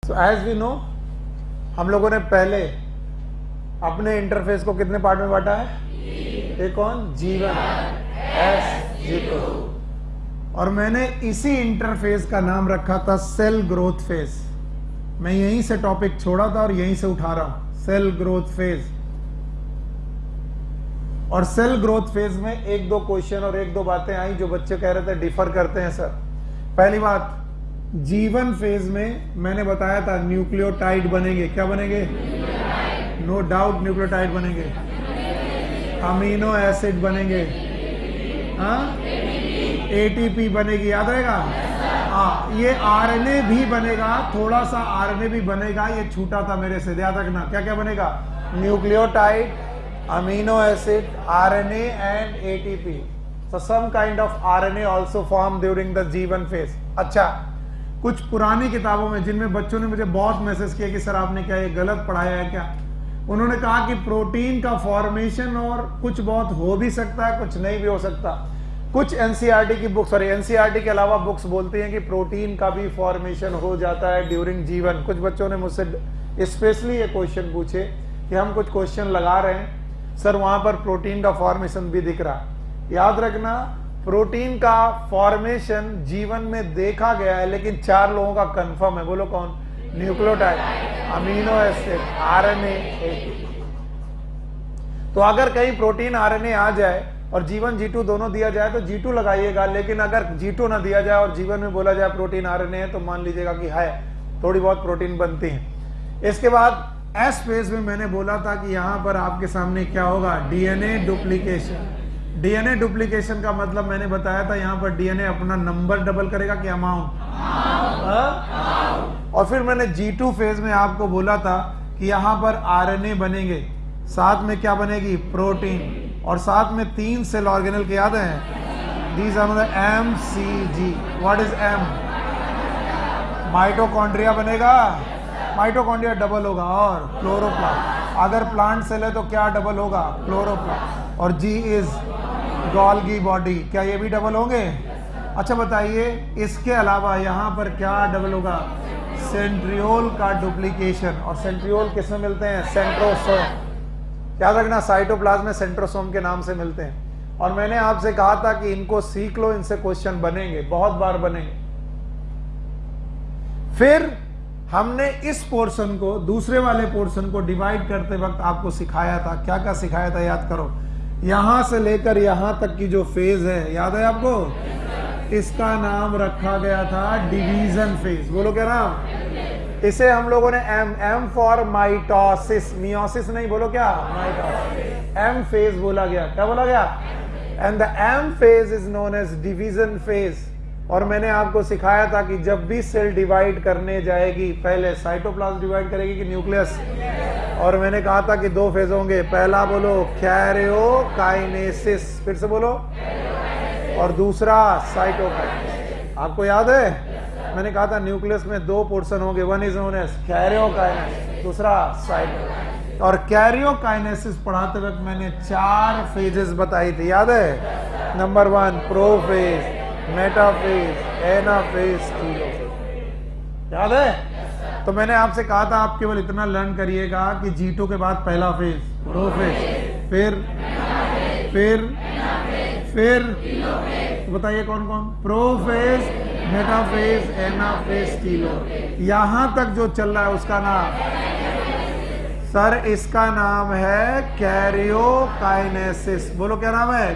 So as we know, हम लोगों ने पहले अपने इंटरफेस को कितने पार्ट में बांटा है? एक कौन? जीवन, एस जीटू। और मैंने इसी इंटरफेस का नाम रखा था सेल ग्रोथ फेज। मैं यहीं से टॉपिक छोड़ा था और यहीं से उठा रहा हूं, सेल ग्रोथ फेज। और सेल ग्रोथ फेज में एक दो क्वेश्चन और एक दो बातें आई जो बच्चे कह रहे थे डिफर करते हैं सर। पहली बात, जीवन फेज में मैंने बताया था न्यूक्लियोटाइड बनेंगे। क्या बनेंगे? नो डाउट न्यूक्लियोटाइड बनेंगे, अमीनो एसिड बनेंगे, एटीपी बनेगी, याद रहेगा? हाँ, ये आरएनए भी बनेगा, थोड़ा सा आरएनए भी बनेगा, ये छूटा था मेरे से, याद रखना। क्या क्या बनेगा? Nucleotide, amino acid, RNA and ATP. So some kind of RNA also formed during the G1 phase. अच्छा, कुछ पुरानी किताबों में जिनमें बच्चों ने मुझे बहुत मैसेज किया कि सर आपने क्या ये गलत पढ़ाया है क्या, उन्होंने कहा कि प्रोटीन का फॉर्मेशन और कुछ बहुत हो भी सकता है, कुछ नहीं भी हो सकता। कुछ एनसीईआरटी की बुक्स, सॉरी एनसीईआरटी के अलावा बुक्स बोलती हैं कि प्रोटीन का भी फॉर्मेशन हो जाता है ड्यूरिंग जीवन। कुछ बच्चों ने मुझसे स्पेशली ये क्वेश्चन पूछे कि हम कुछ क्वेश्चन लगा रहे हैं सर, वहां पर प्रोटीन का फॉर्मेशन भी दिख रहा। याद रखना, प्रोटीन का फॉर्मेशन जीवन में देखा गया है, लेकिन 4 लोगों का कंफर्म है। बोलो कौन? Nucleotide, amino acid, RNA, ATP. तो अगर कहीं प्रोटीन आरएनए आ जाए और जीवन G2 दोनों दिया जाए तो G2 लगाइएगा, लेकिन अगर G2 ना दिया जाए और जीवन में बोला जाए प्रोटीन आरएनए है तो मान लीजिएगा कि है, थोड़ी बहुत प्रोटीन बनती है। इसके बाद एस फेज में मैंने बोला था कि यहां पर आपके सामने क्या होगा? DNA duplication. डीएनए डुप्लीकेशन का मतलब मैंने बताया था, यहां पर डीएनए अपना नंबर डबल करेगा कि अमाउंट। और फिर मैंने G2 फेज में आपको बोला था कि यहां पर आरएनए बनेंगे, साथ में क्या बनेगी? प्रोटीन, और साथ में 3 सेल ऑर्गेनल के याद हैं? These are the MCG। What is M? Mitochondria बनेगा, माइटोकॉन्ड्रिया डबल होगा, और क्लोरोप्लास्ट। अगर प्लांट सेल है तो क्या डबल होगा? क्लोरोप्लास्ट। और G इज गोल्गी बॉडी, क्या ये भी डबल होंगे? अच्छा बताइए, इसके अलावा यहां पर क्या डबल होगा? सेंट्रियोल का डुप्लीकेशन। और सेंट्रियोल किस में मिलते हैं? सेंट्रोसोम। याद रखना, साइटोप्लाज्म में सेंट्रोसोम के नाम से मिलते हैं। और मैंने आपसे कहा था कि इनको सीख लो, इनसे क्वेश्चन बनेंगे, बहुत बार बनेंगे। फिर हमने इस पोर्शन को, दूसरे वाले पोर्शन को डिवाइड करते वक्त आपको सिखाया था। क्या क्या सिखाया था? याद करो। यहां से लेकर यहां तक की जो फेज है, याद है आपको? इसका नाम रखा गया था डिवीजन फेज। बोलो क्या नाम? इसे हम लोगों ने M फॉर माइटोसिस, मियोसिस नहीं, बोलो क्या? माइटोसिस। M फेज बोला गया। क्या बोला गया? And the M phase is known as division phase. और मैंने आपको सिखाया था कि जब भी सेल डिवाइड करने जाएगी, पहले साइटोप्लाज्म डिवाइड करेगी कि न्यूक्लियस? और मैंने कहा था कि 2 फेज होंगे। पहला बोलो कैरियोकाइनेसिस, फिर से बोलो, और दूसरा साइटोकाइनेसिस। आपको याद है मैंने कहा था न्यूक्लियस में 2 पोर्शन होंगे, one is known as karyokinesis, दूसरा साइटोकाइनेसिस। और कैरियोकाइनेसिस पढ़ाते वक्त मैंने 4 फेजेस बताई थी, याद है? Number 1 prophase, metaphase, anaphase, telophase. याद है? तो मैंने आपसे कहा था आप केवल इतना लर्न करिएगा कि G2 के बाद पहला फेज प्रोफेज, फिर तो बताइए कौन कौन? Prophase, metaphase, anaphase, telophase. यहां तक जो चल रहा है उसका नाम, सर इसका नाम है कैरियोकाइनेसिस। बोलो क्या नाम है?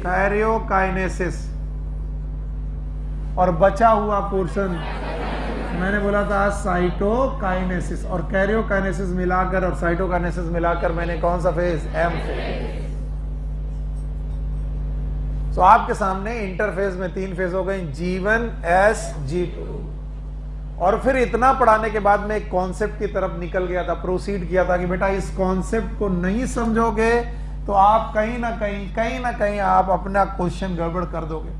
कैरियोकाइनेसिस। और बचा हुआ पोर्शन मैंने बोला था साइटोकाइनेसिस। और कैरियोकाइनेसिस मिलाकर और साइटोकाइनेसिस मिलाकर मैंने कौन सा फेज? M phase. तो आपके सामने इंटरफेज में 3 फेज हो गए, G1, S, G2। और फिर इतना पढ़ाने के बाद मैं एक कॉन्सेप्ट की तरफ निकल गया था, प्रोसीड किया था कि बेटा इस कॉन्सेप्ट को नहीं समझोगे तो आप कहीं ना कहीं आप अपना क्वेश्चन गड़बड़ कर दोगे।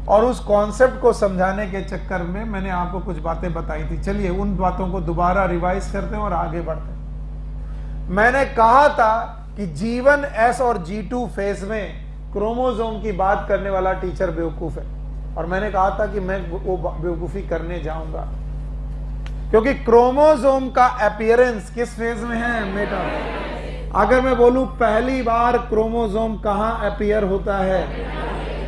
और उस कॉन्सेप्ट को समझाने के चक्कर में मैंने आपको कुछ बातें बताई थी। चलिए उन बातों को दोबारा रिवाइज करते हैं और आगे बढ़ते हैं। मैंने कहा था कि G1, S और G2 फेज में क्रोमोसोम की बात करने वाला टीचर बेवकूफ है, और मैंने कहा था कि मैं वो बेवकूफी करने जाऊंगा। क्योंकि क्रोमोसोम का अपीयरेंस किस फेज में है? मेटा। अगर मैं बोलूं पहली बार क्रोमोसोम कहां अपीयर होता है,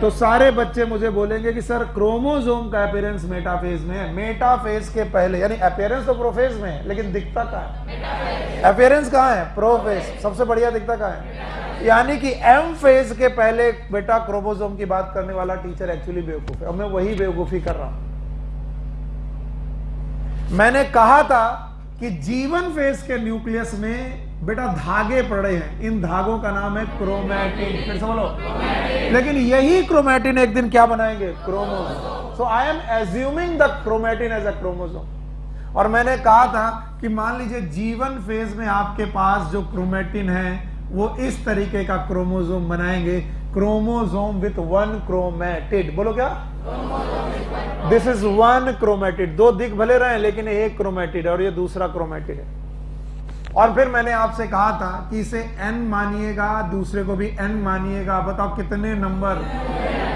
तो सारे बच्चे मुझे बोलेंगे कि सर क्रोमोसोम का अपीयरेंस मेटाफेज में है। मेटाफेज के पहले, यानी अपीयरेंस तो प्रोफेज में है, लेकिन दिखता कहां है? अपीयरेंस कहां है? प्रोफेज। सबसे बढ़िया दिखता कहां है? यानी कि एम फेज के पहले बेटा क्रोमोसोम की बात करने वाला टीचर एक्चुअली बेवकूफ है, और मैं वही बेवकूफी कर रहा हूं। मैंने कहा था कि जीवन फेज के न्यूक्लियस में बेटा धागे पड़े हैं, इन धागों का नाम है क्रोमैटिन। फिर से बोलो। लेकिन यही क्रोमैटिन एक दिन क्या बनाएंगे? Chromosome. So I am assuming the chromatin as a chromosome. और मैंने कहा था कि मान लीजिए जीवन फेज में आपके पास जो क्रोमैटिन है वो इस तरीके का क्रोमोसोम बनाएंगे, क्रोमोसोम विथ वन क्रोमैटिड। बोलो क्या? This is one chromatid. दो दिख भले रहे लेकिन एक क्रोमैटिड है और ये दूसरा क्रोमैटिड है। और फिर मैंने आपसे कहा था कि इसे n मानिएगा, दूसरे को भी n मानिएगा। बताओ कितने नंबर?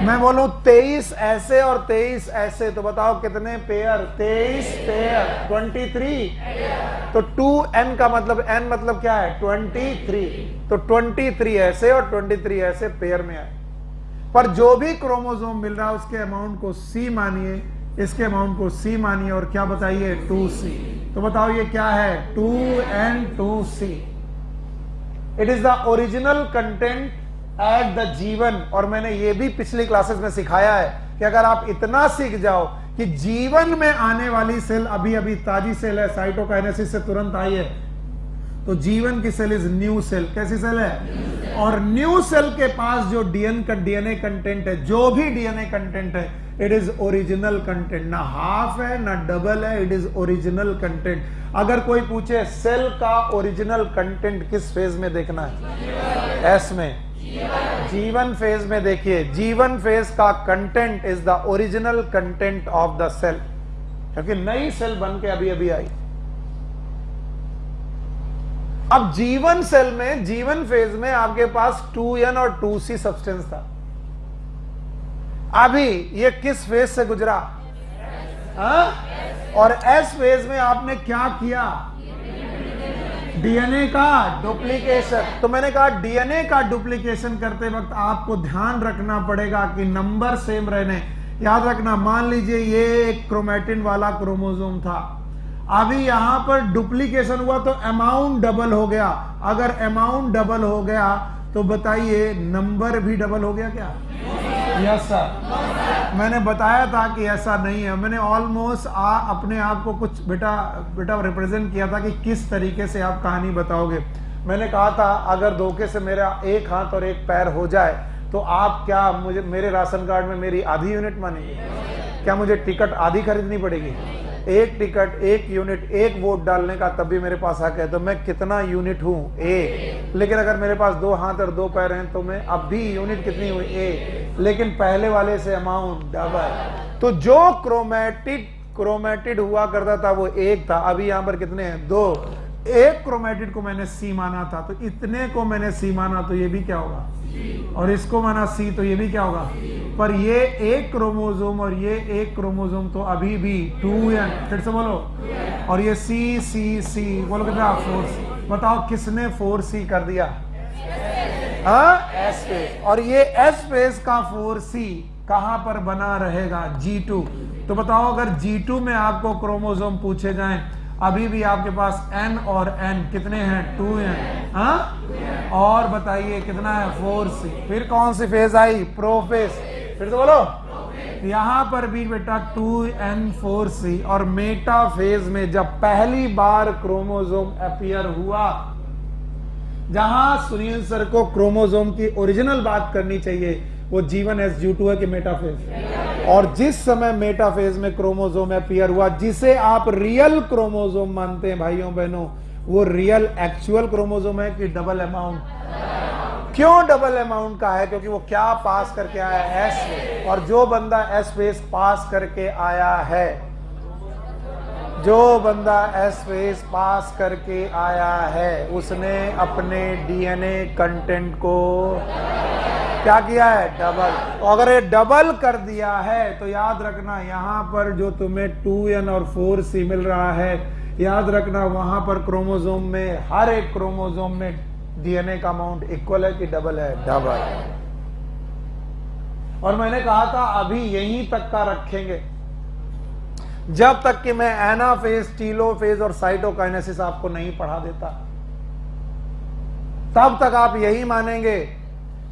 मैं बोलूं 23 ऐसे और 23 ऐसे, तो बताओ कितने पेयर? 23 पेयर, 23। तो 2n का मतलब n मतलब क्या है? 23। तो 23 ऐसे और 23 ऐसे पेयर में आए। पर जो भी क्रोमोसोम मिल रहा है उसके अमाउंट को c मानिए, इसके अमाउंट को c मानिए, और क्या बताइए? 2c। तो बताओ ये क्या है? 2n2c। It is the original content at the जीवन। और मैंने ये भी पिछली क्लासेस में सिखाया है कि अगर आप इतना सीख जाओ कि जीवन में आने वाली सेल अभी अभी ताजी सेल है, साइटोकाइनेसिस से तुरंत आई है, तो जीवन की सेल इज न्यू सेल। कैसी सेल है? और न्यू सेल के पास जो डीएनए कंटेंट है, जो भी डीएनए कंटेंट है, इट इज ओरिजिनल कंटेंट। ना हाफ है ना डबल है, इट इज ओरिजिनल कंटेंट। अगर कोई पूछे सेल का ओरिजिनल कंटेंट किस फेज में देखना है? एस में, जीवन फेज में। देखिए जीवन फेज का content is the original content of the cell, क्योंकि नई सेल बन के अभी अभी आई। अब जीवन सेल में, जीवन फेज में आपके पास 2n और 2c सब्सटेंस था। अभी ये किस फेज से गुजरा? और एस फेज में आपने क्या किया? डीएनए का डुप्लीकेशन। तो मैंने कहा डीएनए का डुप्लीकेशन करते वक्त आपको ध्यान रखना पड़ेगा कि नंबर सेम रहने। याद रखना, मान लीजिए ये एक क्रोमैटिन वाला क्रोमोसोम था, अभी यहां पर डुप्लीकेशन हुआ तो अमाउंट डबल हो गया। अगर अमाउंट डबल हो गया तो बताइए नंबर भी डबल हो गया क्या? Yes sir. मैंने बताया था कि ऐसा नहीं है। मैंने ऑलमोस्ट अपने आप को कुछ बेटा रिप्रेजेंट किया था कि किस तरीके से आप कहानी बताओगे। मैंने कहा था अगर धोखे से मेरा एक हाथ और एक पैर हो जाए तो आप क्या मुझे मेरे राशन कार्ड में मेरी आधी यूनिट मानेंगे? क्या मुझे टिकट आधी खरीदनी पड़ेगी? एक टिकट, एक यूनिट, एक वोट डालने का तब भी मेरे पास हक है। तो मैं कितना यूनिट हूं? एक। लेकिन अगर मेरे पास 2 हाथ और 2 पैर हैं तो मैं अब भी यूनिट कितनी हुई? एक। लेकिन पहले वाले से अमाउंट डबल। तो जो क्रोमैटिड हुआ करता था वो एक था, अभी यहां पर कितने हैं? 2। एक क्रोमैटिड को मैंने सी माना था, तो इतने को मैंने सी माना, तो ये भी क्या होगा? और इसको माना सी, तो ये भी क्या होगा? पर ये एक क्रोमोसोम और ये एक क्रोमोसोम तो अभी भी 2n। फिर से बोलो। और ये सी सी सी, बोलो कितना? 4c। बताओ किसने 4c कर दिया? S phase. और ये एस फेज का 4c कहां पर बना रहेगा? G2। तो बताओ अगर G2 में आपको क्रोमोसोम पूछे जाएं, अभी भी आपके पास n और n कितने हैं? 2n। और बताइए कितना है? 4c। फिर कौन सी फेज आई? प्रोफेज। फिर से बोलो। यहां पर भी बेटा 2n4c। और मेटा फेज में जब पहली बार क्रोमोसोम अपीयर हुआ, जहां सुनील सर को क्रोमोसोम की ओरिजिनल बात करनी चाहिए, वो G1SG2 है कि मेटाफेज। और जिस समय मेटाफेज में क्रोमोसोम अपीयर हुआ, जिसे आप रियल क्रोमोसोम मानते हैं भाइयों बहनों, वो रियल एक्चुअल क्रोमोसोम है कि डबल अमाउंट? क्यों डबल अमाउंट का है? क्योंकि वो क्या पास करके आया है? एस। और जो बंदा एस फेज पास करके आया है, जो बंदा एस फेज पास करके आया है, उसने अपने डीएनए कंटेंट को क्या किया है? डबल। तो अगर ये डबल कर दिया है तो याद रखना यहां पर जो तुम्हें 2n और 4c मिल रहा है, याद रखना वहां पर क्रोमोसोम में, हर एक क्रोमोसोम में डीएनए का अमाउंट इक्वल है कि डबल है? डबल। और मैंने कहा था अभी यहीं तक का रखेंगे, जब तक कि मैं एनाफेज, टीलोफेज और साइटोकाइनेसिस आपको नहीं पढ़ा देता, तब तक आप यही मानेंगे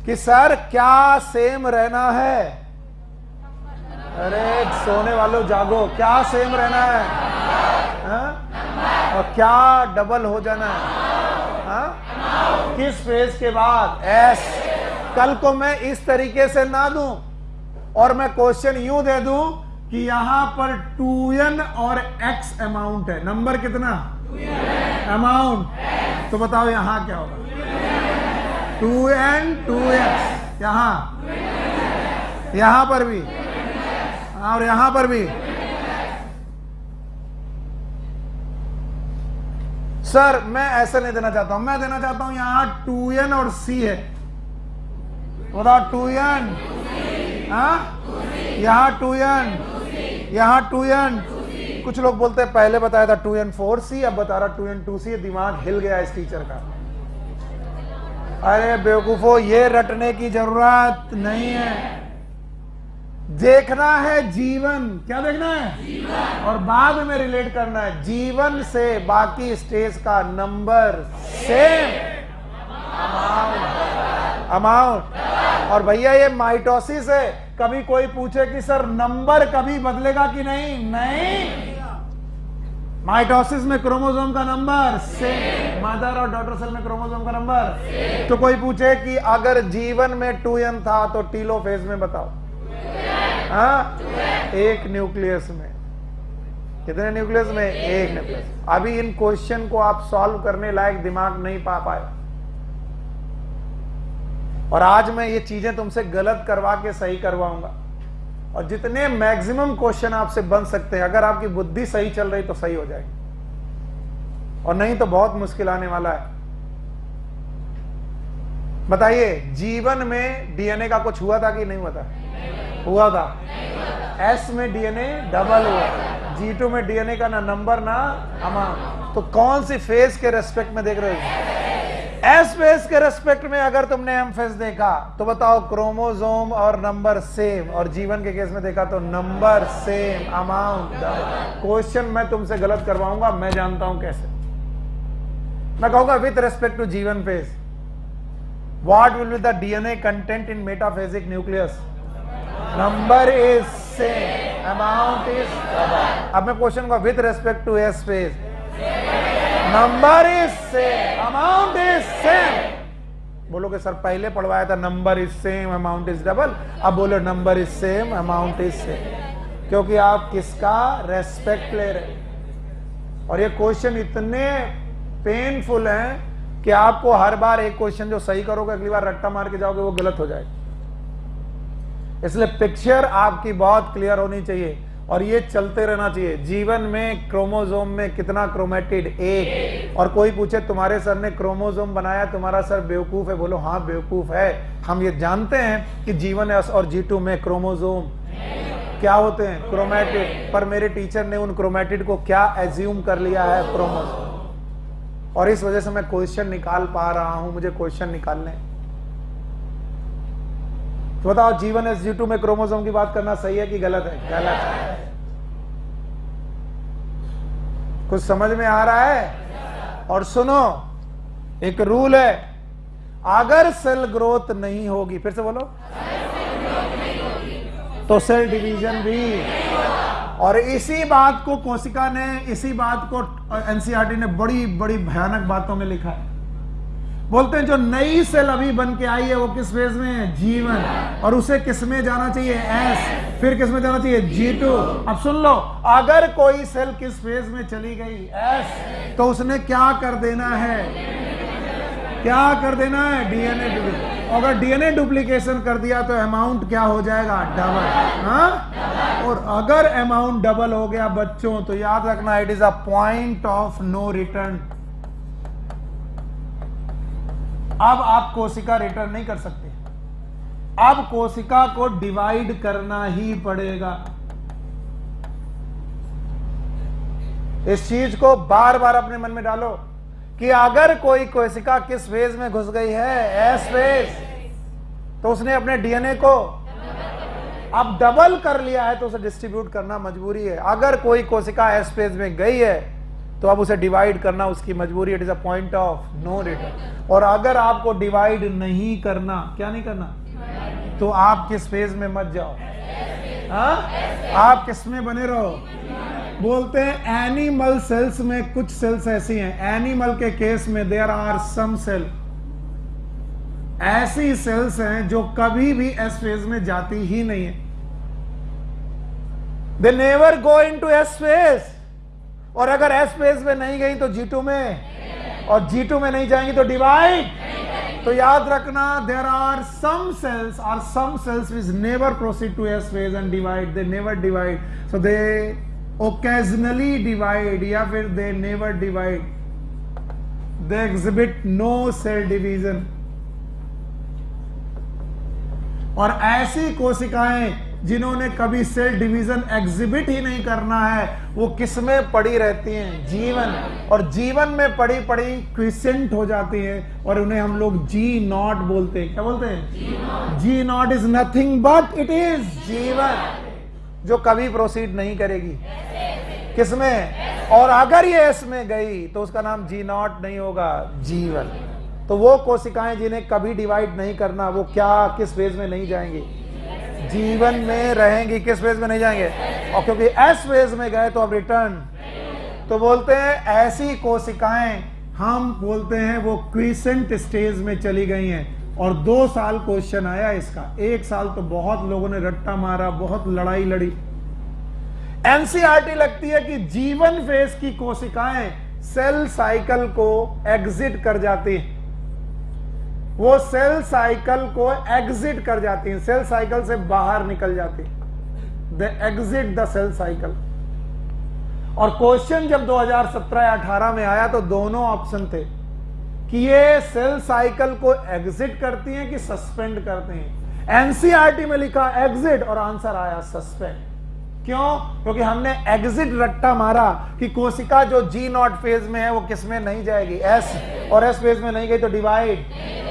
कि सर क्या सेम रहना है? अरे सोने वालों जागो, क्या सेम रहना है? और क्या डबल हो जाना है? किस फेज के बाद? एस। कल को मैं इस तरीके से ना दूं और मैं क्वेश्चन यूं दे दूं कि यहां पर 2n और x अमाउंट है, नंबर कितना? अमाउंट। तो बताओ यहां क्या होगा? 2n 2x, यहां पर भी और यहां पर भी। सर मैं ऐसा नहीं देना चाहता हूं, मैं देना चाहता हूं यहां 2n और c है। बताओ 2n, यहां 2n, यहां 2n। कुछ लोग बोलते हैं पहले बताया था 2n 4c, अब बता रहा 2n 2c। दिमाग हिल गया इस टीचर का। अरे बेवकूफो, ये रटने की जरूरत नहीं है। देखना है जीवन। क्या देखना है? जीवन। और बाद में रिलेट करना है जीवन से बाकी स्टेज का नंबर सेम, अमाउंट। और भैया ये माइटोसिस है। कभी कोई पूछे कि सर नंबर कभी बदलेगा कि नहीं? नहीं। माइटोसिस में क्रोमोसोम का नंबर सेम, मदर और डॉटर सेल में क्रोमोसोम का नंबर। तो कोई पूछे कि अगर जीवन में 2n था तो टीलोफेज में बताओ? एक न्यूक्लियस में। कितने न्यूक्लियस में? एक न्यूक्लियस। अभी इन क्वेश्चन को आप सॉल्व करने लायक दिमाग नहीं पा पाए, और आज मैं ये चीजें तुमसे गलत करवा के सही करवाऊंगा। और जितने मैक्सिमम क्वेश्चन आपसे बन सकते हैं, अगर आपकी बुद्धि सही चल रही तो सही हो जाएगी, और नहीं तो बहुत मुश्किल आने वाला है। बताइए जीवन में डीएनए का कुछ हुआ था कि नहीं हुआ था? हुआ था। एस में डीएनए डबल हुआ, G2 में डीएनए का ना नंबर ना अमाउंट। तो कौन सी फेज के रेस्पेक्ट में देख रहे हो? एस फेज के रेस्पेक्ट में अगर तुमने एम फेज देखा तो बताओ क्रोमोसोम और नंबर सेम, और जीवन के केस में देखा तो number same, amount double. Question मैं तुमसे गलत करवाऊंगा, मैं जानता हूं कैसे। मैं कहूंगा with respect to G one phase, what will be the DNA content in metaphasic nucleus? Number is same, amount is double. अब मैं क्वेश्चन को with respect to S phase, number is same, amount is same. बोलोगे sir पहले पढ़वाया था number is same amount is double, अब बोलो number is same amount is same, क्योंकि आप किसका रेस्पेक्ट ले रहे। और ये क्वेश्चन इतने पेनफुल हैं कि आपको हर बार एक क्वेश्चन जो सही करोगे अगली बार रट्टा मार के जाओगे वो गलत हो जाएगा। इसलिए पिक्चर आपकी बहुत क्लियर होनी चाहिए और ये चलते रहना चाहिए। जीवन में क्रोमोसोम में कितना क्रोमेटिड? एक। और कोई पूछे तुम्हारे सर ने क्रोमोसोम बनाया, तुम्हारा सर बेवकूफ है, बोलो हाँ बेवकूफ है। हम ये जानते हैं कि जीवन एस और G2 में क्रोमोसोम क्या होते हैं? क्रोमेटिड। पर मेरे टीचर ने उन क्रोमेटिड को क्या एज्यूम कर लिया है? क्रोमोसोम। और इस वजह से मैं क्वेश्चन निकाल पा रहा हूं, मुझे क्वेश्चन निकालने। तो बताओ जीवन एस G2 में क्रोमोसोम की बात करना सही है कि गलत है? गलत है। कुछ समझ में आ रहा है? और सुनो, एक रूल है, अगर सेल ग्रोथ नहीं होगी, फिर से बोलो, तो सेल डिवीजन भी। और इसी बात को कोशिका ने, इसी बात को एनसीईआरटी ने बड़ी बड़ी भयानक बातों में लिखा है। बोलते हैं जो नई सेल अभी बन के आई है वो किस फेज में है? जीवन। और उसे किस में जाना चाहिए? एस। फिर किस में जाना चाहिए? G2। अब सुन लो, अगर कोई सेल किस फेज में चली गई? एस। तो उसने क्या कर देना है? क्या कर देना है? DNA duplication. अगर डीएनए डुप्लीकेशन कर दिया तो अमाउंट क्या हो जाएगा? डबल। हाँ? और अगर अमाउंट डबल हो गया बच्चों तो याद रखना, it is a point of no return. अब आप कोशिका रिटर्न नहीं कर सकते। अब कोशिका को डिवाइड करना ही पड़ेगा। इस चीज को बार बार अपने मन में डालो कि अगर कोई कोशिका किस फेज में घुस गई है, एस फेज, तो उसने अपने डीएनए को अब डबल कर लिया है, तो उसे डिस्ट्रीब्यूट करना मजबूरी है। अगर कोई कोशिका एस फेज में गई है तो अब उसे डिवाइड करना उसकी मजबूरी है। It is a point of no return. और अगर आपको डिवाइड नहीं करना, क्या नहीं करना, तो आप किस फेज में मत जाओ, आप किस में बने रहो। बोलते हैं एनिमल सेल्स में कुछ सेल्स ऐसी हैं, एनिमल के केस में देयर आर सम सेल, ऐसी सेल्स हैं जो कभी भी एस फेज में जाती ही नहीं है। They never go into S phase. और अगर एस फेज में नहीं गई तो G2 में, और G2 में नहीं जाएंगी तो डिवाइड। तो याद रखना, there are some cells which never proceed to S phase and divide, they never divide, so they occasionally divide, या फिर they never divide, they exhibit no cell division. और ऐसी कोशिकाएं जिन्होंने कभी सेल डिवीजन एग्जिबिट ही नहीं करना है, वो किसमें पड़ी रहती हैं, जीवन। और जीवन में पड़ी पड़ी क्विसेंट हो जाती है, और उन्हें हम लोग G0 बोलते हैं। क्या बोलते हैं? G0 is nothing but it is जीवन, जो कभी प्रोसीड नहीं करेगी किसमें। और अगर ये एस में गई तो उसका नाम G0 नहीं होगा, जीवन। तो वो कोशिकाएं जिन्हें कभी डिवाइड नहीं करना, वो क्या किस फेज में नहीं जाएंगी, जीवन में रहेंगी। किस फेज में नहीं जाएंगे? और क्योंकि एस फेज में गए तो अब रिटर्न। तो बोलते हैं ऐसी कोशिकाएं हम बोलते हैं वो क्विसेंट स्टेज में चली गई हैं। और 2 साल क्वेश्चन आया इसका, 1 साल तो बहुत लोगों ने रट्टा मारा, बहुत लड़ाई लड़ी। एनसीईआरटी लगती है कि जीवन फेज की कोशिकाएं सेल साइकिल को एग्जिट कर जाती हैं, वो सेल साइकिल को एग्जिट कर जाती हैं, सेल साइकिल से बाहर निकल जाती हैं, दे एग्जिट द सेल साइकिल। और क्वेश्चन जब 2017 या 18 में आया तो दोनों ऑप्शन थे कि ये सेल साइकिल को एग्जिट करती हैं कि सस्पेंड करती हैं। एनसीईआरटी में लिखा एग्जिट और आंसर आया सस्पेंड। क्यों? क्योंकि हमने एग्जिट रट्टा मारा कि कोशिका जो G0 फेज में है वो किसमें नहीं जाएगी, एस, और एस फेज में नहीं गई तो डिवाइड।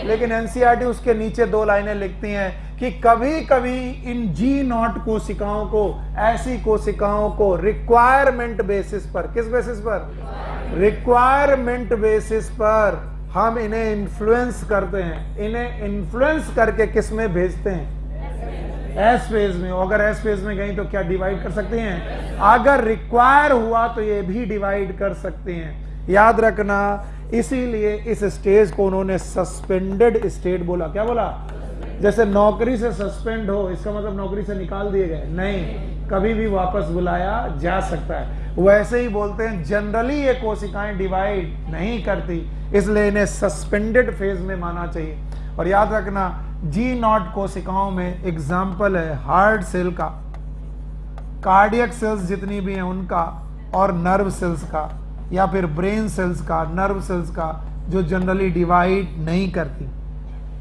लेकिन एनसीईआरटी उसके नीचे 2 लाइनें लिखती हैं कि कभी कभी इन G0 कोशिकाओं को, ऐसी कोशिकाओं को रिक्वायरमेंट बेसिस पर, किस बेसिस पर, रिक्वायरमेंट बेसिस पर हम इन्हें इन्फ्लुएंस करते हैं, इन्हें इन्फ्लुएंस करके किस में भेजते हैं, एस फेज में। अगर एस फेज में गई तो क्या डिवाइड कर सकती हैं? अगर रिक्वायर हुआ तो ये भी डिवाइड कर सकती हैं। याद रखना, इसीलिए इस स्टेज को उन्होंने सस्पेंडेड स्टेट बोला। क्या बोला? जैसे नौकरी से सस्पेंड हो, इसका मतलब नौकरी से निकाल दिए गए नहीं, कभी भी वापस बुलाया जा सकता है। वैसे ही बोलते हैं जनरली ये कोशिकाएं डिवाइड नहीं करती, इसलिए इन्हें सस्पेंडेड फेज में माना चाहिए। और याद रखना, G0 कोशिकाओं में एग्जाम्पल है हार्ट सेल का, कार्डियक सेल्स जितनी भी हैं उनका, और नर्व सेल्स का, या फिर ब्रेन सेल्स का, नर्व सेल्स का, जो जनरली डिवाइड नहीं करती।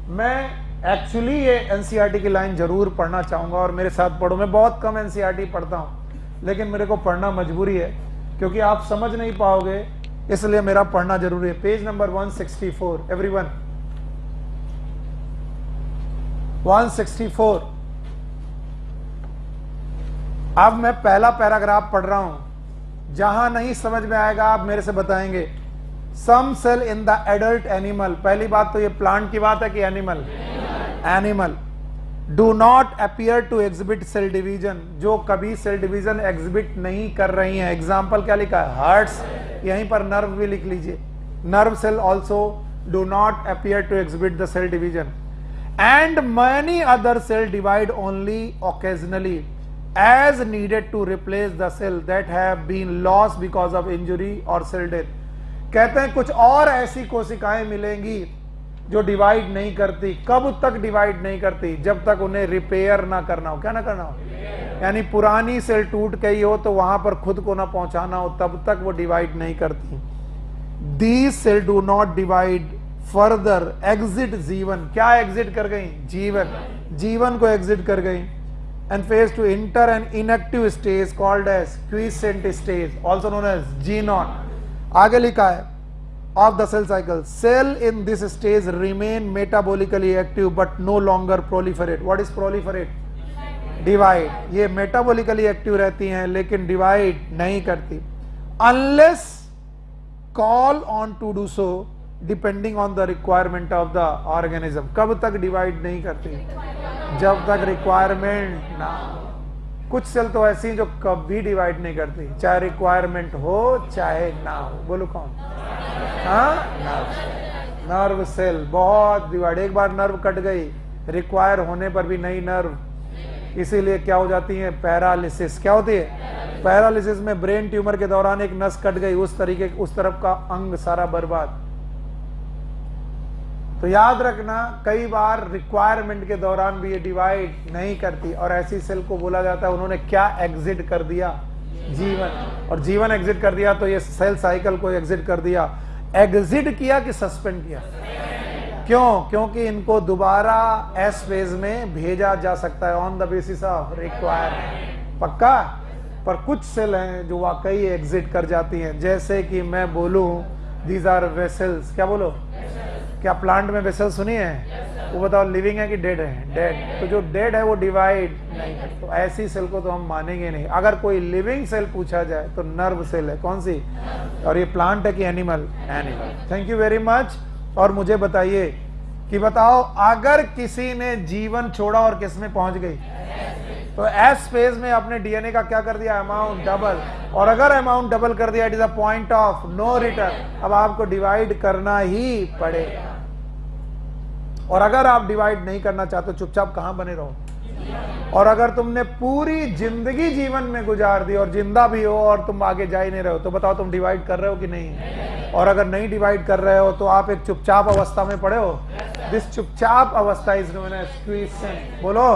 मैं एक्चुअली ये एनसीईआरटी की लाइन जरूर पढ़ना चाहूंगा और मेरे साथ पढ़ो। मैं बहुत कम एनसीईआरटी पढ़ता हूं, लेकिन मेरे को पढ़ना मजबूरी है क्योंकि आप समझ नहीं पाओगे, इसलिए मेरा पढ़ना जरूरी है। Page number 164, everyone 164। अब मैं पहला पैराग्राफ पढ़ रहा हूं, जहां नहीं समझ में आएगा आप मेरे से बताएंगे। Some cell in the adult animal, पहली बात तो ये प्लांट की बात है कि animal, animal do not appear to exhibit cell division, जो कभी सेल डिवीजन एग्जिबिट नहीं कर रही हैं। एग्जाम्पल क्या लिखा है? हार्ट्स, यहीं पर नर्व भी लिख लीजिए। Nerve cell also do not appear to exhibit the cell division and many other cell divide only occasionally as needed to replace the cell that have been lost because of injury or cell death। कहते हैं कुछ और ऐसी कोशिकाएं मिलेंगी जो divide नहीं करती। कब तक डिवाइड नहीं करती? जब तक उन्हें रिपेयर ना करना हो। क्या ना करना हो? यानी पुरानी सेल टूट गई हो तो वहां पर खुद को ना पहुंचाना हो, तब तक वो डिवाइड नहीं करती। These cells do not divide further exit जीवन, क्या एग्जिट कर गई? जीवन, जीवन को एग्जिट कर गई। And phase to enter an inactive stage called as quiescent stage, also known as G0। आगे लिखा है of the cell cycle, cell in this stage remain metabolically active but no longer proliferate. What is proliferate? Divide। ये metabolically active रहती हैं लेकिन divide नहीं करती, unless call on to do so depending on the requirement of the organism। कब तक divide नहीं करती? जब तक requirement ना। कुछ सेल तो ऐसी हैं जो कभी डिवाइड नहीं करती, चाहे रिक्वायरमेंट हो चाहे ना हो। बोलो कौन? हाँ, नर्व सेल बहुत डिवाइड। एक बार नर्व कट गई, रिक्वायर होने पर भी नई नर्व, इसीलिए क्या हो जाती है? पैरालिसिस। क्या होती है? पैरालिसिस में ब्रेन ट्यूमर के दौरान एक नस कट गई, उस तरीके उस तरफ का अंग सारा बर्बाद। तो याद रखना, कई बार रिक्वायरमेंट के दौरान भी ये डिवाइड नहीं करती, और ऐसी सेल को बोला जाता है उन्होंने क्या एग्जिट कर दिया? जीवन। और जीवन एग्जिट कर दिया तो ये सेल साइकिल को एग्जिट कर दिया। एग्जिट किया कि सस्पेंड किया? क्यों? क्योंकि इनको दोबारा एस फेज में भेजा जा सकता है on the basis of requirement. पक्का? पर कुछ सेल हैं जो वाकई एग्जिट कर जाती हैं, जैसे कि मैं बोलूं दीज आर वेसल्स। क्या बोलो? क्या प्लांट में वेसल सुनी है? वो बताओ लिविंग है कि डेड है? डेड। तो जो डेड है वो डिवाइड नहीं है, तो ऐसी सेल को तो हम मानेंगे नहीं। अगर कोई लिविंग सेल पूछा जाए तो नर्व सेल है। कौन सी? और ये प्लांट है कि animal? Animal. Thank you very much. और मुझे बताइए कि बताओ अगर किसी ने जीवन छोड़ा और किस में पहुंच गई, तो एस फेज में अपने डीएनए का क्या कर दिया? Amount double. और अगर अमाउंट डबल कर दिया, it is a point of no return. अब आपको डिवाइड करना ही पड़ेगा। और अगर आप डिवाइड नहीं करना चाहते, चुपचाप कहां बने रहो। और अगर तुमने पूरी जिंदगी जीवन में गुजार दी और जिंदा भी हो और तुम आगे जा ही नहीं रहे हो, तो बताओ तुम डिवाइड कर रहे हो कि नहीं? और अगर नहीं डिवाइड कर रहे हो तो आप एक चुपचाप अवस्था में पड़े हो। दिस चुपचाप अवस्था इज नोन एज क्विसेंट। बोलो।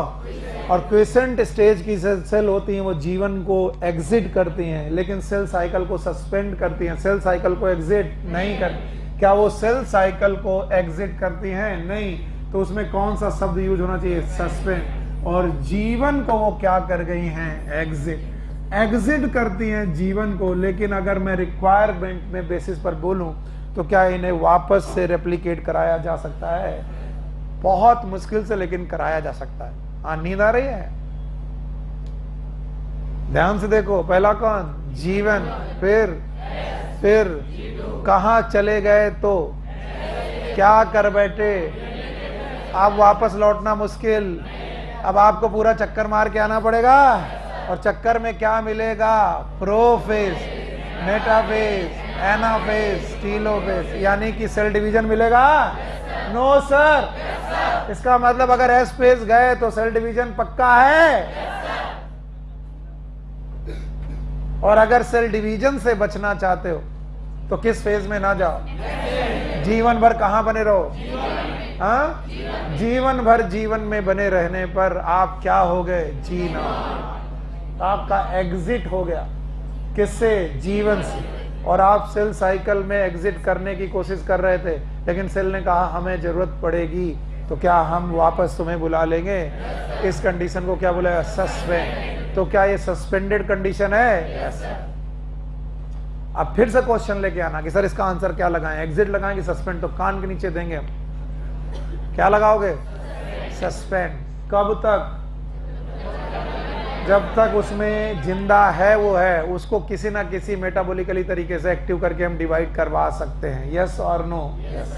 और क्विसेंट स्टेज की सेल होती हैं, वो जीवन को एग्जिट करती हैं, लेकिन सेल साइकिल को सस्पेंड करती हैं, सेल साइकिल को एग्जिट नहीं करती। क्या वो सेल साइकिल को एग्जिट करती हैं? नहीं। तो उसमें कौन सा शब्द यूज होना चाहिए? सस्पेंड। और जीवन को वो क्या कर गई हैं? एग्जिट। एग्जिट करती हैं जीवन को, लेकिन अगर मैं रिक्वायरमेंट में बेसिस पर बोलूं तो क्या इन्हें वापस से रेप्लिकेट कराया जा सकता है? बहुत मुश्किल से, लेकिन कराया जा सकता है। हाँ, नींद आ रही है? ध्यान से देखो। पहला कौन? जीवन। फिर कहां चले गए तो क्या कर बैठे? अब वापस लौटना मुश्किल। अब आपको पूरा चक्कर मार के आना पड़ेगा, और चक्कर में क्या मिलेगा? प्रोफेज, मेटाफेज, एनाफेज, टीलोफेज, यानी कि सेल डिवीजन मिलेगा? No sir. इसका मतलब अगर एस फेज गए तो सेल डिवीजन पक्का है। और अगर सेल डिवीजन से बचना चाहते हो तो किस फेज में ना जाओ? जीवन भर कहां बने रहो? हाँ, जीवन भर जीवन में बने रहने पर आप क्या हो गए? जीना। आपका एग्जिट हो गया। किससे? जीवन से। और आप सेल साइकिल में एग्जिट करने की कोशिश कर रहे थे, लेकिन सेल ने कहा हमें जरूरत पड़ेगी, तो क्या हम वापस तुम्हें बुला लेंगे? इस कंडीशन को क्या बोला? सस्पेंड। तो क्या ये सस्पेंडेड कंडीशन है? यस। अब फिर से क्वेश्चन लेके आना कि सर इसका आंसर क्या लगाएं? एग्जिट लगाएं कि सस्पेंड? तो कान के नीचे देंगे हम। क्या लगाओगे? सस्पेंड। कब तक? जब तक उसमें जिंदा है, वो है, उसको किसी ना किसी मेटाबॉलिकली तरीके से एक्टिव करके हम डिवाइड करवा सकते हैं। यस और नो? यस।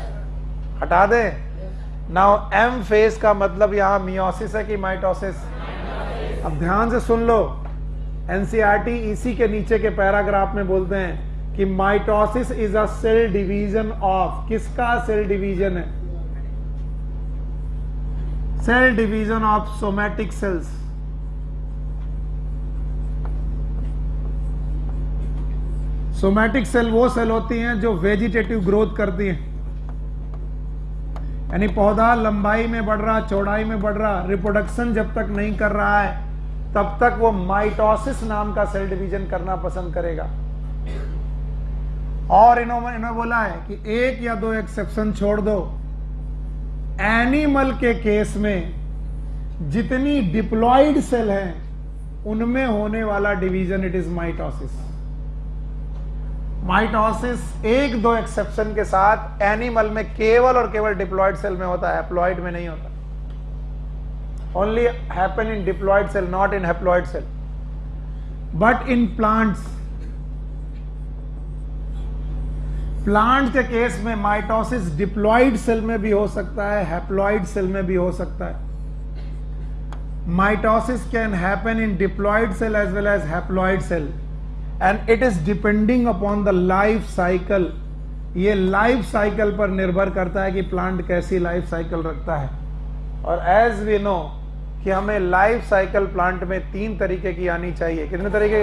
हटा दें। नाउ एम फेज का मतलब यहां मियोसिस है कि माइटोसिस? अब ध्यान से सुन लो। एनसीईआरटी इसी के नीचे के पैराग्राफ में बोलते हैं कि mitosis is a cell division of. किसका सेल डिवीजन है? Cell division of somatic cells. Somatic cell वो सेल होती हैं जो वेजिटेटिव ग्रोथ करती हैं, यानी पौधा लंबाई में बढ़ रहा, चौड़ाई में बढ़ रहा, रिप्रोडक्शन जब तक नहीं कर रहा है तब तक वो माइटोसिस नाम का सेल डिवीजन करना पसंद करेगा। और इन्होंने बोला है कि एक या दो एक्सेप्शन छोड़ दो, एनिमल के केस में जितनी डिप्लॉयड सेल हैं उनमें होने वाला division it is mitosis. Mitosis एक दो एक्सेप्शन के साथ एनिमल में केवल और केवल डिप्लॉयड सेल में होता है, हैप्लॉयड में नहीं होता। Only happen in diploid cell, not in haploid cell. But in plants, plant के केस में माइटोसिस डिप्लॉयड सेल में भी हो सकता है, हैप्लॉयड सेल में भी हो सकता है। Mitosis can happen in diploid cell as well as haploid cell, and it is depending upon the life cycle. ये लाइफ साइकिल पर निर्भर करता है कि प्लांट कैसी लाइफ साइकिल रखता है। और एज वी नो कि हमें लाइफ साइकिल प्लांट में 3 तरीके की आनी चाहिए। कितने तरीके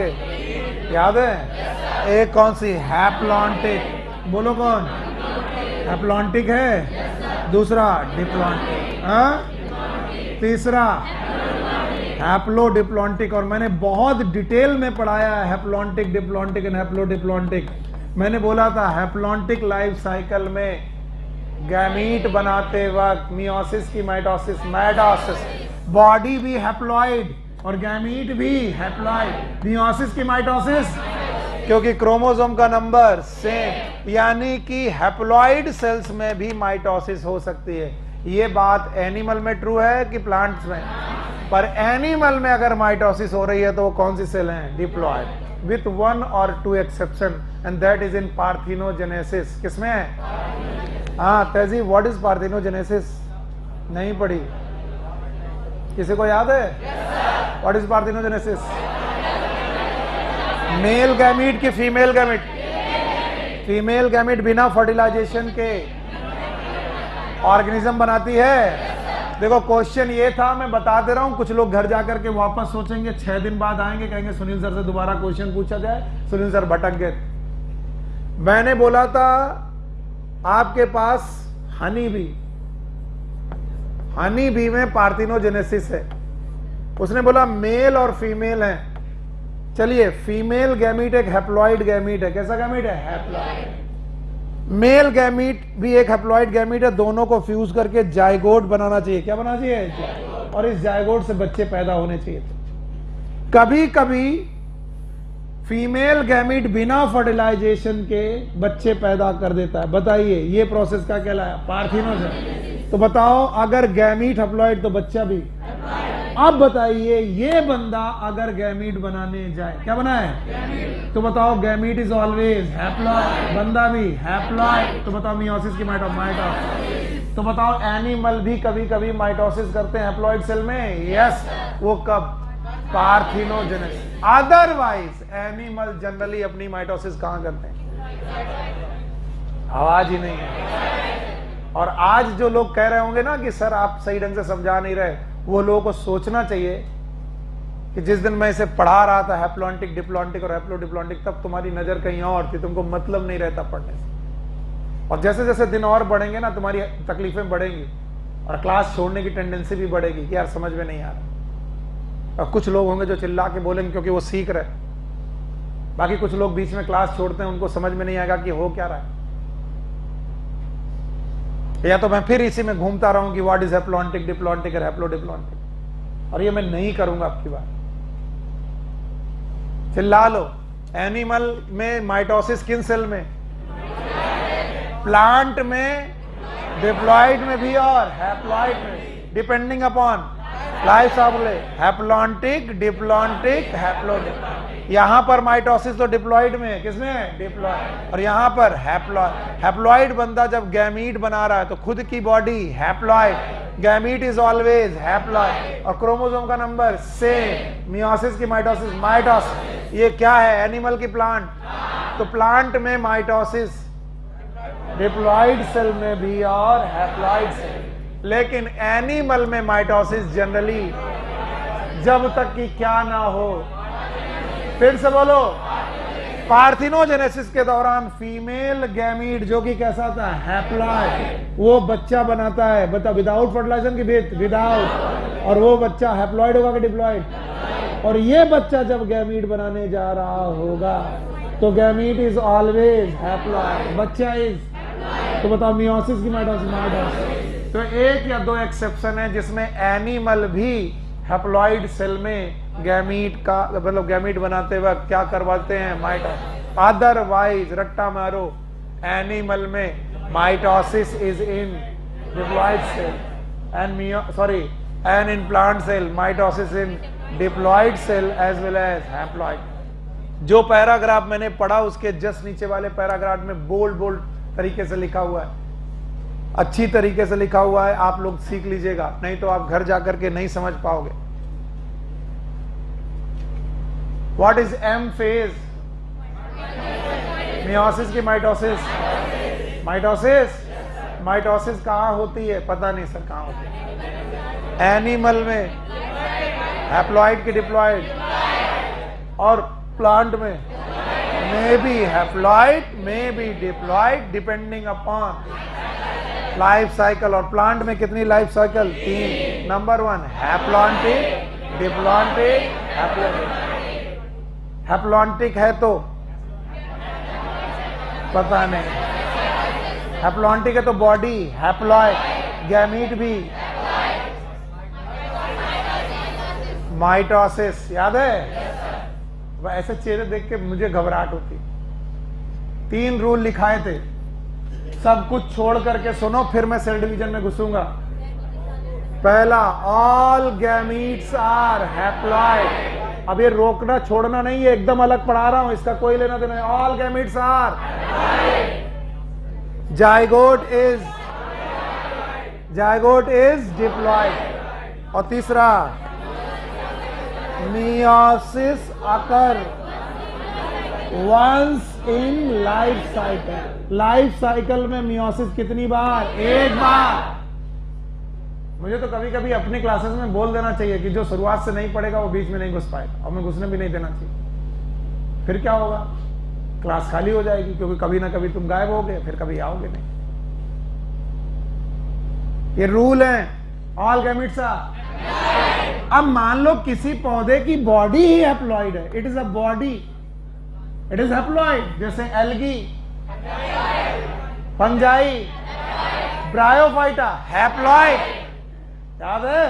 याद है? एक कौन सी? हैप्लॉन्टिक। बोलो कौन? हैप्लॉन्टिक है। दूसरा डिप्लॉन्टिक। तीसरा हैप्लोडिप्लॉन्टिक। और मैंने बहुत डिटेल में पढ़ाया है हैप्लॉन्टिक, डिप्लॉन्टिक एंड हैप्लोडिप्लॉन्टिक। मैंने बोला था हैप्लॉन्टिक लाइफ साइकिल में गैमीट बनाते वक्त मियोसिस की माइटोसिस, माइटोसिस, बॉडी भी हैप्लॉइड और गैमीट भी हैप्लॉइड, मियोसिस की माइटोसिस क्योंकि क्रोमोसोम का नंबर सेम, यानी कि हैप्लॉइड सेल्स में भी माइटोसिस हो सकती है। ये बात एनिमल में ट्रू है कि प्लांट्स में? पर एनिमल में अगर माइटोसिस हो रही है तो वो कौन सी सेल है? Diploid, with 1 or 2 exception, and that is in parthenogenesis. किसमें है? हाँ तेजी, व्हाट इज पार्थिनोजेनेसिस? नहीं पढ़ी? किसी को याद है? What is parthenogenesis? Male gamete की फीमेल गैमीट? फीमेल गैमीट बिना फर्टिलाइजेशन के ऑर्गेनिज्म बनाती है। देखो क्वेश्चन ये था, मैं बता दे रहा हूं, कुछ लोग घर जाकर के वापस सोचेंगे, 6 दिन बाद आएंगे, कहेंगे सुनील सर से दोबारा क्वेश्चन पूछा जाए, सुनील सर भटक गए। मैंने बोला था आपके पास हनी बी में पार्थिनोजेनेसिस है। उसने बोला मेल और फीमेल है। चलिए, फीमेल गैमीट एक हैप्लॉइड गैमीट है। कैसा गैमीट है? हैप्लॉइड। मेल गैमीट भी एक हैप्लॉइड गैमीट है। दोनों को फ्यूज करके जायगोट बनाना चाहिए। क्या बनाना चाहिए? और इस जायगोट से बच्चे पैदा होने चाहिए। कभी कभी फीमेल गैमीट बिना फर्टिलाइजेशन के बच्चे पैदा कर देता है। बताइए ये प्रोसेस क्या कहलाया? पार्थिनोजेनेसिस। तो बताओ, अगर गैमीट हैप्लॉइड तो बच्चा भी। अब बताइए ये बंदा अगर गैमीट बनाने जाए, क्या बना है? तो बताओ गैमीट इज ऑलवेज हैप्लॉइड, बंदा भी हैप्लॉइड। तो बताओ मियोसिस की माइटोसिस। तो बताओ एनिमल भी कभी कभी माइटोसिस करते हैं हैप्लॉइड सेल में? यस। वो कब? पार्थिनोजेनेसिस। अदरवाइज एनिमल जनरली अपनी माइटोसिस कहां करते हैं? आवाज ही नहीं है। और आज जो लोग कह रहे होंगे ना कि सर आप सही ढंग से समझा नहीं रहे, वो लोगों को सोचना चाहिए कि जिस दिन मैं इसे पढ़ा रहा था हैप्लॉन्टिक, डिप्लॉन्टिक और हैप्लोडिप्लॉन्टिक, तब तुम्हारी नजर कहीं और थी, तुमको मतलब नहीं रहता पढ़ने से। और जैसे जैसे दिन और बढ़ेंगे ना, तुम्हारी तकलीफें बढ़ेंगी और क्लास छोड़ने की टेंडेंसी भी बढ़ेगी कि यार समझ में नहीं आ रहा। और कुछ लोग होंगे जो चिल्ला के बोलेंगे क्योंकि वो सीख रहे, बाकी कुछ लोग बीच में क्लास छोड़ते हैं, उनको समझ में नहीं आएगा कि हो क्या रहा है। या तो मैं फिर इसी में घूमता रहूं कि व्हाट इज हैप्लॉन्टिक, डिप्लॉन्टिक और हैप्लोडिप्लॉन्टिक, और ये मैं नहीं करूंगा आपकी बात। चिल्ला लो। एनिमल में माइटोसिस किन सेल में? प्लांट में, डिप्लॉइड में भी और हैप्लॉइड में, depending upon life cycle. Haplontic, diplontic, haplodiplontic. यहां पर माइटोसिस तो डिप्लॉइड में है। किसमें? डिप्लॉइड। और यहां पर हैप्लॉइड। हैप्लॉइड बंदा जब गैमीट बना रहा है तो खुद की body haploid, gamete is always haploid और क्रोमोसोम का नंबर सेम। मियोसिस की माइटोसिस, माइटोसिस। ये क्या है? एनिमल की प्लांट। तो प्लांट में माइटोसिस डिप्लॉइड सेल में भी और हैप्लॉइड सेल। लेकिन एनिमल में माइटोसिस जनरली जब तक कि क्या ना हो, फिर से बोलो, पार्थिनोजेनेसिस के दौरान फीमेल गैमीट जो कि कैसा था? हैप्लॉइड, वो बच्चा बनाता है। बता, विदाउट फर्टिलाइजेशन की विदाउट। और वो बच्चा हैप्लॉइड होगा कि डिप्लॉइड? और ये बच्चा जब गैमीट बनाने जा रहा होगा तो गैमीट इज ऑलवेज हैप्लॉइड, बच्चा इज, तो बताओ मियोसिस की माइटोसिस? माइटोसिस। तो एक या दो एक्सेप्शन है जिसमें एनिमल भी हैप्लॉइड सेल में गैमीट का मतलब गैमीट बनाते वक्त क्या करवाते हैं? माइटोसिस। अदरवाइज रट्टा मारो, एनिमल में mitosis is in diploid cell and in plant cell mitosis in diploid cell as well as haploid। जो पैराग्राफ मैंने पढ़ा उसके जस्ट नीचे वाले पैराग्राफ में बोल्ड बोल्ड तरीके से लिखा हुआ है, अच्छी तरीके से लिखा हुआ है, आप लोग सीख लीजिएगा, नहीं तो आप घर जाकर के नहीं समझ पाओगे। What is M phase? Meiosis की माइटोसिस? माइटोसिस। माइटोसिस कहां होती है? पता नहीं सर कहां होती है। एनिमल में हैप्लॉइड की डिप्लॉइड, और प्लांट में may be haploid may be diploid depending upon life cycle. और प्लांट में कितनी life cycle? 3। Number 1 haplontic, diplontic, haplontic. Haplontic है तो पता नहीं, हैप्लॉन्टिक है तो बॉडी हैप्लॉइड, गैमीट भी माइटोसिस। याद है? ऐसे चेहरे देख के मुझे घबराहट होती। 3 रूल लिखाए थे, सब कुछ छोड़ करके सुनो, फिर मैं सेल डिवीजन में घुसूंगा। पहला, ऑल गैमीट्स आर हैप्लॉइड। अब ये रोकना छोड़ना नहीं है, एकदम अलग पढ़ा रहा हूं, इसका कोई लेना देना नहीं। All gametes are zygote is diploid. और तीसरा, meiosis occur once in life cycle. Life cycle में मियोसिस कितनी बार? 1 बार। मुझे तो कभी कभी अपनी क्लासेस में बोल देना चाहिए कि जो शुरुआत से नहीं पढ़ेगा वो बीच में नहीं घुस पाएगा, और मैं घुसने भी नहीं देना चाहिए। फिर क्या होगा? क्लास खाली हो जाएगी, क्योंकि कभी ना कभी तुम गायब होगे, फिर कभी आओगे नहीं। ये रूल है, ऑल गैमीट्स आर। अब मान लो किसी पौधे की बॉडी ही हैप्लॉइड है, it is a body, it is haploid, जैसे एल्गी, फंजाई, ब्रायोफाइटा, हैप्लॉइड। याद है?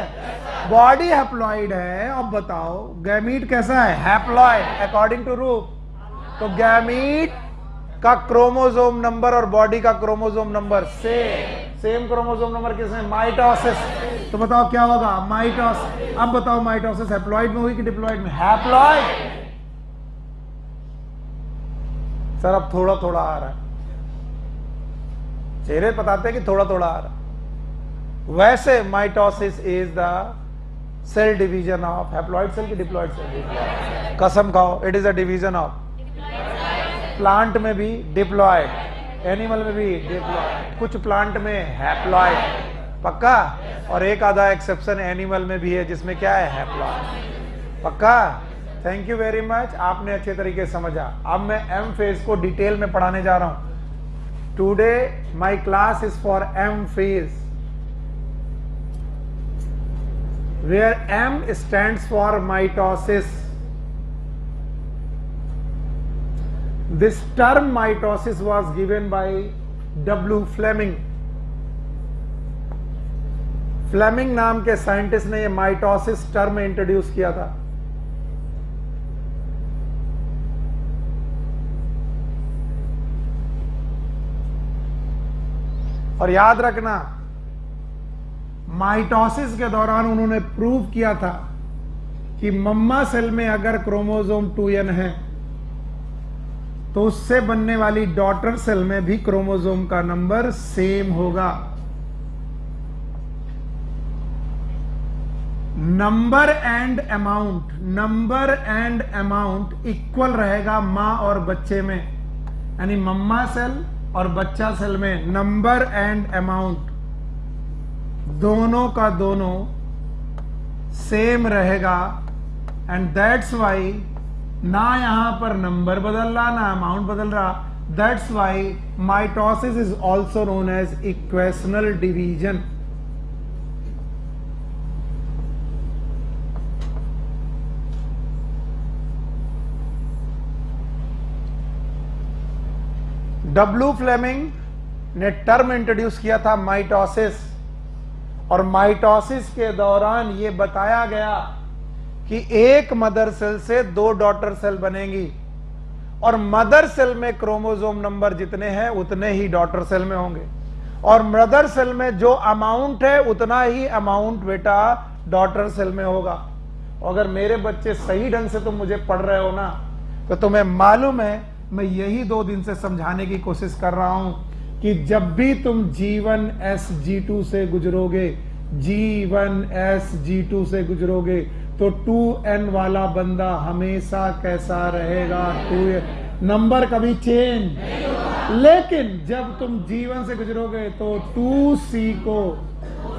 बॉडी हैप्लॉइड है। अब बताओ गैमीट कैसा है? हैप्लॉइड अकॉर्डिंग टू रूप। तो गैमीट का क्रोमोसोम नंबर और बॉडी का chromosome number same chromosome number किसमें? माइटोसिस। तो बताओ क्या होगा? माइटोसिस। अब बताओ माइटोसिस हैप्लॉइड में हुई कि डिप्लॉइड में? हैप्लॉइड। सर अब थोड़ा थोड़ा आ रहा है, चेहरे बताते हैं कि थोड़ा थोड़ा आ रहा है। वैसे mitosis is the cell division of haploid cell की डिप्लॉइड सेल। कसम खाओ, it is a division of. Plant में भी डिप्लॉइड, एनिमल में भी डिप्लॉइड, कुछ प्लांट में हैप्लॉइड, पक्का। और एक आधा एक्सेप्शन एनिमल में भी है जिसमें क्या है? हैप्लॉइड, पक्का। थैंक यू वेरी मच, आपने अच्छे तरीके से समझा। अब मैं एम फेज को डिटेल में पढ़ाने जा रहा हूं। Today my class is for M phase, where M stands for mitosis. This term mitosis was given by W. Fleming. Fleming नाम के साइंटिस्ट ने ये माइटोसिस टर्म इंट्रोड्यूस किया था। और याद रखना, माइटोसिस के दौरान उन्होंने प्रूव किया था कि मम्मा सेल में अगर क्रोमोसोम 2n है तो उससे बनने वाली डॉटर सेल में भी क्रोमोसोम का नंबर सेम होगा। नंबर एंड अमाउंट इक्वल रहेगा मां और बच्चे में, यानी मम्मा सेल और बच्चा सेल में नंबर एंड अमाउंट दोनों का दोनों सेम रहेगा। एंड दैट्स वाई ना यहां पर नंबर बदल रहा ना अमाउंट बदल रहा। That's why mitosis is also known as equational division. W Fleming ने टर्म इंट्रोड्यूस किया था माइटोसिस, और माइटोसिस के दौरान यह बताया गया कि एक मदर सेल से 2 डॉटर सेल बनेंगी, और मदर सेल में क्रोमोसोम नंबर जितने हैं उतने ही डॉटर सेल में होंगे, और मदर सेल में जो अमाउंट है उतना ही अमाउंट बेटा डॉटर सेल में होगा। अगर मेरे बच्चे सही ढंग से तुम मुझे पढ़ रहे हो ना, तो तुम्हें मालूम है मैं यही 2 दिन से समझाने की कोशिश कर रहा हूं कि जब भी तुम G1 SG2 से गुजरोगे, G1 SG2 से गुजरोगे, तो 2n वाला बंदा हमेशा कैसा रहेगा? 2n, नंबर कभी चेंज। लेकिन जब तुम G1 से गुजरोगे तो 2C को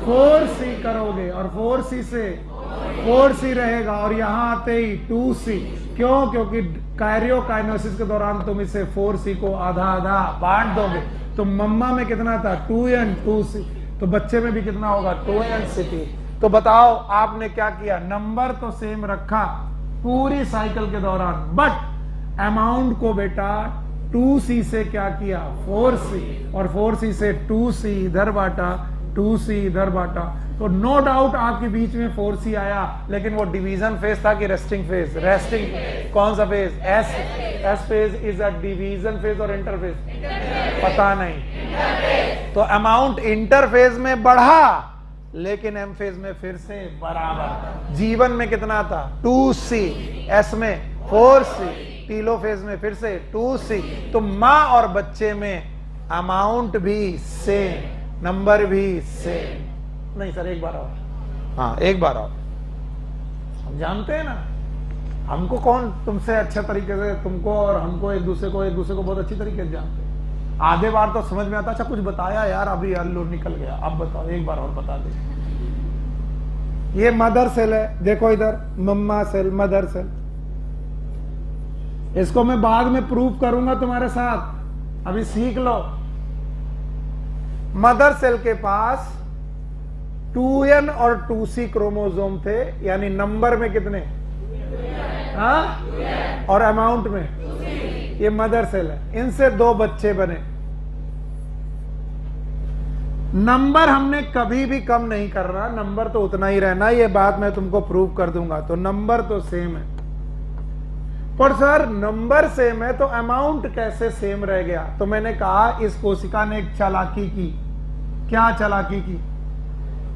4C करोगे, और 4C से 4C रहेगा, और यहां आते ही 2C। क्यों? क्योंकि कैरियोकाइनेसिस के दौरान तुम इसे 4C को आधा आधा बांट दोगे। तो मम्मा में कितना था? 2n 2C, तो बच्चे में भी कितना होगा? 2nCT। तो बताओ आपने क्या किया? नंबर तो सेम रखा पूरी साइकिल के दौरान, बट अमाउंट को बेटा 2C से क्या किया? 4C, और 4C से 2C इधर बांटा, 2C इधर बांटा। तो नो डाउट आपके बीच में 4C आया, लेकिन वो डिवीजन फेज था कि रेस्टिंग फेज? रेस्टिंग। कौन सा phase? S phase is a division phase और इंटरफेज? पता नहीं। तो अमाउंट इंटरफेज में बढ़ा, लेकिन एम फेज में फिर से बराबर। G1 में कितना था? 2C, S में 4C, टीलो फेज में फिर से 2C। तो मां और बच्चे में अमाउंट भी सेम, नंबर भी सेम। नहीं सर, एक बार और। हाँ, एक बार और। हम जानते हैं ना, हमको कौन तुमसे अच्छे तरीके से, तुमको और हमको एक दूसरे को बहुत अच्छी तरीके से जानते हैं। आधे बार तो समझ में आता, अच्छा कुछ बताया यार, अभी अल्लू निकल गया, अब बताओ, एक बार और बता दे। ये मदर सेल है, देखो इधर, मम्मा सेल, मदर सेल। इसको मैं बाद में प्रूफ करूंगा तुम्हारे साथ, अभी सीख लो। मदर सेल के पास 2n और 2C क्रोमोसोम थे, यानी नंबर में कितने? हाँ, और अमाउंट में? ये मदर सेल है, इनसे 2 बच्चे बने। नंबर हमने कभी भी कम नहीं करना, नंबर तो उतना ही रहना, ये बात मैं तुमको प्रूव कर दूंगा। तो नंबर तो सेम है, पर सर नंबर सेम है तो अमाउंट कैसे सेम रह गया? तो मैंने कहा इस कोशिका ने एक चालाकी की। क्या चालाकी की?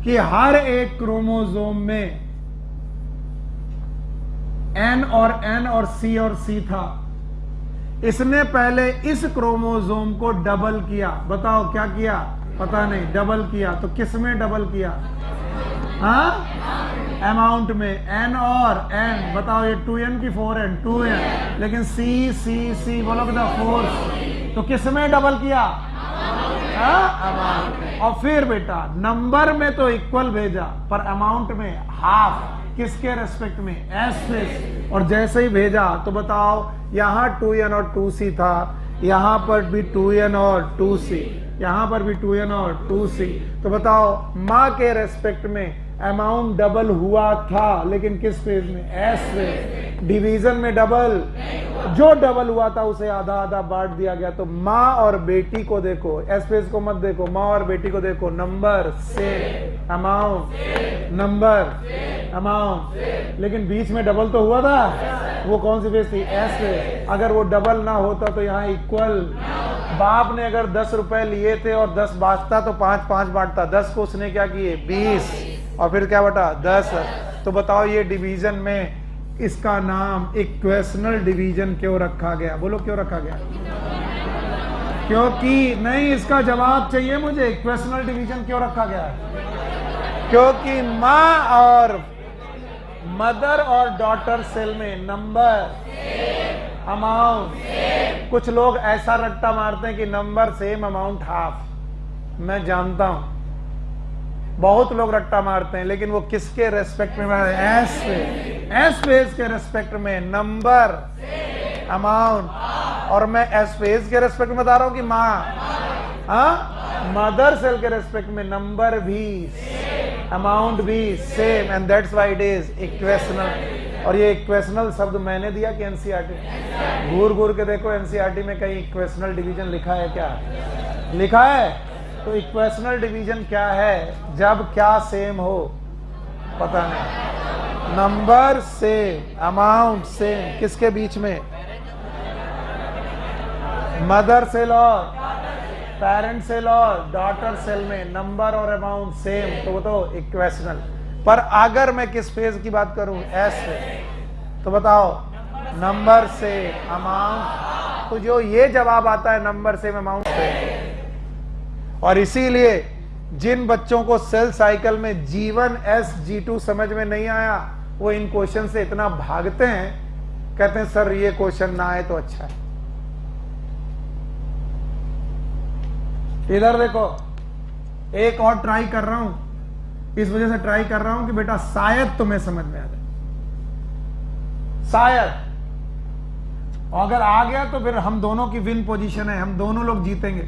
कि हर एक क्रोमोसोम में N और C और C था। इसने पहले इस क्रोमोसोम को डबल किया। बताओ क्या किया? पता नहीं, डबल किया। तो किस में डबल किया? हाँ, अमाउंट में। N और N, बताओ ये 2n की 4n, 2n, लेकिन C बोलो बेटा 4। तो किस में डबल किया? अमाउंट। और फिर बेटा नंबर में तो इक्वल भेजा, पर अमाउंट में हाफ। किसके रेस्पेक्ट में? S phase. और जैसे ही भेजा तो बताओ, यहां 2n और 2C था, यहां पर भी 2n और 2C, यहां पर भी 2n और 2C। तो बताओ मां के रेस्पेक्ट में अमाउंट डबल हुआ था, लेकिन किस फेज में? S phase. डिवीजन में डबल, जो डबल हुआ था उसे आधा आधा बांट दिया गया। तो मां और बेटी को देखो, एस फेज को मत देखो, मां और बेटी को देखो, number same, amount, number, amount, लेकिन बीच में डबल तो हुआ था। वो कौन सी फेज थी? S phase. अगर वो डबल ना होता तो यहाँ इक्वल। बाप ने अगर 10 रुपए लिए थे और 10 बांटता तो 5 बांटता, 10 को उसने क्या किए? 20, और फिर क्या बटा? 10। तो बताओ ये डिवीजन में इसका नाम इक्वेशनल डिवीजन क्यों रखा गया? बोलो क्यों रखा गया? क्योंकि नहीं, इसका जवाब चाहिए मुझे, इक्वेशनल डिवीजन क्यों रखा गया? क्योंकि मां और मदर और डॉटर सेल में नंबर, अमाउंट। कुछ लोग ऐसा रट्टा मारते हैं कि नंबर सेम, अमाउंट हाफ। मैं जानता हूं बहुत लोग रट्टा मारते हैं, लेकिन वो किसके रेस्पेक्ट में? एस फेज के रेस्पेक्ट में नंबर, अमाउंट। और मैं एस फेज के रेस्पेक्ट में बता रहा हूं कि मां, हाँ, मदर सेल के रेस्पेक्ट में नंबर भी, अमाउंट भी same, and that's why it is equational. और ये इक्वेशनल शब्द मैंने दिया कि एनसीईआरटी? घूर घूर के देखो एनसीईआरटी में कहीं इक्वेशनल डिवीजन लिखा है क्या? लिखा है? तो इक्वेशनल डिवीजन क्या है? जब क्या सेम हो, पता नहीं, नंबर सेम, अमाउंट सेम, किसके बीच में? मदर सेल और पेरेंट सेल और डॉटर सेल में नंबर और अमाउंट सेम, तो वो तो इक्वेशनल। पर अगर मैं किस फेज की बात करूं, एस फेज, तो बताओ नंबर से अमाउंट, तो जो ये जवाब आता है नंबर से अमाउंट से। और इसीलिए जिन बच्चों को सेल साइकिल में G1 S G2 समझ में नहीं आया, वो इन क्वेश्चन से इतना भागते हैं, कहते हैं सर ये क्वेश्चन ना आए तो अच्छा है। इधर देखो, एक और ट्राई कर रहा हूं, इस वजह से ट्राई कर रहा हूं कि बेटा शायद तुम्हें समझ में आ जाए, शायद। और अगर आ गया तो फिर हम दोनों की विन पोजीशन है, हम दोनों लोग जीतेंगे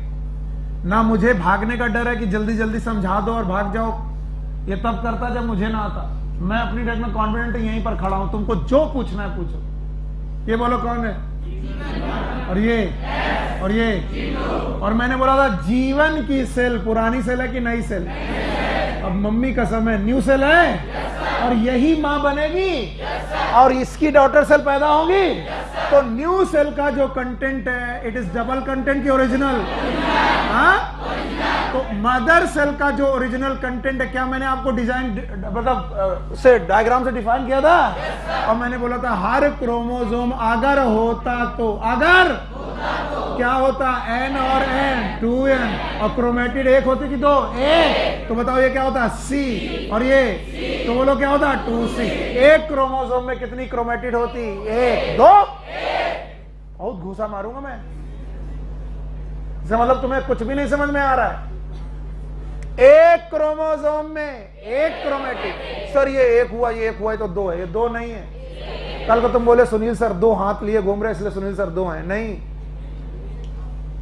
ना। मुझे भागने का डर है कि जल्दी जल्दी समझा दो और भाग जाओ, ये तब करता जब मुझे ना आता। मैं अपनी डेट में कॉन्फिडेंट यहीं पर खड़ा हूं, तुमको जो पूछना है पूछो। ये बोलो कौन है? और ये और मैंने बोला था जीवन की सेल पुरानी सेल है कि नई सेल? अब मम्मी कसम है न्यू सेल है, और यही मां बनेगी और इसकी डॉटर सेल पैदा होगी। तो न्यू सेल का जो कंटेंट है इट इज डबल कंटेंट की ओरिजिनल। हाँ, तो मदर सेल का जो ओरिजिनल कंटेंट है, क्या मैंने आपको डिजाइन मतलब से डायग्राम से डिफाइन किया था? और मैंने बोला था हर क्रोमोसोम अगर होता तो, अगर क्या होता? N और N 2N, और क्रोमेटिड एक होती कि दो? एक। तो बताओ ये क्या होता? C। और ये तो बोलो क्या होता? 2C। एक क्रोमोसोम में कितनी क्रोमेटिड होती? एक। दो? बहुत घूसा मारूंगा मैं, इसका मतलब तुम्हें कुछ भी नहीं समझ में आ रहा है। एक क्रोमोसोम में एक क्रोमेटिड। सर ये एक हुआ, ये एक हुआ, तो दो है। ये दो नहीं है। कल को तुम बोले सुनील सर दो हाथ लिए घूम रहे इसलिए सुनील सर दो हैं, नहीं।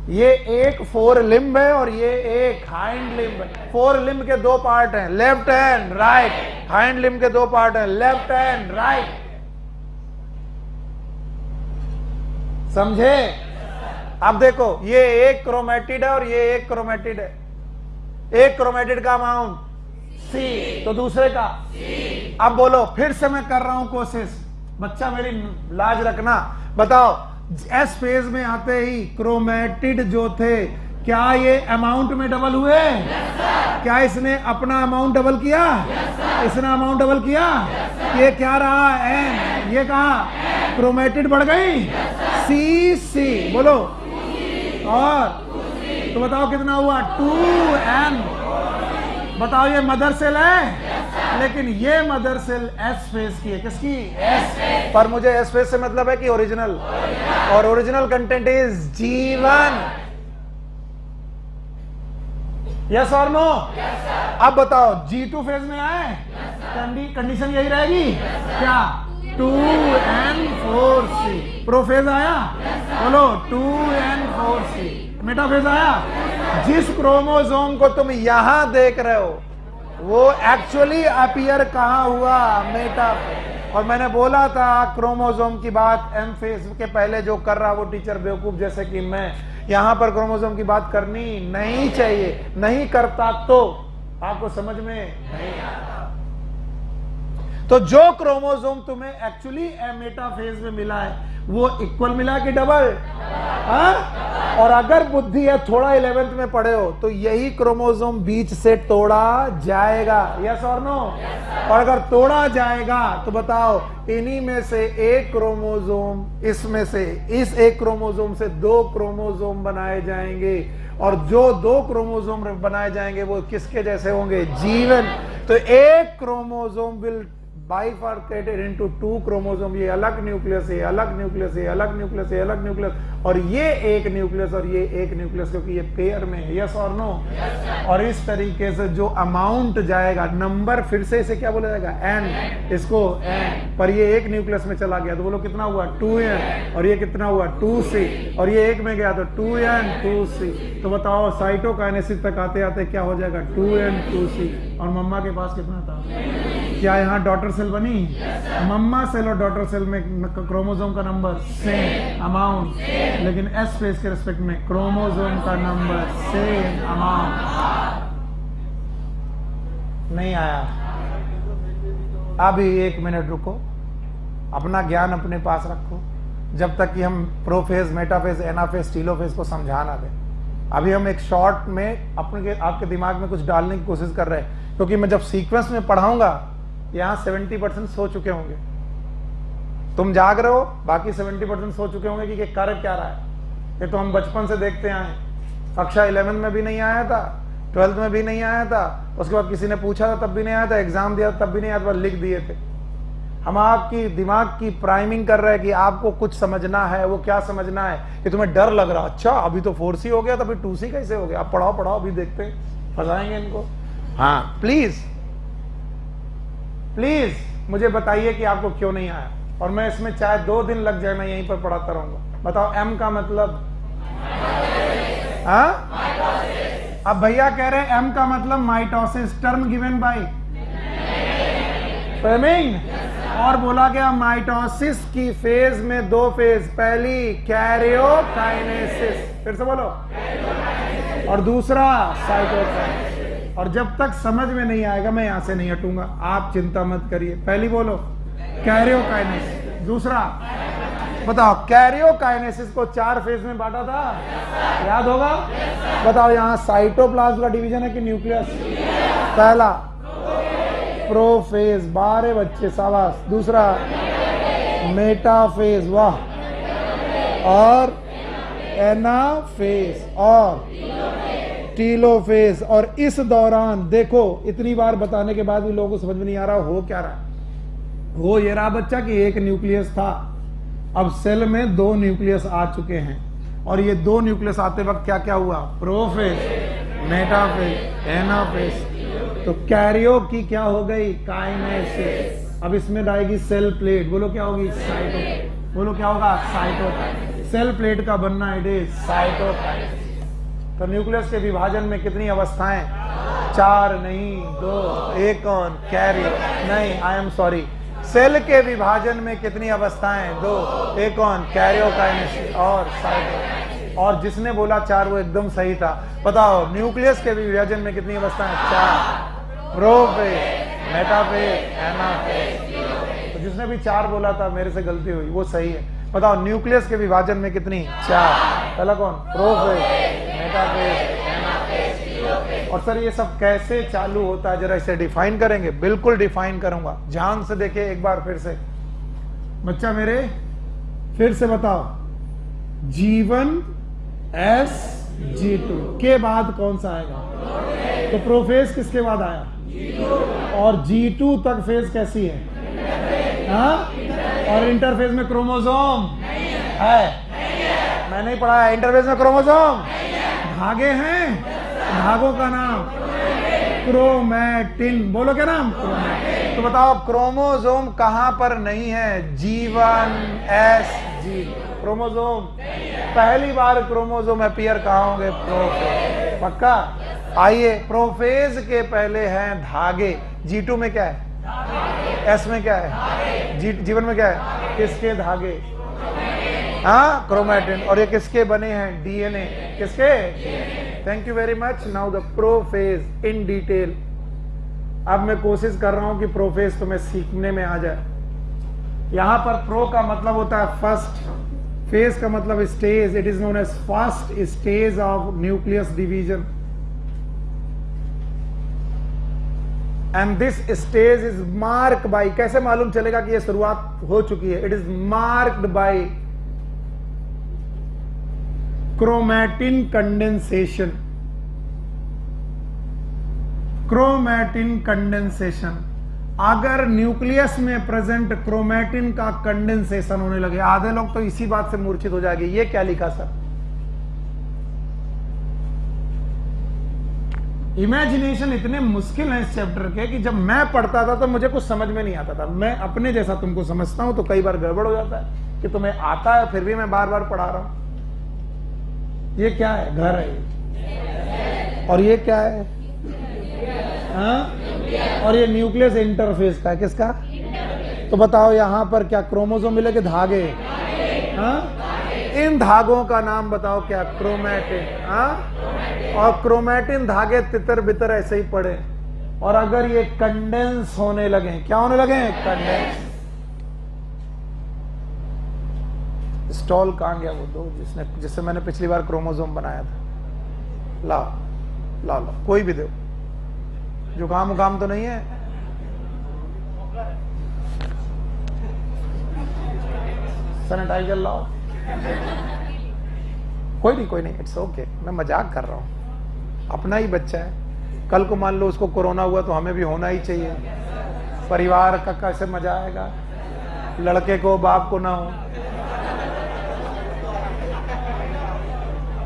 ये एक फोर लिम्ब है और ये एक हाइंड लिम्ब है। फोर लिम्ब के दो पार्ट हैं, left and right. Hind limb के दो पार्ट हैं, लेफ्ट एंड राइट। समझे? अब देखो ये एक क्रोमेटिड है और ये एक क्रोमेटिड है। एक क्रोमेटिड का अमाउंट C, तो दूसरे का C। अब बोलो, फिर से मैं कर रहा हूं कोशिश, बच्चा मेरी लाज रखना। बताओ एस फेज में आते ही क्रोमेटिड जो थे, क्या ये अमाउंट में डबल हुए? yes, क्या इसने अपना अमाउंट डबल किया? yes, इसने अमाउंट डबल किया? yes, ये क्या रहा? N। ये कहा क्रोमेटिड बढ़ गई? C। बोलो और तो बताओ कितना हुआ? 2N। बताओ ये मदर सेल है, लेकिन ये मदर सेल एस फेज की है। किसकी? एस। पर मुझे एस फेज से मतलब है कि ओरिजिनल, और original content is G1। Yes और नो? अब बताओ G2 फेज में आए, कंडीशन यही रहेगी क्या? 2N4C। प्रोफेज आया? बोलो 2N4C। मेटाफेज आया? जिस क्रोमोसोम को तुम यहां देख रहे हो वो एक्चुअली अपीयर कहां हुआ? मेटाफेज। और मैंने बोला था क्रोमोसोम की बात एम फेज के पहले जो कर रहा वो टीचर बेवकूफ जैसे कि मैं, यहां पर क्रोमोसोम की बात करनी नहीं चाहिए। नहीं करता तो आपको समझ में नहीं आता। तो जो क्रोमोसोम तुम्हें एक्चुअली मेटाफेज में मिला है वो इक्वल मिला कि डबल? और अगर बुद्धि है, थोड़ा 11th में पढ़े हो, तो यही क्रोमोसोम बीच से तोड़ा जाएगा। यस और नो? और अगर तोड़ा जाएगा तो बताओ इन्हीं में से एक क्रोमोसोम, इसमें से इस एक क्रोमोसोम से दो क्रोमोसोम बनाए जाएंगे, और जो दो क्रोमोसोम बनाए जाएंगे वो किसके जैसे होंगे? जीवन। तो एक chromosome will bifurcated into 2 chromosome. ये अलग न्यूक्लियस है, अलग न्यूक्लियस है, अलग न्यूक्लियस है, अलग न्यूक्लियस, और ये एक न्यूक्लियस और ये एक न्यूक्लियस, क्योंकि ये पेयर में है। यस और नो? और इस तरीके से जो अमाउंट जाएगा, नंबर फिर से इसे क्या बोला जाएगा? N। इसको N, पर ये एक न्यूक्लियस में चला गया तो बोलो कितना हुआ? 2N। और ये कितना हुआ? 2C। और ये एक में गया तो 2N 2C। तो बताओ साइटोकाइनेसिस तक आते आते क्या हो जाएगा? 2N 2C। और मम्मा के पास कितना था? क्या यहाँ डॉटर सेल बनी? मम्मा सेल और डॉटर सेल में क्रोमोसोम का नंबर सेम अमाउंट, लेकिन एस फेज के रिस्पेक्ट में क्रोमोसोम का नंबर सेम अमाउंट नहीं आया। अभी 1 मिनट रुको, अपना ज्ञान अपने पास रखो, जब तक कि हम प्रोफेज, मेटाफेज, एनाफेज, टीलोफेज को समझा ना दें। अभी हम एक शॉर्ट में आपके दिमाग में कुछ डालने की कोशिश कर रहे हैं, क्योंकि मैं जब सीक्वेंस में पढ़ाऊंगा यहां 70% सो चुके होंगे, तुम जाग रहे हो, बाकी 70% सो चुके होंगे कि कर क्या रहा है। ये तो हम बचपन से देखते आए, कक्षा 11 में भी नहीं आया था, 12th में भी नहीं आया था, उसके बाद किसी ने पूछा था तब भी नहीं आया था, एग्जाम दिया तब भी नहीं आया था, लिख दिए थे। हम आपकी दिमाग की प्राइमिंग कर रहे हैं कि आपको कुछ समझना है। वो क्या समझना है कि तुम्हें डर लग रहा, अच्छा अभी तो 4C हो गया था, अभी 2C कैसे हो गया? आप पढ़ाओ अभी देखते हैं, फंसाएंगे इनको। हाँ प्लीज मुझे बताइए कि आपको क्यों नहीं आया, और मैं इसमें चाहे 2 दिन लग जाए मैं यहीं पर पढ़ाता रहूंगा। बताओ M का मतलब? हाँ, अब भैया कह रहे हैं M का मतलब mitosis, term given by Fleming, और बोला गया माइटोसिस की फेज में 2 फेज, पहली कैरियोकाइनेसिस, फिर से बोलो, और दूसरा साइटोकाइनेसिस। और जब तक समझ में नहीं आएगा मैं यहां से नहीं हटूंगा, आप चिंता मत करिए। पहली बोलो कैरियोकाइनेसिस, दूसरा बताओ। कैरियोकाइनेसिस को 4 फेज में बांटा था, याद होगा? बताओ यहां साइटोप्लाज्म का डिवीजन है कि न्यूक्लियस? पहला प्रोफेज, 12 बच्चे शाबाश, दूसरा मेटाफेज, वाह, और एनाफेज और टीलोफेज। और इस दौरान देखो, इतनी बार बताने के बाद भी लोगों को समझ में नहीं आ रहा हो क्या रहा। वो ये रहा बच्चा कि 1 न्यूक्लियस था, अब सेल में 2 न्यूक्लियस आ चुके हैं, और ये 2 न्यूक्लियस आते वक्त क्या क्या हुआ? Prophase, metaphase, anaphase. तो कैरियो की क्या हो गई? काइनेसिस। अब इसमें आएगी सेल प्लेट, बोलो क्या होगी? साइटो, बोलो क्या होगा? साइटोकाइनेसिस। सेल प्लेट का बनना इट इज साइटोकाइनेसिस। तो न्यूक्लियस के विभाजन में कितनी अवस्थाएं? 4 नहीं 2। एक कौन? कैरियो नहीं, आई एम सॉरी, सेल के विभाजन में कितनी अवस्थाएं? 2। एक कौन? कैरियोकाइनेसिस और साइटोकाइनेसिस। और जिसने बोला 4 वो एकदम सही था। बताओ न्यूक्लियस के विभाजन में कितनी अवस्थाएं? 4। Prophase, metaphase, anaphase. तो जिसने भी 4 बोला था मेरे से गलती हुई, वो सही है। बताओ न्यूक्लियस के विभाजन में कितनी? 4। पहला कौन? Prophase, metaphase, anaphase. और सर ये सब कैसे चालू होता है, जरा इसे डिफाइन करेंगे? बिल्कुल डिफाइन करूंगा, ध्यान से देखिए एक बार फिर से। बच्चा मेरे फिर से बताओ, G1 SG2 के बाद कौन सा आएगा? तो प्रोफेज किसके बाद आया? और G2 तक फेज कैसी है? हाँ? और इंटरफेज में क्रोमोसोम है? मैं नहीं पढ़ा है इंटरफेज में क्रोमोसोम? धागे हैं, धागों का नाम क्रोमैटिन। बोलो क्या नाम? क्रोमैटिन। तो बताओ क्रोमोसोम कहां पर नहीं है? G1 SG2 chromosome. पहली बार क्रोमोसोम अपीयर कहां होंगे? प्रोफेज। पक्का? आइए, प्रोफेज के पहले हैं धागे। G2 में क्या है? S में क्या है? G1 में क्या है? किसके धागे? हाँ, क्रोमैटिन। और ये किसके बने हैं? DNA। किसके? Thank you very much. Now the prophase in detail. अब मैं कोशिश कर रहा हूं कि प्रोफेज तुम्हें सीखने में आ जाए। यहां पर प्रो का मतलब होता है फर्स्ट, फेज का मतलब stage. It is known as first stage of nucleus division, and this stage is marked by, कैसे मालूम चलेगा कि यह शुरुआत हो चुकी है? It is marked by chromatin condensation. Chromatin condensation, अगर न्यूक्लियस में प्रेजेंट क्रोमैटिन का कंडेंसेशन होने लगे, आधे लोग तो इसी बात से मूर्छित हो जाएंगे, ये क्या लिखा सर? इमेजिनेशन इतने मुश्किल है इस चैप्टर के कि जब मैं पढ़ता था तो मुझे कुछ समझ में नहीं आता था। मैं अपने जैसा तुमको समझता हूं तो कई बार गड़बड़ हो जाता है कि तुम्हें आता है फिर भी मैं बार बार पढ़ा रहा हूं। ये क्या है? घर है। और ये क्या है? हाँ, और ये न्यूक्लियस इंटरफेस का है, किसका? तो बताओ यहां पर क्या क्रोमोसोम मिले कि धागे? हाँ, इन धागों का नाम बताओ क्या? क्रोमैटिन। हाँ, और क्रोमैटिन धागे तितर बितर ऐसे ही पड़े, और अगर ये कंडेंस होने लगे, क्या होने लगे? कंडेंस। स्टॉल कहां गया वो दो जिससे मैंने पिछली बार क्रोमोसोम बनाया था? लाओ लाओ लाओ, कोई भी दो। जुकाम उकाम तो नहीं है? सैनिटाइजर लाओ। कोई नहीं, इट्स ओके, मैं मजाक कर रहा हूं, अपना ही बच्चा है। कल को मान लो उसको कोरोना हुआ तो हमें भी होना ही चाहिए। परिवार का कैसे मजा आएगा, लड़के को बाप को ना हो।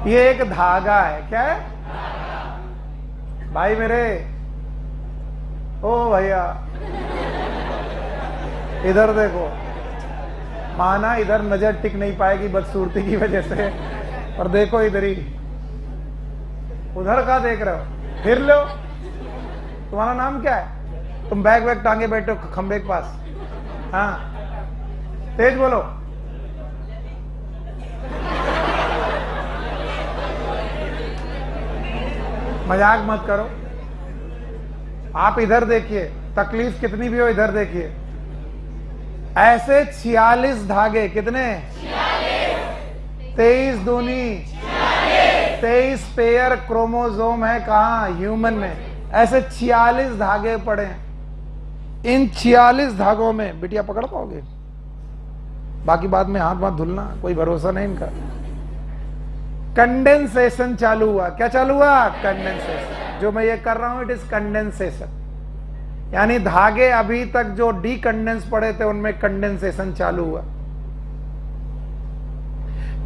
ये एक धागा है, क्या है भाई मेरे? ओ भैया इधर देखो, माना इधर नजर टिक नहीं पाएगी बदसूरती की वजह से, और देखो इधर ही, उधर का देख रहे हो? फिर लो। तुम्हारा नाम क्या है? तुम बैग वैग टांगे बैठे हो खंबे के पास। हाँ, तेज बोलो। मजाक मत करो। आप इधर देखिए, तकलीफ कितनी भी हो इधर देखिए। ऐसे 46 धागे, कितने? 23 दूनी 23 पेयर क्रोमोसोम है कहां? ह्यूमन में। ऐसे 46 धागे पड़े हैं। इन 46 धागों में बिटिया पकड़ पाओगे? बाकी बाद में हाथ वाथ धुलना, कोई भरोसा नहीं इनका। कंडेंसेशन चालू हुआ। क्या चालू हुआ? कंडेंसेशन। जो मैं ये कर रहा हूं इट इज कंडेंसेशन, यानी धागे अभी तक जो डीकंडेंस पड़े थे उनमें कंडेंसेशन चालू हुआ।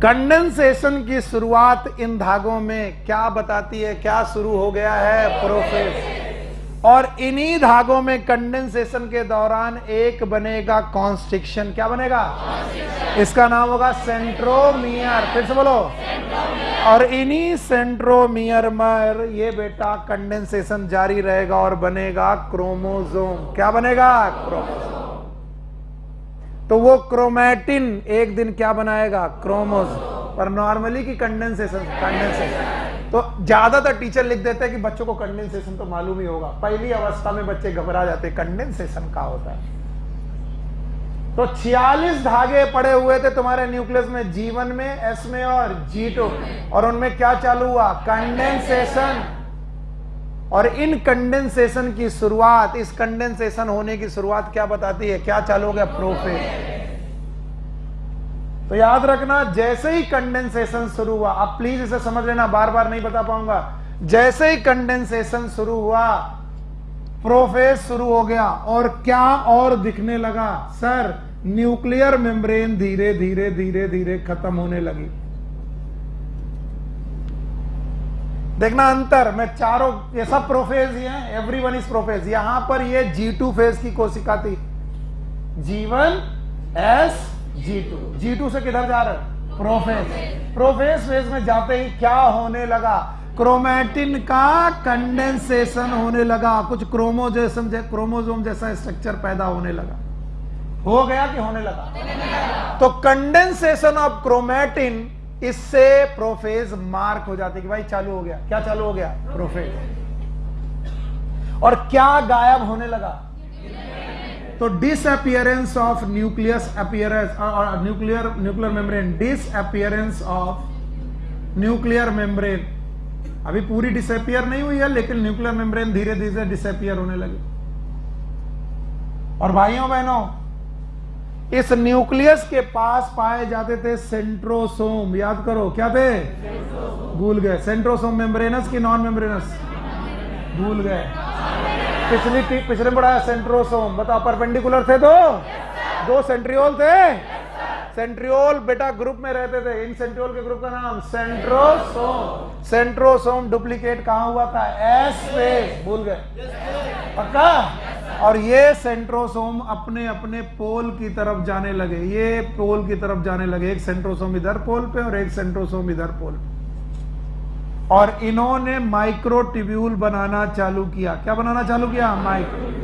कंडेंसेशन की शुरुआत इन धागों में क्या बताती है? क्या शुरू हो गया है? प्रोफेज। और इन्हीं धागों में कंडेंसेशन के दौरान एक बनेगा कॉन्स्ट्रिक्शन। क्या बनेगा? इसका नाम होगा सेंट्रोमियर। फिर से बोलो। और इन्हीं सेंट्रोमियर में ये बेटा कंडेंसेशन जारी रहेगा और बनेगा क्रोमोसोम। क्या बनेगा? क्रोमोसोम। तो वो क्रोमैटिन एक दिन क्या बनाएगा? क्रोमोसोम। पर नॉर्मली की कंडेंसेशन तो ज्यादातर टीचर लिख देते हैं कि बच्चों को कंडेंसेशन तो मालूम ही होगा। पहली अवस्था में बच्चे घबरा जाते, कंडेंसेशन क्या होता है। तो 46 धागे पड़े हुए थे तुम्हारे न्यूक्लियस में, G1 में, S में और G2, और उनमें क्या चालू हुआ? कंडेंसेशन। और इन कंडेंसेशन की शुरुआत, इस कंडेंसेशन होने की शुरुआत क्या बताती है? क्या चालू हो गया? प्रोफेज। तो याद रखना, जैसे ही कंडेंसेशन शुरू हुआ, आप प्लीज इसे समझ लेना, बार बार नहीं बता पाऊंगा। जैसे ही कंडेंसेशन शुरू हुआ, प्रोफेज शुरू हो गया, और क्या और दिखने लगा? सर, न्यूक्लियर मेम्ब्रेन धीरे धीरे धीरे धीरे खत्म होने लगी। देखना अंतर, मैं चारों, ये सब प्रोफेज ही हैं, एवरीवन इज प्रोफेज। यहां पर ये G2 फेज की कोशिका थी, G1 S G2। G2 से किधर जा रहे? प्रोफेज। प्रोफेज फेज में जाते ही क्या होने लगा? क्रोमैटिन का कंडेंसेशन होने लगा, कुछ क्रोमोसोम जैसा स्ट्रक्चर पैदा होने लगा। हो गया कि होने लगा? तो कंडेंसेशन ऑफ क्रोमैटिन, इससे प्रोफेज मार्क हो जाती है कि भाई चालू हो गया। क्या चालू हो गया? प्रोफेज। और क्या गायब होने लगा? तो डिसअपियरेंस ऑफ न्यूक्लियस अपीयरेंस और nuclear membrane, disappearance of nuclear membrane अभी पूरी डिसअपियर नहीं हुई है, लेकिन न्यूक्लियर मेम्ब्रेन धीरे धीरे डिसअपियर होने लगी। और भाइयों बहनों, इस न्यूक्लियस के पास पाए जाते थे सेंट्रोसोम। याद करो, क्या थे? भूल गए। सेंट्रोसोम मेम्ब्रेनस की नॉन मेम्ब्रेनस? भूल गए। पिछले पढ़ाया सेंट्रोसोम। बताओ, परपेंडिकुलर थे दो सेंट्रियोल थे। सेंट्रियोल बेटा ग्रुप में रहते थे। इन सेंट्रियोल के ग्रुप का नाम सेंट्रोसोम। सेंट्रोसोम डुप्लीकेट कहां हुआ था? S phase. भूल गए? पक्का? और ये सेंट्रोसोम अपने अपने पोल की तरफ जाने लगे। ये पोल की तरफ जाने लगे, एक सेंट्रोसोम इधर पोल पे और एक सेंट्रोसोम इधर पोल पे। और इन्होंने माइक्रोट्यूब्यूल बनाना चालू किया। क्या बनाना चालू किया? माइक्रो।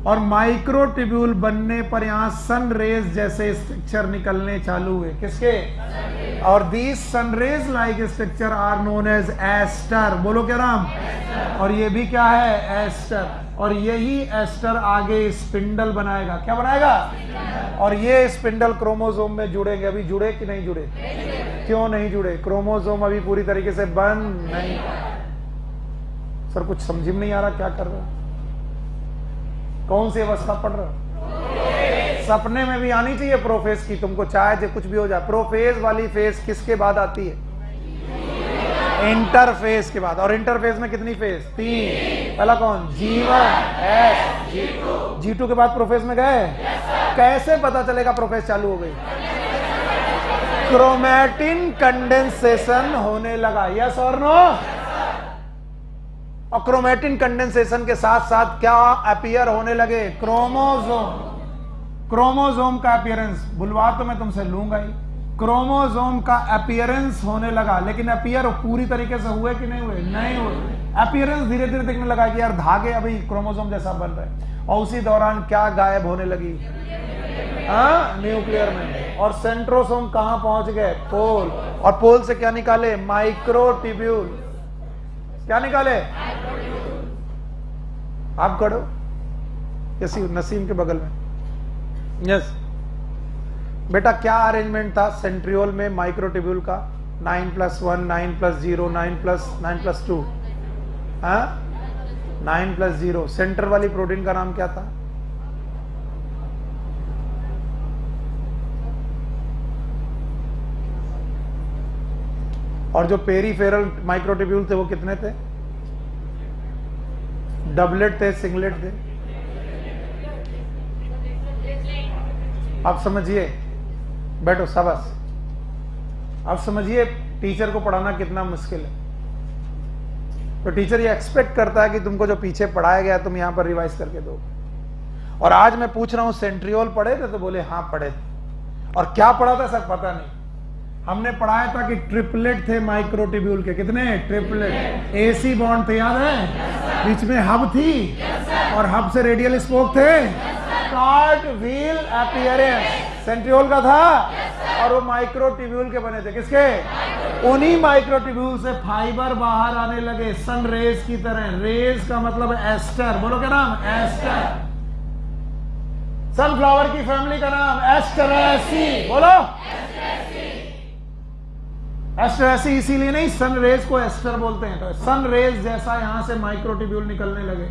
और माइक्रोट्यूब्यूल बनने पर यहां सन रेज जैसे स्ट्रक्चर निकलने चालू हुए। किसके? और these sun rays like structure are known as aster. बोलो क्या नाम? और ये भी क्या है? एस्टर। और यही एस्टर आगे स्पिंडल बनाएगा। क्या बनाएगा? और ये स्पिंडल क्रोमोसोम में जुड़ेंगे। अभी जुड़े कि नहीं जुड़े? क्यों नहीं जुड़े? क्रोमोसोम अभी पूरी तरीके से बंद नहीं। सर कुछ समझ में नहीं आ रहा, क्या कर रहे हो? कौन सी अवस्था पढ़ रहे हो? सपने में भी आनी चाहिए प्रोफेज की, तुमको चाहे कुछ भी हो जाए। प्रोफेज वाली फेज किसके बाद आती है? इंटरफेज के बाद। और इंटरफेज में कितनी फेज? 3। पहला कौन? G1 S G2 के बाद प्रोफेज में गए। कैसे पता चलेगा प्रोफेज चालू हो गई? क्रोमैटिन कंडेंसेशन होने लगा। यस और नो? और क्रोमैटिन कंडेंसेशन के साथ साथ क्या अपीयर होने लगे? क्रोमोसोम। क्रोमोसोम का अपीयरेंस, बुलवा तो मैं तुमसे लूंगा ही। क्रोमोसोम का अपीयरेंस होने लगा, लेकिन अपीयर पूरी तरीके से हुए कि नहीं हुए? नहीं हुए। अपीयरेंस धीरे धीरे दिखने लगा कि यार धागे अभी क्रोमोसोम जैसा बन रहे। और उसी दौरान क्या गायब होने लगी? न्यूक्लियर में। और सेंट्रोसोम कहां पहुंच गए? पोल। और पोल से क्या निकाले? माइक्रोट्यूब्यूल। क्या निकाले? आप खड़ो किसी नसीम के बगल में। यस बेटा, क्या अरेंजमेंट था सेंट्रियोल में माइक्रोट्यूब्यूल का? 9+1 9+0 9+2 9+0। सेंटर वाली प्रोटीन का नाम क्या था? और जो पेरीफेरल माइक्रोट्यूब्यूल थे वो कितने थे? डबलेट थे, सिंगलेट थे? आप समझिए, बैठो शाबाश। आप समझिए टीचर को पढ़ाना कितना मुश्किल है। तो टीचर ये एक्सपेक्ट करता है कि तुमको जो पीछे पढ़ाया गया तुम यहां पर रिवाइज करके दो। और आज मैं पूछ रहा हूं सेंट्रियोल पढ़े थे? तो बोले हाँ पढ़े थे। और क्या पढ़ा था सर पता नहीं। हमने पढ़ाया था कि ट्रिपलेट थे माइक्रोट्यूब्यूल के। कितने? ट्रिपलेट। एसी बॉन्ड थे, याद है? बीच में हब थी और हब से रेडियल स्पोक थे। कार्ट व्हील अपीयरेंस सेंट्रियोल का था। और वो माइक्रोट्यूब्यूल के बने थे। किसके? उन्हीं माइक्रोट्यूब्यूल से फाइबर बाहर आने लगे सन रेज की तरह। रेज का मतलब एस्टर। बोलो क्या नाम? एस्टर। सनफ्लावर की फैमिली का नाम एस्टरेसी। बोलो एस्टरेसी। इसीलिए नहीं, सन रेज को एस्टर बोलते हैं। तो सन रेज जैसा यहां से माइक्रोट्यूब्यूल निकलने लगे।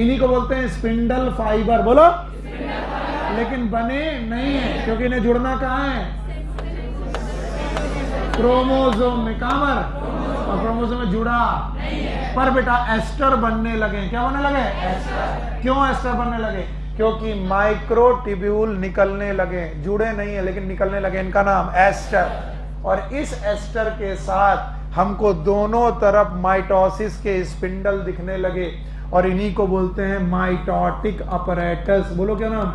इन्हीं को बोलते हैं स्पिंडल फाइबर। बोलो। लेकिन बने नहीं है, क्योंकि इन्हें जुड़ना कहां है? क्रोमोसोम में। कहां पर? और क्रोमोसोम में जुड़ा पर बेटा एस्टर बनने लगे। क्या बनने लगे? एस्टर। क्यों एस्टर बनने लगे? क्योंकि माइक्रोट्यूब्यूल निकलने लगे। जुड़े नहीं है लेकिन निकलने लगे। इनका नाम एस्टर। और इस एस्टर के साथ हमको दोनों तरफ माइटोसिस के स्पिंडल दिखने लगे। और इन्हीं को बोलते हैं माइटोटिक अपैरेटस। बोलो क्या नाम?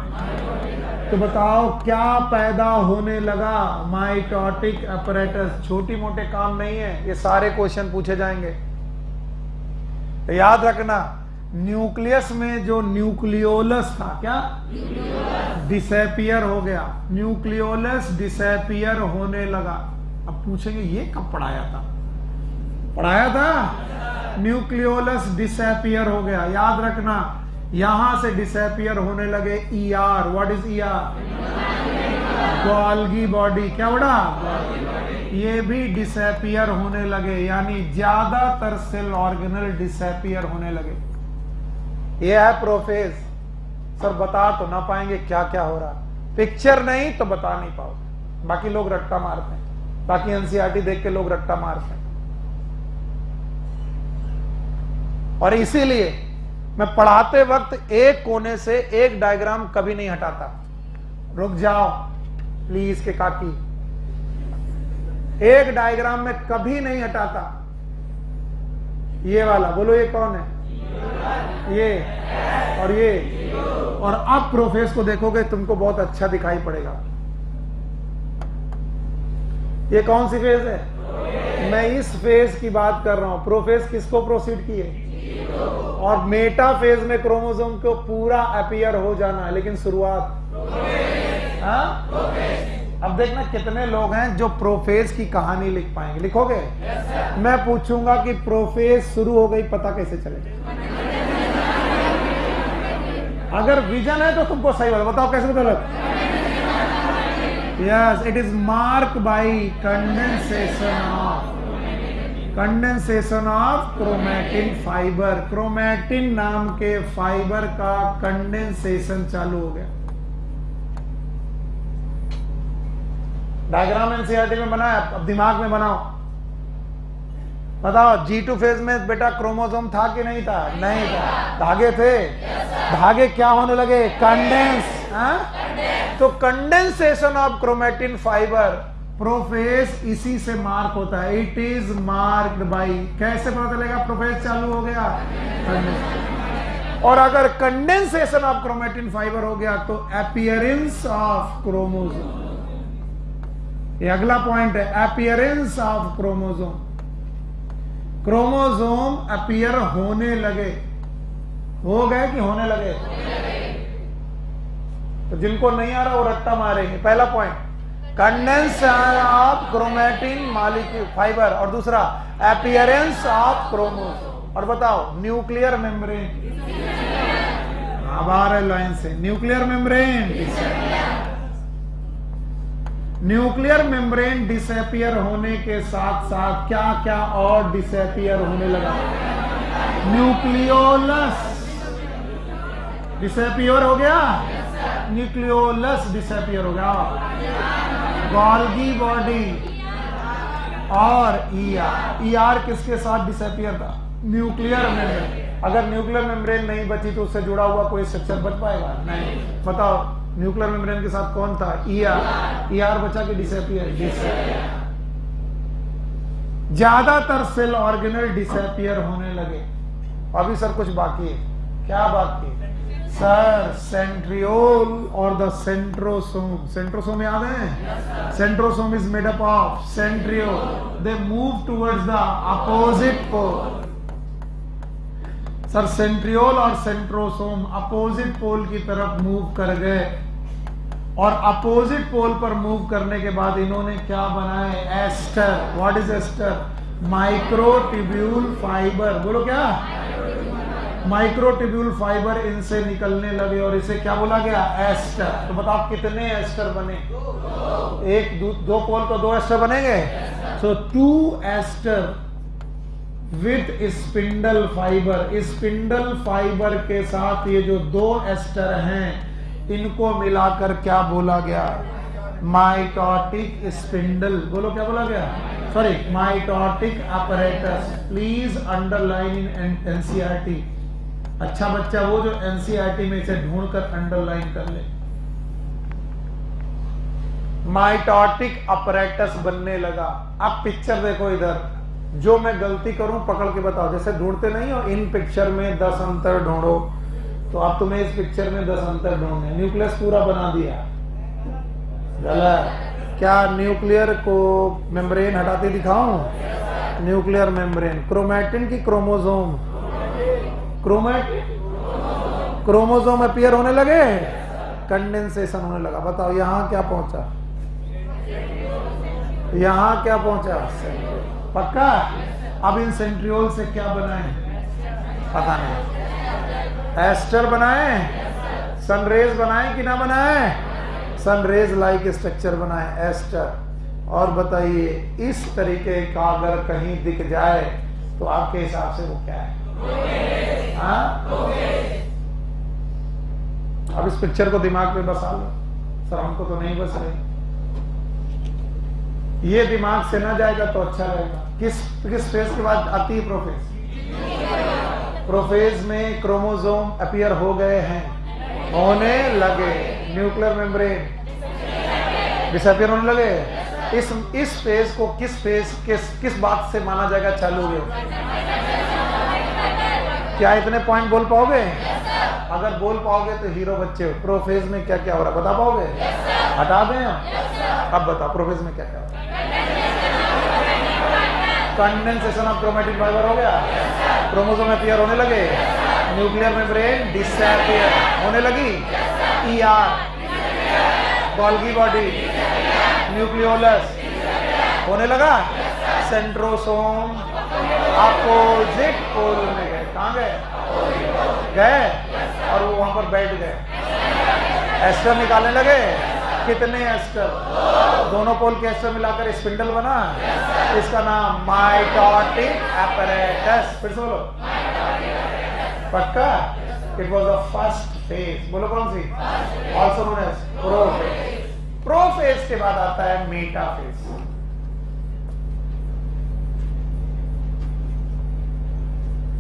तो बताओ क्या पैदा होने लगा? Mitotic apparatus. छोटी मोटे काम नहीं है, ये सारे क्वेश्चन पूछे जाएंगे। तो याद रखना, न्यूक्लियस में जो न्यूक्लियोलस था, क्या डिसएपियर हो गया। न्यूक्लियोलस डिसएपियर होने लगा। अब पूछेंगे ये कब पढ़ाया था? पढ़ाया था। न्यूक्लियोलस डिसएपियर हो गया। याद रखना, यहां से डिसएपियर होने लगे ER। What is ER? Golgi body. क्या बड़ा? ये भी डिसएपियर होने लगे, यानी ज्यादातर सेल ऑर्गेनल डिसएपियर होने लगे। ये है प्रोफेज। सर बता तो ना पाएंगे क्या क्या हो रहा। पिक्चर नहीं तो बता नहीं पाओगे। बाकी लोग रट्टा मारते हैं, बाकी एनसीईआरटी देख के लोग रट्टा मारते हैं। और इसीलिए मैं पढ़ाते वक्त एक कोने से एक डायग्राम कभी नहीं हटाता। रुक जाओ प्लीज के काकी, एक डायग्राम में कभी नहीं हटाता। ये वाला बोलो, ये कौन है? ये और ये। और अब प्रोफेस को देखोगे तुमको बहुत अच्छा दिखाई पड़ेगा। ये कौन सी फेज है? मैं इस फेज की बात कर रहा हूं। प्रोफेज किसको प्रोसीड किए, और मेटा फेज में क्रोमोसोम को पूरा अपीयर हो जाना है, लेकिन शुरुआत अब देखना कितने लोग हैं जो प्रोफेज की कहानी लिख पाएंगे। लिखोगे? मैं पूछूंगा कि प्रोफेज शुरू हो गई, पता कैसे चलेगा? अगर विजन है तो तुमको सही बताओ कैसे गलत? Yes, it is mark by condensation of chromatin fibre. Chromatin नाम के फाइबर का कंडेंसेशन चालू हो गया। डायग्राम एनसीईआरटी में बनाया, अब दिमाग में बनाओ। बताओ, G2 फेज में बेटा क्रोमोसोम था कि नहीं था? नहीं था। धागे थे? धागे क्या होने लगे? कंडेंस। तो condensation of chromatin fibre, prophase इसी से मार्क होता है। इट इज मार्क्ड बाई, कैसे पता चलेगा प्रोफेज चालू हो गया? और अगर कंडेंसेशन ऑफ क्रोमैटिन फाइबर हो गया तो अपीयरेंस ऑफ क्रोमोसोम। ये अगला पॉइंट है, appearance of chromosome. Chromosome appear होने लगे, हो गए कि होने लगे? तो जिनको नहीं आ रहा वो रट्टा मारेंगे। पहला point, condensation of chromatin molecule fibre, और दूसरा अपीयरेंस ऑफ क्रोमोसोम। और बताओ, न्यूक्लियर मेम्ब्रेन, आभार है लाइन से, nuclear membrane. Nuclear membrane disappear होने के साथ साथ क्या क्या और डिसअपियर होने लगा? न्यूक्लियोलस डिसअपियर हो गया, न्यूक्लियोलस डिसअपियर हो गया, गोल्गी बॉडी और ईआर किसके साथ डिसअपियर था? Nuclear membrane. अगर न्यूक्लियर मेम्ब्रेन नहीं बची तो उससे जुड़ा हुआ कोई स्ट्रक्चर बच पाएगा? नहीं। बताओ, न्यूक्लियर मेम्ब्रेन के साथ कौन था? ईआर बचा के डिसअपियर। ज्यादातर सेल ऑर्गेनल डिसअपियर होने लगे। अभी सर कुछ बाकी है। क्या बाकी है सर? सेंट्रियोल और द सेंट्रोसोम। सेंट्रोसोम याद है? Centrosome is made up of centriole. They move towards the opposite pole. Sir centriole और सेंट्रोसोम अपोजिट पोल की तरफ मूव कर गए, और अपोजिट पोल पर मूव करने के बाद इन्होंने क्या बनाए? Aster. What is aster? Microtubule fibre. बोलो क्या? माइक्रोट्यूब्यूल फाइबर इनसे निकलने लगे और इसे क्या बोला गया? एस्टर। तो बताओ कितने एस्टर बने? एक दो पोल को दो एस्टर बनेंगे। So 2 aster with spindle fibre. Spindle fibre के साथ ये जो 2 एस्टर हैं, इनको मिलाकर क्या बोला गया? Mitotic spindle. बोलो क्या बोला गया? Sorry, mitotic apparatus. Please underline in NCERT. अच्छा बच्चा वो जो एनसीईआरटी में इसे ढूंढकर अंडरलाइन कर ले। माइटोटिक अपैरेटस बनने लगा। अब पिक्चर देखो इधर, जो मैं गलती करूं पकड़ के बताओ। जैसे ढूंढते नहीं हो, इन पिक्चर में 10 अंतर ढूंढो, तो आप तुम्हें इस पिक्चर में 10 अंतर ढूंढने। न्यूक्लियस पूरा बना दिया, गलत। क्या न्यूक्लियर को मेम्ब्रेन हटाते दिखाऊं? Nuclear membrane. क्रोमैटिन की क्रोमोसोम, क्रोमोसोम अपीयर होने लगे, कंडेंसेशन होने लगा। बताओ यहां क्या पहुंचा? यहां क्या पहुंचा? पक्का? अब इन सेंट्रियोल से क्या बनाए? पता नहीं। एस्टर बनाए, सनरेज बनाए कि ना बनाए? सनरेज लाइक स्ट्रक्चर बनाए, एस्टर। और बताइए, इस तरीके का अगर कहीं दिख जाए तो आपके हिसाब से वो क्या है? अब इस पिक्चर को दिमाग में बसा लो। सर हमको तो नहीं बस रही। ये दिमाग से ना जाएगा तो अच्छा रहेगा। किस फेज के बाद आती है प्रोफेज? प्रोफेज में क्रोमोसोम अपीयर हो गए हैं, होने लगे। न्यूक्लियर मेम्ब्रेन डिसअपीयर होने लगे। इस फेज को किस बात से माना जाएगा चालू हो? क्या इतने पॉइंट बोल पाओगे? अगर बोल पाओगे तो हीरो बच्चे हो। प्रोफेज में क्या क्या हो रहा है बता पाओगे? हटा दें? अब बताओ प्रोफेज में क्या क्या हो रहा है? कंडेंसेशन ऑफ क्रोमैटिन फाइबर हो गया, क्रोमोसोम अपीयर होने लगे, न्यूक्लियर मेम्ब्रेन डिसअपीयर होने लगी, ER गोल्गी बॉडी, न्यूक्लियोलस होने लगा, सेंट्रोसोम अपोजिट पोल में गए। कहां गए और वो वहां पर बैठ गए, एस्टर निकालने लगे। कितने एस्टर? दोनों पोल के एस्टर मिलाकर स्पिंडल बना, इसका नाम माइटोटिक apparatus। फिर से बोलो, पक्का? It was the first phase. बोलो कौन सी? Also known as prophase. Prophase के बाद आता है मेटाफेज।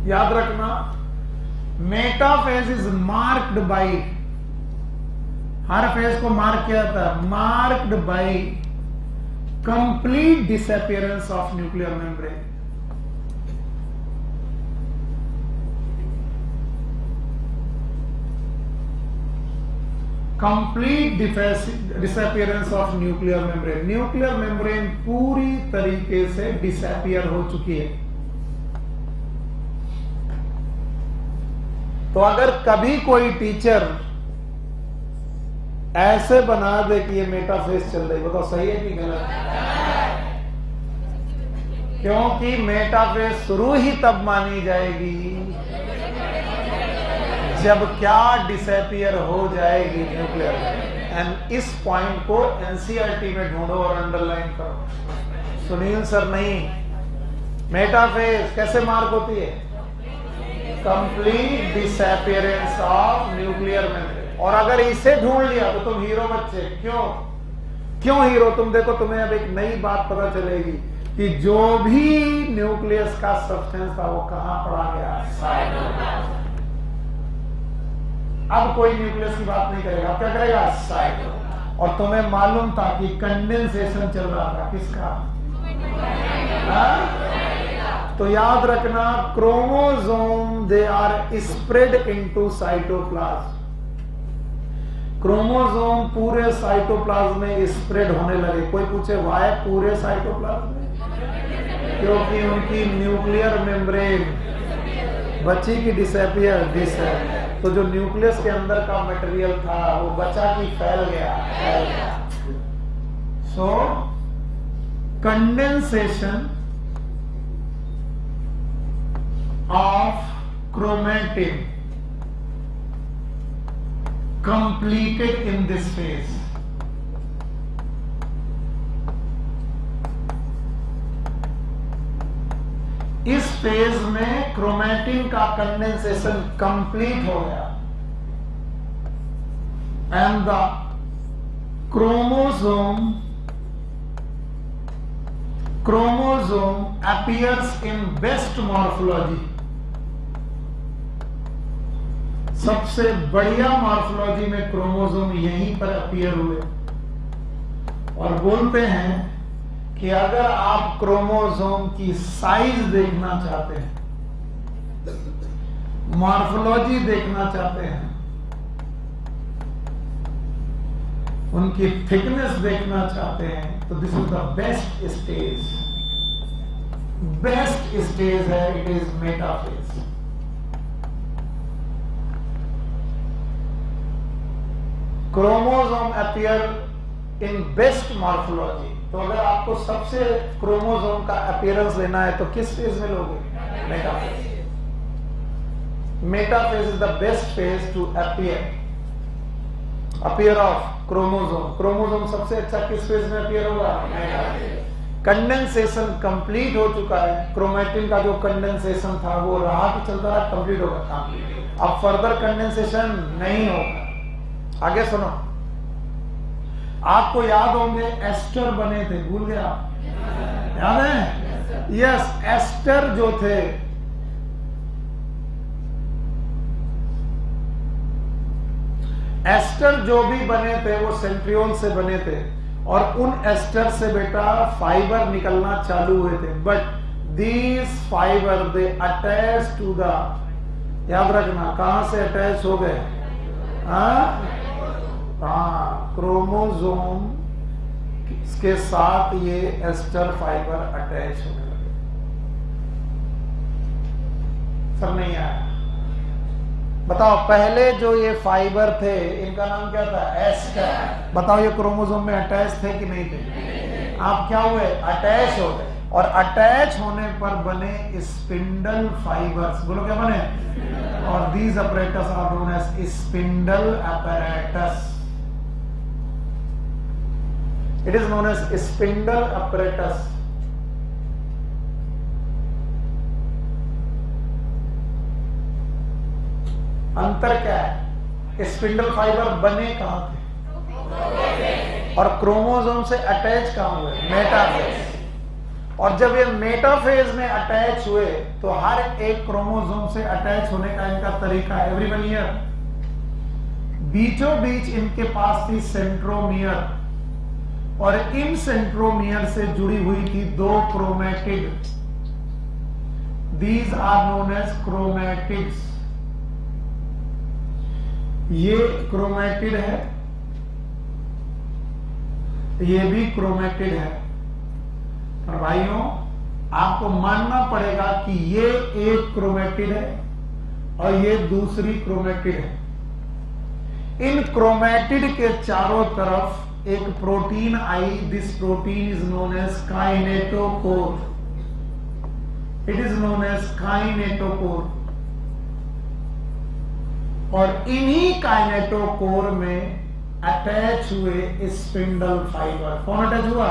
याद रखना, मेटाफेज इज मार्क्ड बाई, हर फेज को मार्क किया जाता है, marked by complete disappearance of nuclear membrane. Complete disappearance of nuclear membrane. Nuclear membrane पूरी तरीके से डिसअपियर हो चुकी है। तो अगर कभी कोई टीचर ऐसे बना दे कि ये मेटाफेज चल रही, बताओ सही है कि गलत? क्योंकि मेटाफेज शुरू ही तब मानी जाएगी जब क्या डिसअपियर हो जाएगी न्यूक्लियर। एंड इस पॉइंट को एनसीईआरटी में ढूंढो और अंडरलाइन करो। सुनील सर नहीं, मेटाफेज कैसे मार्क होती है? Complete disappearance of nuclear membrane. और अगर इसे ढूंढ लिया तो तुम हीरो बच्चे। क्यों हीरो? तुम देखो, तुम्हें अब एक नई बात पता चलेगी कि जो भी न्यूक्लियस का सब्सटेंस था वो कहां पड़ा गया? साइटोप्लाज्म। अब कोई न्यूक्लियस की बात नहीं करेगा, क्या करेगा? साइटोप्लाज्म। और तुम्हें मालूम था कि कंडेंसेशन चल रहा था किसका? तो याद रखना, chromosome they are spread into cytoplasm. Chromosome पूरे साइटोप्लाज्म में स्प्रेड होने लगे। कोई पूछे वाई पूरे साइटोप्लाज्म में? क्योंकि उनकी न्यूक्लियर मेम्ब्रेन बची की डिसअपियर। तो जो न्यूक्लियस के अंदर का मटेरियल था वो बचा की फैल गया। So condensation of chromatin completed in this phase. इस फेज में क्रोमैटिन का कंडेंसेशन कंप्लीट हो गया and the chromosome appears in best morphology। सबसे बढ़िया मॉर्फोलॉजी में क्रोमोसोम यहीं पर अपीयर हुए। और बोलते हैं कि अगर आप क्रोमोसोम की साइज देखना चाहते हैं, मॉर्फोलॉजी देखना चाहते हैं, उनकी थिकनेस देखना चाहते हैं, तो this is the best stage. Best stage है, it is metaphase. Chromosome appear in best morphology. तो अगर आपको सबसे क्रोमोसोम का अपीयरेंस लेना है तो किस फेज में लोगे? Metaphase. Metaphase is the best phase two appear of chromosome. Chromosome सबसे अच्छा किस फेज में अपीयर होगा? मेटाफेज। कंडेंसेशन कंप्लीट हो चुका है। क्रोमैटिन का जो कंडेंसेशन था वो रहा कि चलता रहा? कंप्लीट होगा। अब फर्दर कंडेंसेशन नहीं होगा। आगे सुनो, आपको याद होंगे एस्टर बने थे, भूल गया? याद है? यस, एस्टर जो थे एस्टर जो भी बने थे वो सेंट्रियोल से बने थे और उन एस्टर से बेटा फाइबर निकलना चालू हुए थे। But these fibre they attach to the, याद रखना कहां से अटैच हो गए? क्रोमोसोम के साथ ये एस्टर फाइबर अटैच होने लगे। आंसर नहीं आया। बताओ पहले जो ये फाइबर थे इनका नाम क्या था? एस्टर। बताओ ये क्रोमोसोम में अटैच थे कि नहीं थे? आप क्या हुए? अटैच हो गए। और अटैच होने पर बने स्पिंडल फाइबर्स। बोलो क्या बने? और these apparatus are known as spindle apparatus। It is known as spindle apparatus। अंतर क्या है? स्पिंडल फाइबर बने कहां थे और क्रोमोसोम से अटैच कहां हुए? मेटाफेज। और जब ये मेटाफेज में अटैच हुए तो हर एक क्रोमोसोम से अटैच होने का इनका तरीका है। एवरीवन हियर, बीचों बीच इनके पास थी सेंट्रोमियर और इन सेंट्रोमियर से जुड़ी हुई थी दो chromatid. These are known as chromatids. ये क्रोमैटिड है, ये भी क्रोमैटिड है। और भाइयों आपको मानना पड़ेगा कि ये एक क्रोमैटिड है और ये दूसरी क्रोमैटिड है। इन क्रोमैटिड के चारों तरफ एक प्रोटीन आई। This protein is known as kinetochore. It is known as kinetochore. और इन्हीं काइनेटोकोर में अटैच हुए स्पिंडल फाइबर। कौन अटैच हुआ?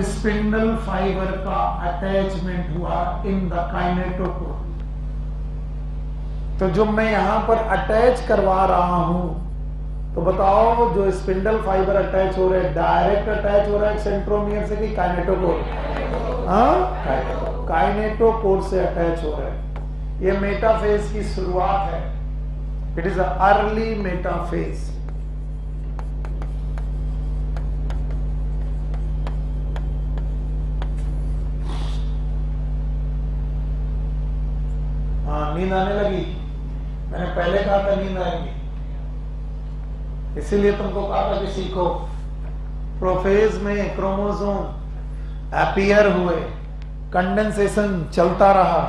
स्पिंडल फाइबर का अटैचमेंट हुआ इन द काइनेटोकोर। तो जब मैं यहां पर अटैच करवा रहा हूं तो बताओ जो स्पिंडल फाइबर अटैच हो रहे हैं डायरेक्ट अटैच हो रहा है सेंट्रोमियर से कि काइनेटोकोर? काइनेटोकोर से अटैच हो रहा है। ये मेटाफेज की शुरुआत है। It is early metaphase. हाँ, नींद आने लगी। मैंने पहले कहा था नींद आएगी, इसीलिए तुमको कहा था कि सीखो। प्रोफेज में क्रोमोसोम अपीयर हुए, कंडेंसेशन चलता रहा।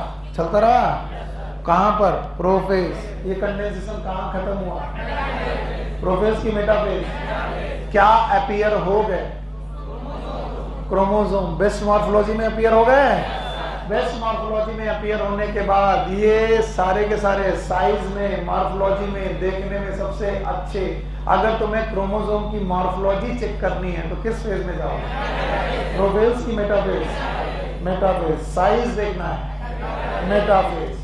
कहां पर? प्रोफेज। ये कंडेंसेशन कहां खत्म हुआ? प्रोफेज की मेटाफेज। क्या अपीयर हो गए? क्रोमोसोम बेस्ट मॉर्फोलॉजी में अपीयर हो गए। बेस्ट मॉर्फोलॉजी में अपीयर होने के बाद ये सारे के सारे साइज में, मॉर्फोलॉजी में देखने में सबसे अच्छे। अगर तुम्हें क्रोमोसोम की मॉर्फोलॉजी चेक करनी है तो किस फेज में जाओ? प्रोफेज की मेटाफेज? मेटाफेज। साइज देखना है, मेटाफेज।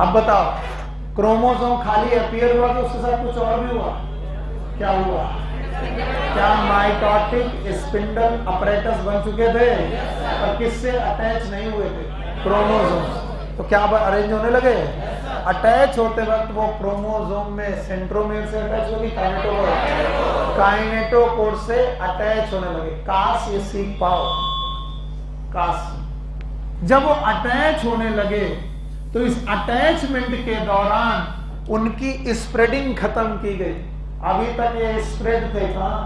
अब बताओ क्रोमोसोम खाली अपीयर हुआ कि उसके साथ कुछ और भी हुआ? क्या हुआ? क्या माइटोटिक स्पिंडल अपरेटस बन चुके थे और किससे अटैच नहीं हुए थे? क्रोमोसोम। तो क्या अब अरेंज होने लगे? अटैच होते वक्त वो क्रोमोसोम में सेंट्रोमियर से अटैच होगी, काइनेटोकोर से अटैच होने लगे। काश ये सीख पाओ, काश। जब वो अटैच होने लगे तो इस अटैचमेंट के दौरान उनकी स्प्रेडिंग खत्म की गई। अभी तक ये स्प्रेड थे कहां?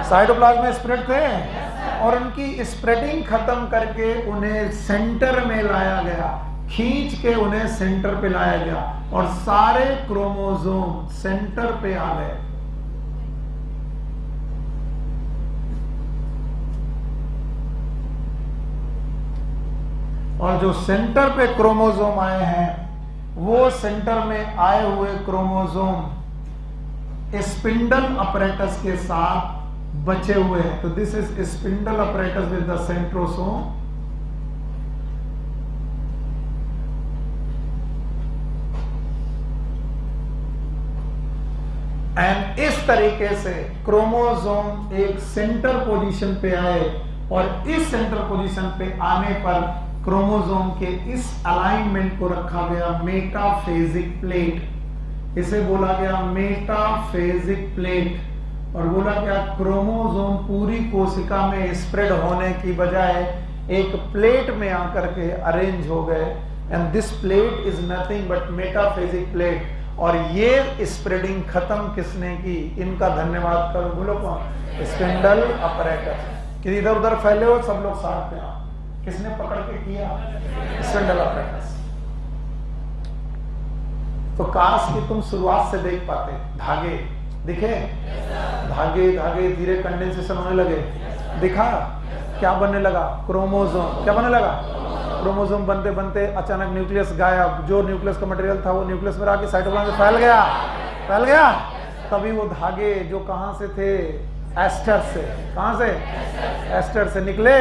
साइटोप्लाज्म में स्प्रेड थे और उनकी स्प्रेडिंग खत्म करके उन्हें सेंटर में लाया गया। खींच के उन्हें सेंटर पे लाया गया और सारे क्रोमोसोम सेंटर पे आ गए। और जो सेंटर पे क्रोमोसोम आए हैं वो सेंटर में आए हुए क्रोमोसोम स्पिंडल अपरेटस के साथ बचे हुए हैं। तो this is spindle apparatus with the centrosome. And इस तरीके से क्रोमोसोम एक सेंटर पोजीशन पे आए और इस सेंटर पोजीशन पे आने पर क्रोमोसोम के इस अलाइनमेंट को रखा गया मेटाफेजिक प्लेट। इसे बोला गया मेटाफेजिक प्लेट। और बोला क्या, क्रोमोसोम पूरी कोशिका में स्प्रेड होने की बजाय एक प्लेट में आकर के अरेंज हो गए, and this plate is nothing but metaphasic plate. और ये स्प्रेडिंग खत्म किसने की, इनका धन्यवाद करो, बोलो कौन, स्पिंडल अपरेटस। कि इधर उधर फैले हो सब लोग साथ में आओ, किसने पकड़ के किया, स्पिंडल अपरेटस। तो काश कि तुम शुरुआत से देख पाते, धागे दिखे, धागे धागे धीरे कंडेंसेशन होने लगे, दिखा क्या बनने लगा, क्रोमोसोम। क्या बनने लगा, क्रोमोसोम। बनते बनते अचानक न्यूक्लियस गायब, जो न्यूक्लियस का मटेरियल था वो न्यूक्लियस में आके साइटोप्लाज्म फैल गया, फैल गया। तभी वो धागे जो कहां से थे, एस्टर से, कहां से, एस्टर से निकले,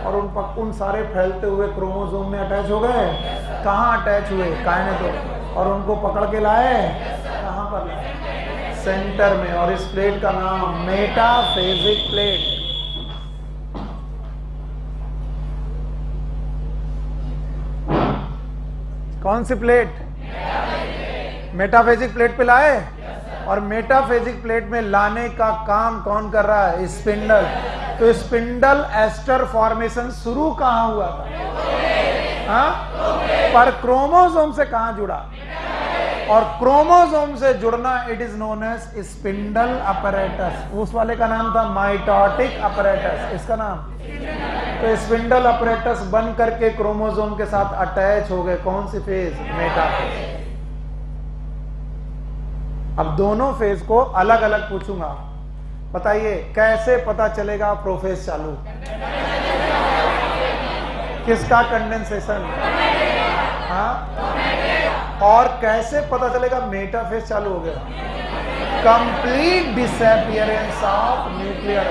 और उन सारे फैलते हुए क्रोमोसोम में अटैच हो गए। कहां अटैच हुए, काइनेटो, और उनको पकड़ के लाए, कहां पर लाए, सेंटर में। और इस प्लेट का नाम मेटाफेजिक प्लेट। कौन सी प्लेट, मेटाफेजिक प्लेट पे लाए। और मेटाफेजिक प्लेट में लाने का काम कौन कर रहा है, स्पिंडल। तो स्पिंडल एस्टर फॉर्मेशन शुरू कहां हुआ था, हाँ? पर क्रोमोसोम से कहां जुड़ा, और क्रोमोसोम से जुड़ना it is known as spindle apparatus. उस वाले का नाम था माइटोटिक अपरेटस, इसका नाम। तो स्पिंडल अपरेटस बन करके क्रोमोसोम के साथ अटैच हो गए। कौन सी फेज, मेटाफेज। अब दोनों फेज को अलग अलग पूछूंगा, बताइए कैसे पता चलेगा प्रोफेज चालू, किसका, कंडेंसेशन, हाँ? और कैसे पता चलेगा मेटाफेज चालू हो गया, कंप्लीट डिसअपीयरेंस ऑफ न्यूक्लियर।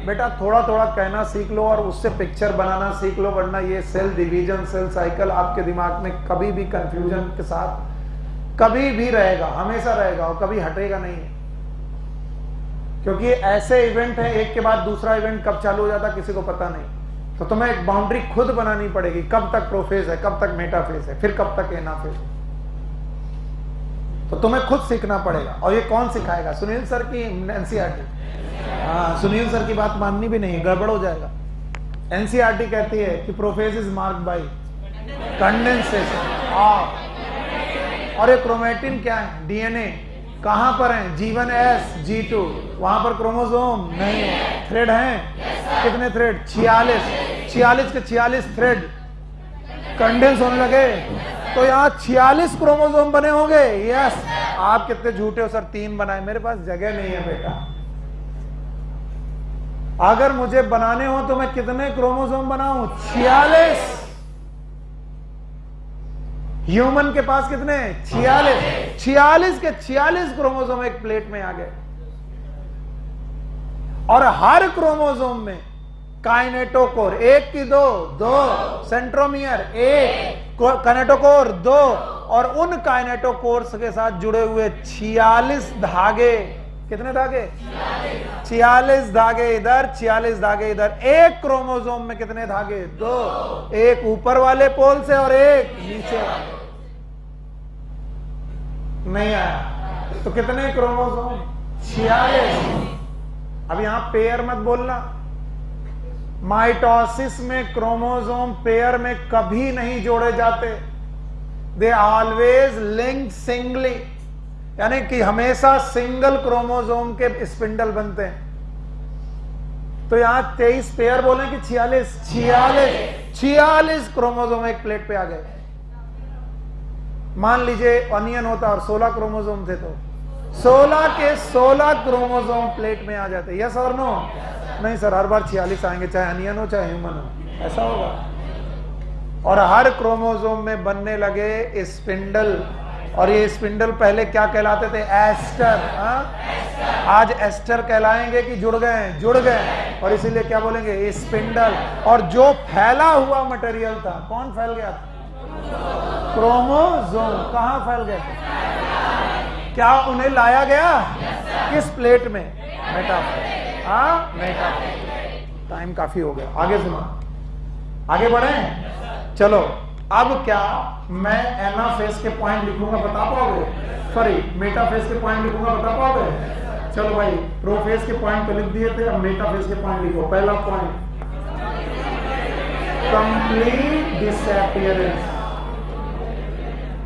बेटा थोड़ा थोड़ा कहना सीख लो और उससे पिक्चर बनाना सीख लो, वरना ये सेल डिवीजन, सेल साइकिल आपके दिमाग में कभी भी कंफ्यूजन के साथ कभी भी रहेगा, हमेशा रहेगा, और कभी हटेगा नहीं। क्योंकि ऐसे इवेंट है, एक के बाद दूसरा इवेंट कब चालू हो जाता किसी को पता नहीं। तो तुम्हें एक बाउंड्री खुद बनानी पड़ेगी, कब तक प्रोफेज है, कब तक मेटाफेज है, फिर कब तक एनाफेज। तो तुम्हें खुद सीखना पड़ेगा। और ये कौन सिखाएगा, सुनील सर की एनसीईआरटी। हाँ, सुनील सर की बात माननी भी नहीं, गड़बड़ हो जाएगा। एनसीईआरटी कहती है कि prophase is marked bye condensation. और ये क्रोमेटिन क्या है, डीएनए कहां पर है, G1 S G2, वहां पर क्रोमोसोम नहीं है। थ्रेड हैं, कितने थ्रेड, 46, 46 के 46 थ्रेड कंडेंस होने लगे। तो यहाँ 46 क्रोमोसोम बने होंगे। यस, आप कितने झूठे हो सर, 3 बनाए, मेरे पास जगह नहीं है बेटा। अगर मुझे बनाने हो तो मैं कितने क्रोमोसोम बनाऊं, 46। ह्यूमन के पास कितने, 46, 46 के 46 क्रोमोसोम एक प्लेट में आ गए। और हर क्रोमोसोम में काइनेटोकोर, एक की दो सेंट्रोमियर, एक काइनेटोकोर 2, और उन काइनेटोकोर्स के साथ जुड़े हुए 46 धागे। कितने धागे, 46 धागे इधर, 46 धागे इधर। एक क्रोमोसोम में कितने धागे, 2, एक ऊपर वाले पोल से और एक नीचे वाले। नहीं आया तो कितने क्रोमोसोम, 46। अब यहां पेयर मत बोलना, माइटोसिस में क्रोमोसोम पेयर में कभी नहीं जोड़े जाते, दे ऑलवेज लिंक सिंगली, यानी कि हमेशा सिंगल क्रोमोसोम के स्पिंडल बनते हैं। तो यहां 23 पेयर बोले कि 46 क्रोमोसोम एक प्लेट पे आ गए। मान लीजिए अनियन होता और 16 क्रोमोसोम थे, तो 16 के 16 क्रोमोसोम प्लेट में आ जाते। यस और नो, नहीं सर हर बार 46 आएंगे, चाहे अनियन हो चाहे ह्यूमन हो, ऐसा होगा। और हर क्रोमोसोम में बनने लगे स्पिंडल, और ये स्पिंडल पहले क्या कहलाते थे, एस्टर। आज एस्टर कहलाएंगे कि जुड़ गए, और इसीलिए क्या बोलेंगे, स्पिंडल। और जो फैला हुआ मटेरियल था, कौन फैल गया था, क्रोमोसोम। कहां फैल गए थे, क्या उन्हें लाया गया, किस प्लेट में, मेटाफेज। मेटाफेज। टाइम काफी हो गया, आगे सुनो, आगे बढ़े। चलो अब क्या मैं एनाफेज के पॉइंट लिखूंगा, बता पाओगे, सॉरी मेटाफेज के पॉइंट लिखूंगा, बता पाओगे। चलो भाई, प्रोफेज के पॉइंट तो लिख दिए थे, अब मेटाफेज के पॉइंट लिखो। पहला पॉइंट, कंप्लीट डिसअपियरेंस।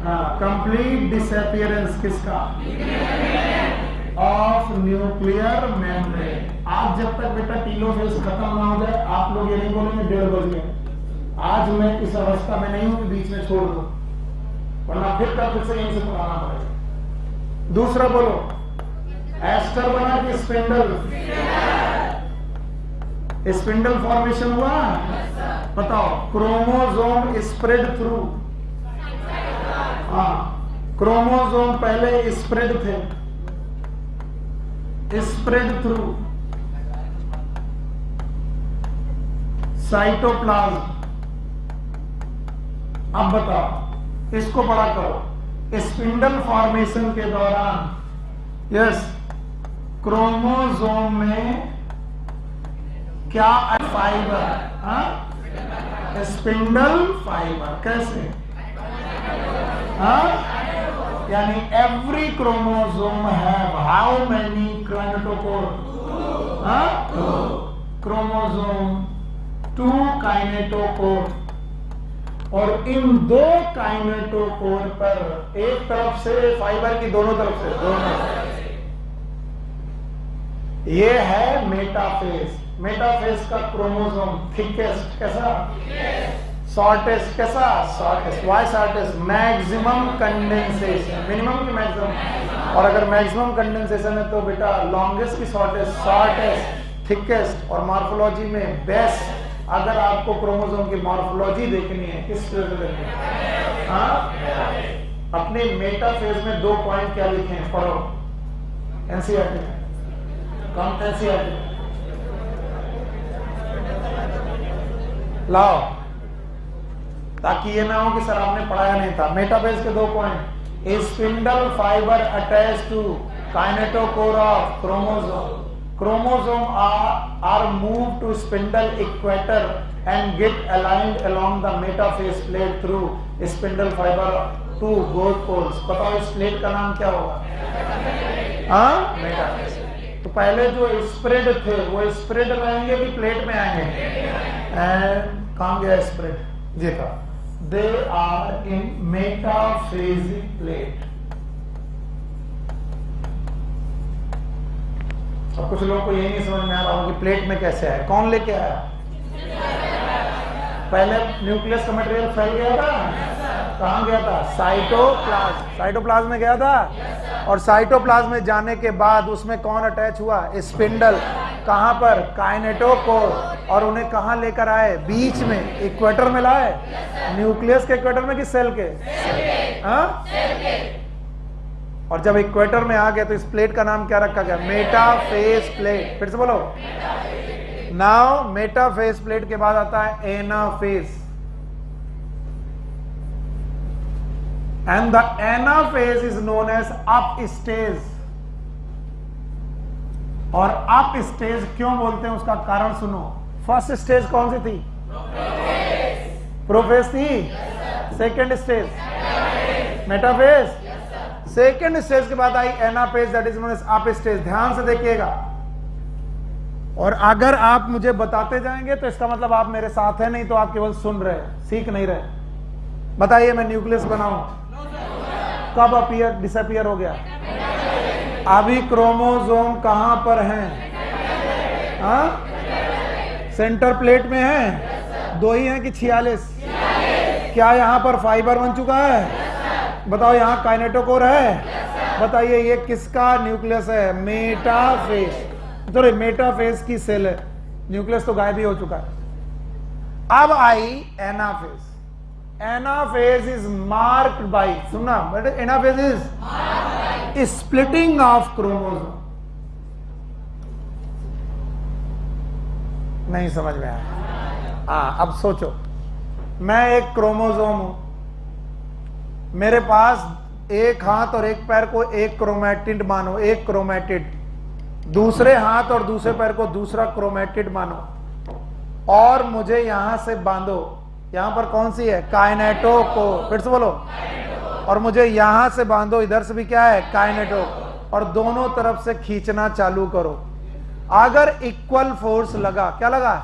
हाँ, कंप्लीट डिसअपियरेंस किसका? Of nuclear membrane. आज जब तक बेटा टेलोफेज खत्म ना हो जाए, आप लोग ये नहीं बोलेंगे 1:30 बज गए। आज मैं इस अवस्था में नहीं हूं कि बीच में छोड़ दूं, वरना फिर से यहीं से पढ़ाना पड़ेगा। दूसरा बोलो, एस्टर बना कि स्पिंडल? स्पिंडल फॉर्मेशन हुआ? बताओ, क्रोमोसोम स्प्रेड थ्रू। हाँ, क्रोमोसोम पहले स्प्रेड थे, स्प्रेड थ्रू साइटोप्लाज्म। अब बताओ, इसको बड़ा करो। स्पिंडल फॉर्मेशन के दौरान, यस, क्रोमोसोम में क्या फाइबर? Spindle fibre. कैसे? यानी every chromosome have how many kinetochore? Chromosome 2 kinetochore, और इन 2 काइनेटोकोर पर एक तरफ से फाइबर की, दोनों तरफ से, दोनों। ये है मेटाफेज। मेटाफेज का क्रोमोसोम थिकेस्ट कैसा? शॉर्टेस्ट कैसा? Shortest. Why shortest? Maximum condensation, minimum की मैक्सिमम। और अगर मैक्सिमम कंडेंसेशन है तो बेटा लॉन्गेस्ट की शॉर्टेस्ट, शॉर्टेस्ट, थिकेस्ट। और मॉर्फोलॉजी में बेस्ट। अगर आपको क्रोमोसोम की मॉर्फोलॉजी देखनी है, किस तरह से देखनी है? हाँ, अपने मेटाफेज में 2 पॉइंट क्या लिखे हैं, पढ़ो। एनसीईआरटी कम, एनसीईआरटी लाओ, ताकि ये ना हो कि सर आपने पढ़ाया नहीं था। मेटाफेज के 2 point, a spindle fibre attach to kinetochore of chromosome. Chromosome are moved to spindle equator and get aligned along the metaphase plate through spindle fiber to both poles। बताओ इस प्लेट का नाम क्या होगा? मेटाफेज। तो पहले जो स्प्रेड थे वो स्प्रेड रहेंगे कि प्लेट में आएंगे? एंड कहां गया स्प्रेड? देखा, they are in metaphasic plate. अब कुछ लोगों को ये नहीं समझ में आ रहा हो कि प्लेट में कैसे है। कौन लेके आया? पहले न्यूक्लियस का मटेरियल फैल गया था, कहां गया था? साइटोप्लाज्म। साइटोप्लाज्म में गया था, और साइटोप्लाज्म में जाने के बाद उसमें कौन अटैच हुआ? स्पिंडल। कहां पर? काइनेटोकोर। और उन्हें कहां लेकर आए? बीच में, इक्वेटर में लाए। न्यूक्लियस के इक्वेटर में कि सेल के? और जब इक्वेटर में आ गया तो इस प्लेट का नाम क्या रखा गया? Metaphase plate. फिर से बोलो। नाउ मेटाफेज प्लेट के बाद आता है anaphase, and the anaphase is known as up stage. और अप स्टेज क्यों बोलते हैं उसका कारण सुनो। फर्स्ट स्टेज कौन सी थी? प्रोफेज थी। Second stage metaphase. Second stage के बाद आई anaphase, that is known as up stage. ध्यान से देखिएगा, और अगर आप मुझे बताते जाएंगे तो इसका मतलब आप मेरे साथ हैं, नहीं तो आप केवल सुन रहे, सीख नहीं रहे। बताइए, मैं न्यूक्लियस बनाऊं, कब अपीयर डिसअपीयर हो गया? अभी क्रोमोसोम कहां पर हैं? सेंटर प्लेट में है। 2 ही हैं कि 46? क्या यहां पर फाइबर बन चुका है? बताओ, यहां काइनेटोकोर है? बताइए, ये किसका न्यूक्लियस है? मेटाफेज। तो मेटाफेज की सेल है, न्यूक्लियस तो गायब ही हो चुका है। अब आई anaphase. Anaphase is marked by, सुनना, anaphase is splitting of chromosome. नहीं समझ में आया? हाँ, अब सोचो, मैं एक क्रोमोसोम हूं, मेरे पास एक हाथ और एक पैर को एक क्रोमैटिड मानो, एक क्रोमैटिड। दूसरे हाथ और दूसरे पैर को दूसरा क्रोमैटिड मानो, और मुझे यहां से बांधो। यहां पर कौन सी है? काइनेटोकोर। फिर से बोलो। और मुझे यहां से बांधो, इधर से भी क्या है? काइनेटोकोर। और दोनों तरफ से खींचना चालू करो। अगर इक्वल फोर्स लगा, क्या लगा?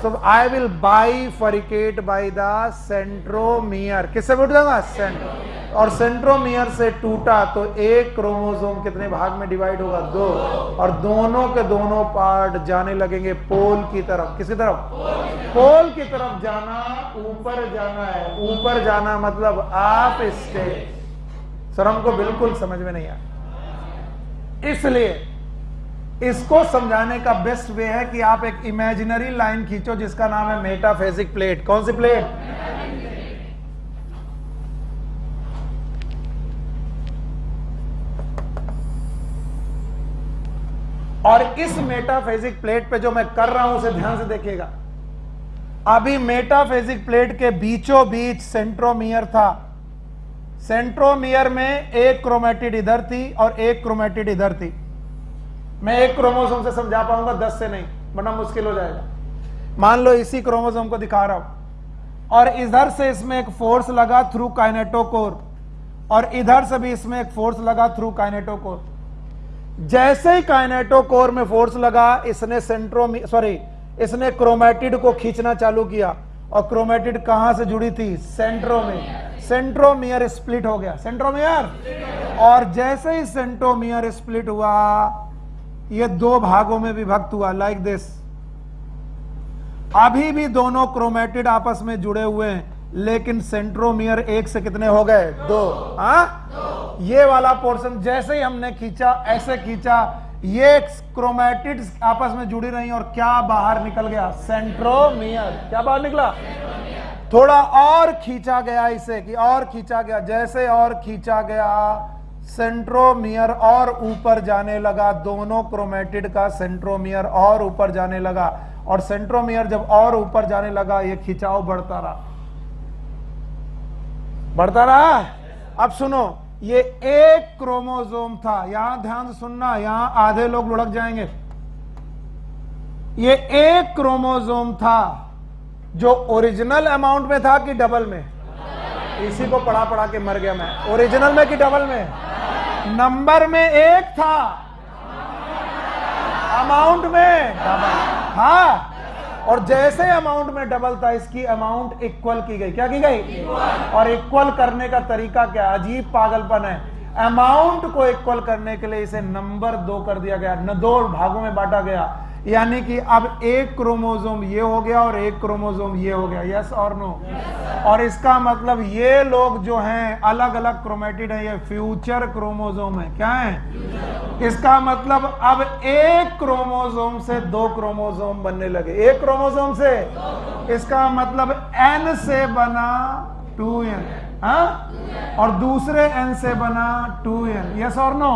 तो I will bifurcate by the centromere. किससे टूट जाएगा? सेंट्रो। और सेंट्रोमियर से टूटा तो एक क्रोमोसोम कितने भाग में डिवाइड होगा? 2। और दोनों के दोनों पार्ट जाने लगेंगे पोल की तरफ। किसकी तरफ? पोल की तरफ जाना, ऊपर जाना है। ऊपर जाना मतलब आप स्टेज। सर हमको बिल्कुल समझ में नहीं आया। इसलिए इसको समझाने का बेस्ट वे है कि आप एक इमेजिनरी लाइन खींचो जिसका नाम है मेटाफेजिक प्लेट। कौन सी प्लेट? और इस मेटाफेजिक प्लेट पे जो मैं कर रहा हूं उसे ध्यान से देखिएगा। अभी मेटाफेजिक प्लेट के बीचों बीच सेंट्रोमियर था। सेंट्रोमियर में एक क्रोमेटिड इधर थी और एक क्रोमेटिड इधर थी। मैं एक क्रोमोसोम से समझा पाऊंगा, 10 से नहीं, वरना मुश्किल हो जाएगा। मान लो इसी क्रोमोसोम को दिखा रहा हूं और इधर से इसमें एक फोर्स लगा थ्रू काइनेटोकोर और इधर से भी इसमें एक फोर्स लगा थ्रू काइनेटोकोर। जैसे ही काइनेटोकोर में फोर्स लगा, इसने क्रोमेटिड को खींचना चालू किया और क्रोमेटिड कहां से जुड़ी थी? सेंट्रोमियर। सेंट्रोमियर स्प्लिट हो गया। सेंट्रोमियर। और जैसे ही सेंट्रोमियर स्प्लिट हुआ, ये 2 भागों में विभक्त हुआ, लाइक दिस। अभी भी दोनों क्रोमेटिड आपस में जुड़े हुए हैं, लेकिन सेंट्रोमियर एक से कितने हो गए? 2। हाँ, ये वाला पोर्शन जैसे ही हमने खींचा, ऐसे खींचा, ये क्रोमेटिड आपस में जुड़ी रही और क्या बाहर निकल गया? सेंट्रोमियर। क्या बाहर निकला? थोड़ा और खींचा गया इसे, कि और खींचा गया। जैसे और खींचा गया, सेंट्रोमियर और ऊपर जाने लगा। दोनों क्रोमेटिड का सेंट्रोमियर और ऊपर जाने लगा। और सेंट्रोमियर जब और ऊपर जाने लगा, ये खिंचाव बढ़ता रहा, बढ़ता रहा। अब सुनो, ये एक क्रोमोसोम था। यहां ध्यान से सुनना, यहां आधे लोग लुढ़क जाएंगे। ये एक क्रोमोसोम था जो ओरिजिनल अमाउंट में था कि डबल में? इसी को पढ़ा पढ़ा के मर गया मैं। ओरिजिनल में कि डबल में? नंबर में एक था, अमाउंट में डबल। हाँ, और जैसे अमाउंट में डबल था, इसकी अमाउंट इक्वल की गई। क्या की गई? और इक्वल करने का तरीका क्या? अजीब पागलपन है। अमाउंट को इक्वल करने के लिए इसे नंबर 2 कर दिया गया, 2 भागों में बांटा गया। यानी कि अब एक क्रोमोसोम ये हो गया और एक क्रोमोसोम ये हो गया। यस और नो? और इसका मतलब ये लोग जो हैं अलग अलग क्रोमेटिड है, ये फ्यूचर क्रोमोसोम है। क्या है? इसका मतलब अब एक क्रोमोसोम से 2 क्रोमोसोम बनने लगे। एक क्रोमोसोम से, इसका मतलब N से बना 2N, हाँ, और दूसरे N से बना 2N। यस और नो?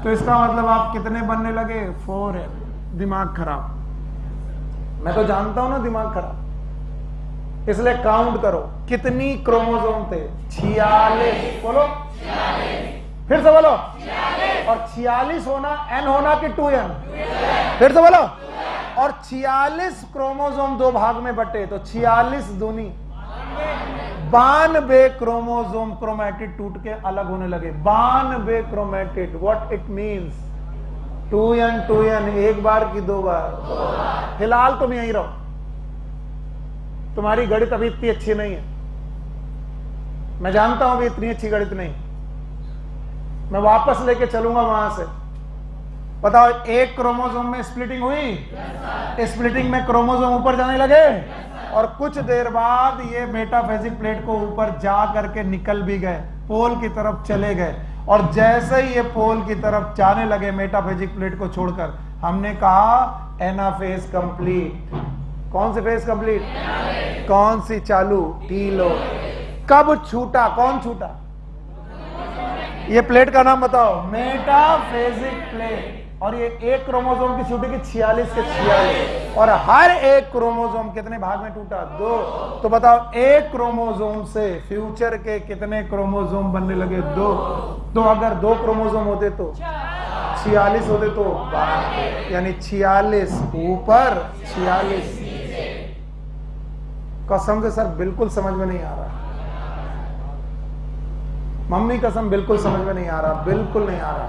तो इसका मतलब आप कितने बनने लगे? 4N। दिमाग खराब। मैं तो जानता हूं ना दिमाग खराब, इसलिए काउंट करो कितनी क्रोमोसोम थे? 46। बोलो 46। फिर से बोलो 46। और 46 होना N होना कि 2N? फिर से बोलो। और 46 क्रोमोसोम 2 भाग में बटे, तो 46 दूनी 92 क्रोमोसोम क्रोमेटिड टूट के अलग होने लगे। 92 chromatid. What it means? 2N 2N, एक बार की 2 बार। फिलहाल तुम यहीं रहो, तुम्हारी गणित अभी इतनी अच्छी नहीं है, मैं जानता हूं अभी इतनी अच्छी गणित नहीं। मैं वापस लेके चलूंगा वहां से। बताओ, एक क्रोमोसोम में स्प्लिटिंग हुई, स्प्लिटिंग में क्रोमोसोम ऊपर जाने लगे और कुछ देर बाद ये मेटाफेजिक प्लेट को ऊपर जा करके निकल भी गए, पोल की तरफ चले गए। और जैसे ही ये पोल की तरफ जाने लगे मेटाफेजिक प्लेट को छोड़कर, हमने कहा एनाफेज कंप्लीट। कौन सी फेज कंप्लीट? कौन सी चालू? टीलो। कब छूटा? कौन छूटा? ये प्लेट का नाम बताओ। Metaphasic plate. और ये एक क्रोमोसोम की छूटी की 46 के 46। और हर एक क्रोमोसोम कितने भाग में टूटा? 2। तो बताओ, एक क्रोमोसोम से फ्यूचर के कितने क्रोमोसोम बनने लगे? 2। तो अगर 2 क्रोमोसोम होते तो 46 होते तो, यानी 46 ऊपर 46। कसम से सर बिल्कुल समझ में नहीं आ रहा। मम्मी कसम बिल्कुल समझ में नहीं आ रहा, बिल्कुल नहीं आ रहा।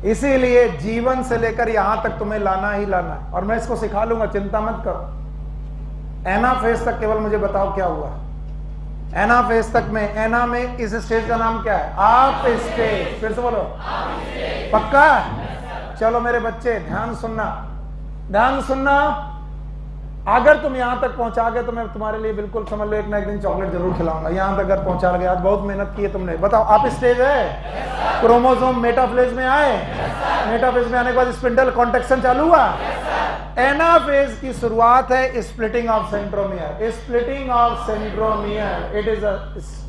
इसीलिए जीवन से लेकर यहां तक तुम्हें लाना ही लाना है, और मैं इसको सिखा लूंगा, चिंता मत करो। एनाफेज तक केवल मुझे बताओ क्या हुआ। एनाफेज तक में, एना में इस स्टेज का नाम क्या है? आप स्टेज। फिर से बोलो, पक्का? चलो मेरे बच्चे ध्यान सुनना, ध्यान सुनना। अगर तुम यहां तक पहुंचा गए तो मैं तुम्हारे लिए बिल्कुल समझ लो एक ना एक दिन चॉकलेट जरूर खिलाऊंगा। यहां तक अगर पहुंचा गए, आज बहुत मेहनत की है तुमने। बताओ, आप स्टेज है, क्रोमोसोम मेटाफेज में आए, मेटाफेज में आने के बाद स्पिंडल कॉन्ट्रैक्शन चालू हुआ। एनाफेज की शुरुआत है splitting of centromere, splitting of centromere, it is a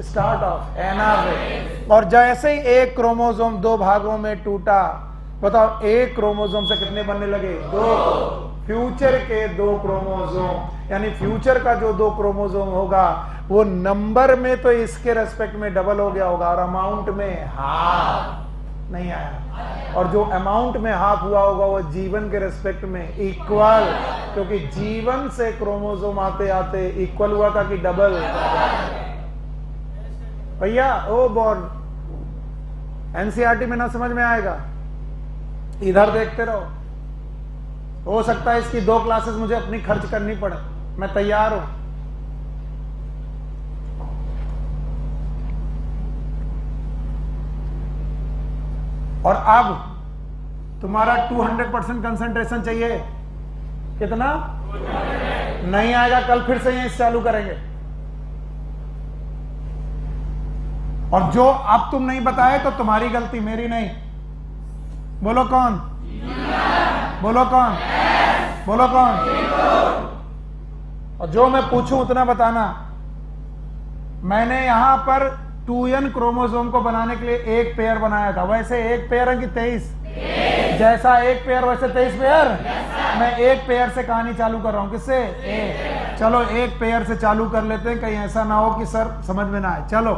start of anaphase. और जैसे ही एक क्रोमोसोम दो भागों में टूटा, बताओ एक क्रोमोसोम से कितने बनने लगे? दो। फ्यूचर के दो क्रोमोसोम, यानी फ्यूचर का जो दो क्रोमोसोम होगा वो नंबर में तो इसके रेस्पेक्ट में डबल हो गया होगा, और अमाउंट में हाफ नहीं आया। और जो अमाउंट में हाफ हुआ होगा वो जीवन के रेस्पेक्ट में इक्वल, क्योंकि जीवन से क्रोमोसोम आते आते इक्वल हुआ था कि डबल? भैया ओ बॉर्न, एनसीईआरटी में ना समझ में आएगा, इधर देखते रहो। हो सकता है इसकी 2 क्लासेस मुझे अपनी खर्च करनी पड़े, मैं तैयार हूं। और अब तुम्हारा 200% कंसंट्रेशन चाहिए। कितना? नहीं आएगा, कल फिर से यहीं चालू करेंगे। और जो अब तुम नहीं बताए तो तुम्हारी गलती, मेरी नहीं। बोलो कौन? बोलो कौन? बोलो कौन? और जो मैं पूछूं उतना बताना। मैंने यहां पर 2n क्रोमोसोम को बनाने के लिए एक पेयर बनाया था। वैसे एक पेयर है कि 23? जैसा एक पेयर वैसे 23 पेयर। मैं एक पेयर से कहानी चालू कर रहा हूं। किससे? चलो एक पेयर से चालू कर लेते हैं, कहीं ऐसा ना हो कि सर समझ में ना आए। चलो,